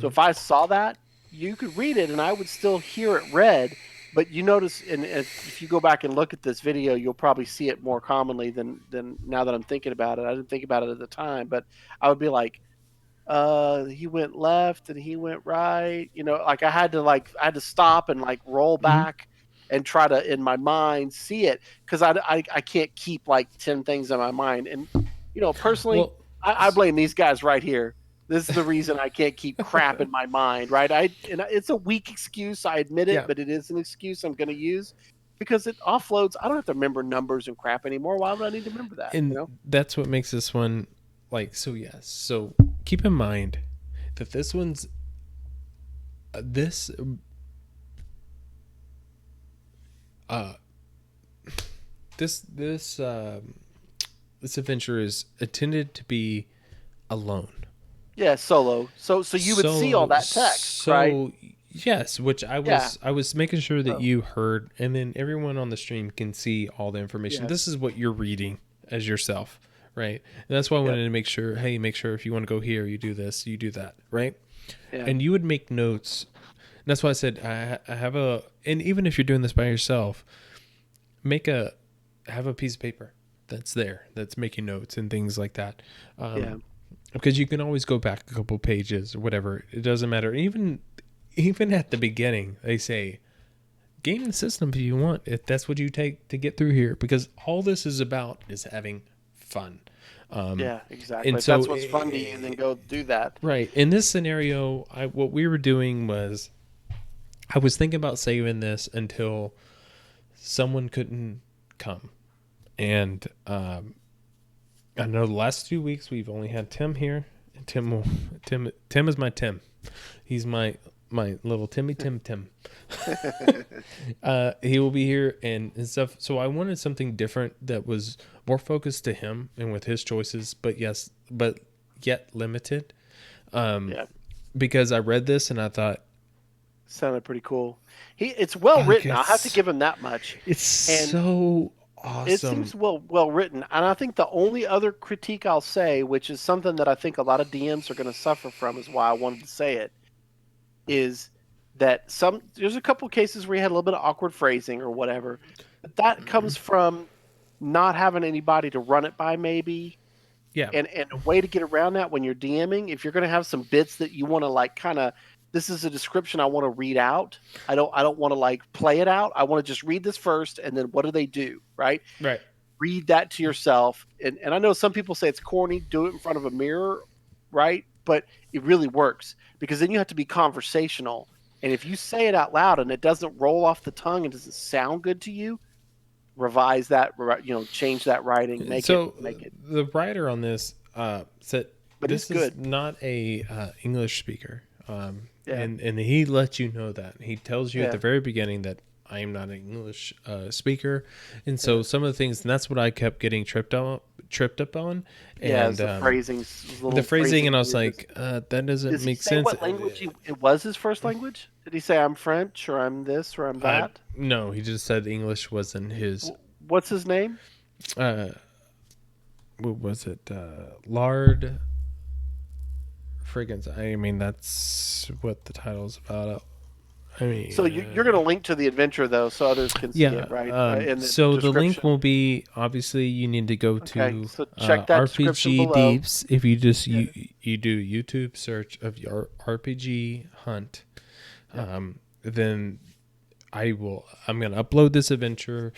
So if I saw that, you could read it and I would still hear it read. But you notice, and if you go back and look at this video, you'll probably see it more commonly than now that I'm thinking about it. I didn't think about it at the time, but I would be like, he went left and he went right. You know, like I had to stop and like roll back and try to, in my mind, see it, because I can't keep like 10 things in my mind. And you know, personally, well, I blame these guys right here. This is the reason I can't keep crap in my mind, right? It's a weak excuse, I admit it, yeah, but it is an excuse I'm going to use because it offloads. I don't have to remember numbers and crap anymore. Why would I need to remember that? You and know? that's what makes this one like, so yes, so keep in mind that this one's this this this adventure is intended to be alone. Yeah, solo. So you would see all that text, right? Yes, which Yeah. I was making sure that So, you heard, and then everyone on the stream can see all the information. yes. This is what you're reading as yourself, right? And that's why I Yep. wanted to make sure, hey, make sure if you want to go here, you do this, you do that, right? Yeah. And you would make notes. And that's why I said I have a, and even if you're doing this by yourself, have a piece of paper that's there, that's making notes and things like that. Yeah. Because you can always go back a couple pages or whatever. It doesn't matter. Even at the beginning, they say, game the system if you want, if that's what you take to get through here, because all this is about is having fun. Yeah, exactly. And If so that's what's fun to you, then go do that. right in this scenario, what we were doing was, I was thinking about saving this until someone couldn't come, and I know the last 2 weeks we've only had Tim here, and Tim is my Tim. He's my little Tim. He will be here and stuff. So I wanted something different that was more focused to him and with his choices, but yet limited. Yeah, Because I read this and I thought, sounded pretty cool. It's well I written. I'll have to guess give him that much. it's And so it awesome. seems well written. And I think the only other critique I'll say, which is something that I think a lot of DMs are going to suffer from, is why I wanted to say it, is that there's a couple cases where you had a little bit of awkward phrasing or whatever, but that comes from not having anybody to run it by, maybe. Yeah. And a way to get around that when you're DMing, if you're going to have some bits that you want to like kind of, this is a description I want to read out. I don't want to like play it out. I want to just read this first, and then what do they do, right? Right. Read that to yourself. And I know some people say it's corny, do it in front of a mirror, right? But it really works, because then you have to be conversational. And if you say it out loud and it doesn't roll off the tongue and doesn't sound good to you, revise that, change that writing, make it. The writer on this said But this it's good. is not a English speaker, Yeah. and he lets you know that. He tells you at Yeah. the very beginning that I am not an English speaker, and so some of the things, and that's what I kept getting tripped up on. Yeah, And the phrasing, the phrasing, and I was like, that doesn't does he make say sense. what language it was his first language? Did he say I'm French or I'm this or I'm that? No, he just said English wasn't his. What's his name? What was it? Lard Friggins. I mean, that's what the title's about. I mean, So you're going to link to the adventure though, so others can see it, right? In so the link description. will be, obviously you need to go to so check that description RPG below. Deeps. If you just you do YouTube search of your RPG Hunt, then I'm gonna upload this adventure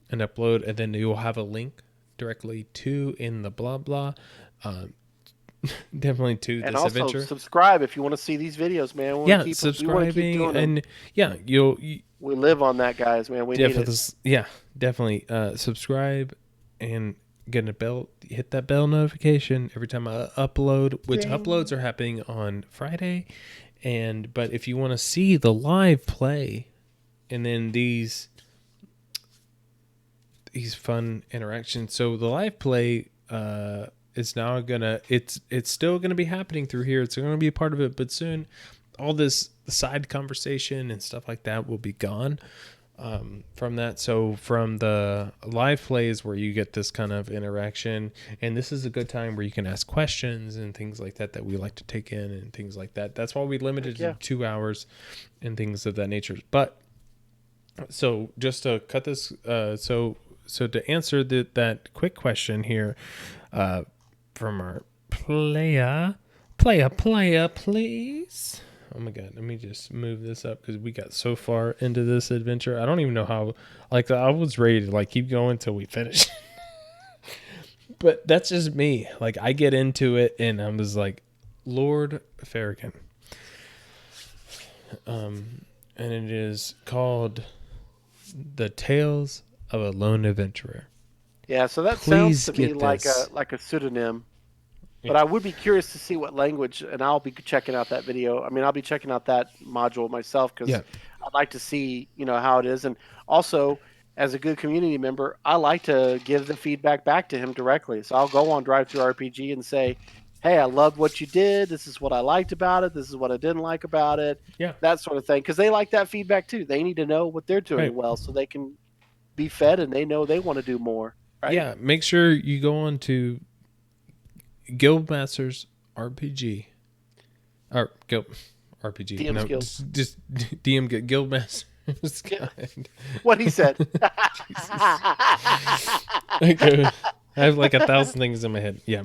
and then you will have a link directly to in the blah blah. Definitely to And this also adventure. subscribe if you want to see these videos, man. We wanna keep Subscribing doing them. and you We live on that, guys, man. We need it. definitely subscribe and get a bell. Hit that bell notification every time I upload. Which Ding. uploads are happening on Friday, but if you want to see the live play, and then these fun interactions, so the live play is now it's still gonna be happening through here. It's gonna be a part of it, but soon all this side conversation and stuff like that will be gone from that. So from the live plays where you get this kind of interaction, and this is a good time where you can ask questions and things like that we like to take in and things like that. That's why we limited to 2 hours and things of that nature. But so just to cut this, so to answer that quick question here from our player, please. Oh my god, let me just move this up because we got so far into this adventure. I don't even know how, like, I was ready to like keep going till we finish. But that's just me. Like, I get into it and I was like, Lord Farrakhan. And it is called The Tales of a Lone Adventurer. Yeah, so that Please sounds to me get like this. a pseudonym. Yeah. But I would be curious to see what language, and I'll be checking out that video. I mean, I'll be checking out that module myself because I'd like to see, how it is. And also, as a good community member, I like to give the feedback back to him directly. So I'll go on Drive Through RPG and say, hey, I loved what you did. This is what I liked about it. This is what I didn't like about it. Yeah. That sort of thing. Because they like that feedback too. They need to know what they're doing Right. well so they can be fed and they know they want to do more. Right? Yeah, make sure you go on to Guildmasters RPG. Or Guild RPG. DM skills. Just DM Guildmasters. What he said. Okay. I have like 1,000 things in my head. Yeah.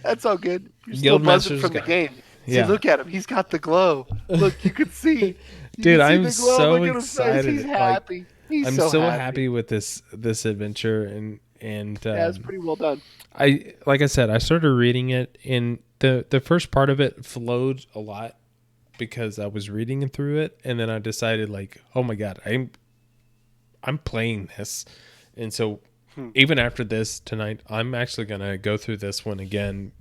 That's all good. You're still buzzing Guildmasters from the guy. game. See, Yeah. look at him. He's got the glow. Look, you can see. You Dude, can see I'm the glow. so Look at his face. excited. He's Like, happy. He's I'm so happy with this adventure and yeah, it's pretty well done. like I said, I started reading it and the first part of it flowed a lot because I was reading through it, and then I decided like, oh my god, I'm playing this. And so even after this tonight, I'm actually gonna go through this one again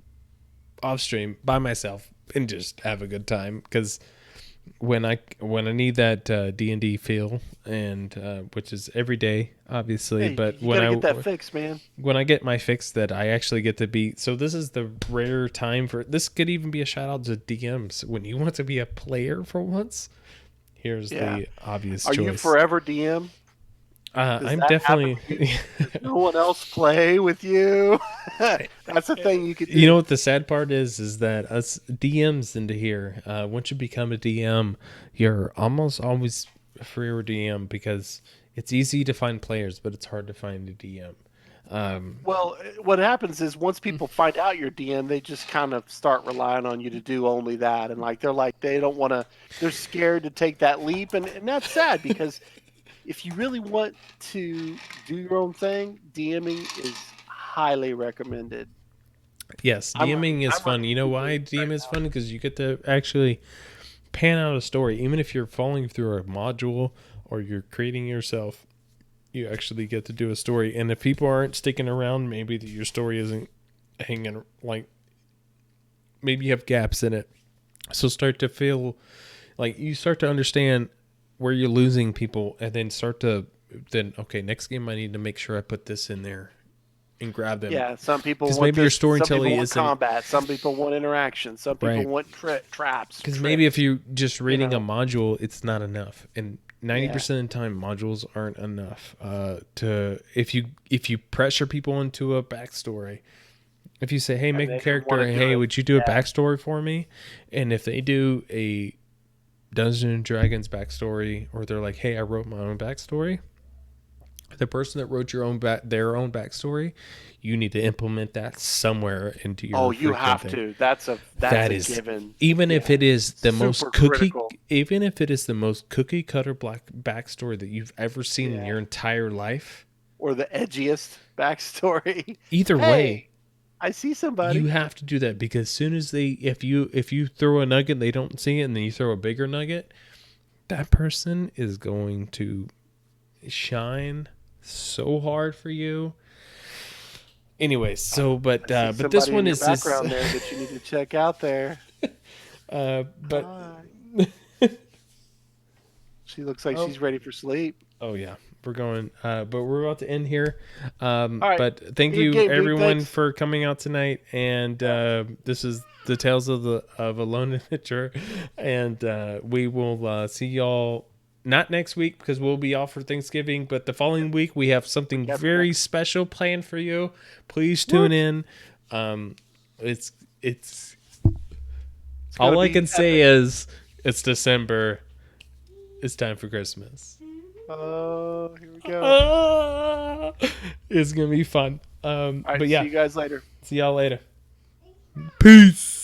off stream by myself and just have a good time because when I need that D&D feel, and which is every day, obviously. Hey, But you gotta get that fixed, man. when I get my fix, that I actually get to be. So this is the rare time for this. Could even be a shout out to DMs when you want to be a player for once. Here's Yeah. the obvious Are choice. you forever DM? Does I'm that happen definitely. to you? Does no one else play with you? That's the thing you could do. You know what the sad part is that us DMs into here. Once you become a DM, you're almost always a freer DM because it's easy to find players, but it's hard to find a DM. Well, what happens is once people find out you're DM, they just kind of start relying on you to do only that, and they don't want to. They're scared to take that leap, and that's sad because if you really want to do your own thing, DMing is highly recommended. Yes, I'm DMing is I'm fun. You know why DM is fun? Because you get to actually pan out a story, even if you're following through a module or you're creating yourself. You actually get to do a story, and if people aren't sticking around, maybe your story isn't hanging, like maybe you have gaps in it. So start to feel like you start to understand where you're losing people, and then okay, next game I need to make sure I put this in there and grab them. Yeah, some people Because want maybe your this, some storytelling people want isn't combat, some people want interaction, some people Right. want traps. because maybe if tricks. you just reading know. a module, it's not enough, and 90% Yeah. of the time modules aren't enough to if you pressure people into a backstory. If you say, hey, And make they a don't character, wanna do hey, it. would you do a Yeah. backstory for me? And if they do a Dungeons and Dragons backstory, or they're like, hey, I wrote my own backstory, the person that wrote their own backstory, you need to implement that somewhere into your Oh, you freaking have thing. to. That's That a is given. even if Yeah. it is the most Super cookie critical. even if it is the most cookie cutter black backstory that you've ever seen in Yeah. your entire life, Or the edgiest backstory. either Hey, way, I see somebody. you have to do that, because as soon as if you throw a nugget, they don't see it, and then you throw a bigger nugget, that person is going to shine so hard for you. Anyways, so but I see but this somebody one in your is this background there that you need to check out there. but Hi. She looks like Oh. she's ready for sleep. oh yeah, we're going but we're about to end here. right. But thank Good you game, dude. everyone Thanks. for coming out tonight, and this is the Tales of Alone Adventure, and we will see y'all not next week because we'll be off for Thanksgiving, but the following week we have something Yep, very yep. special planned for you. Please tune in. It's all gonna I be can say epic. is it's December. It's time for Christmas. Oh, here we go. It's gonna be fun. All right, But yeah, see you guys later. see y'all later. Peace.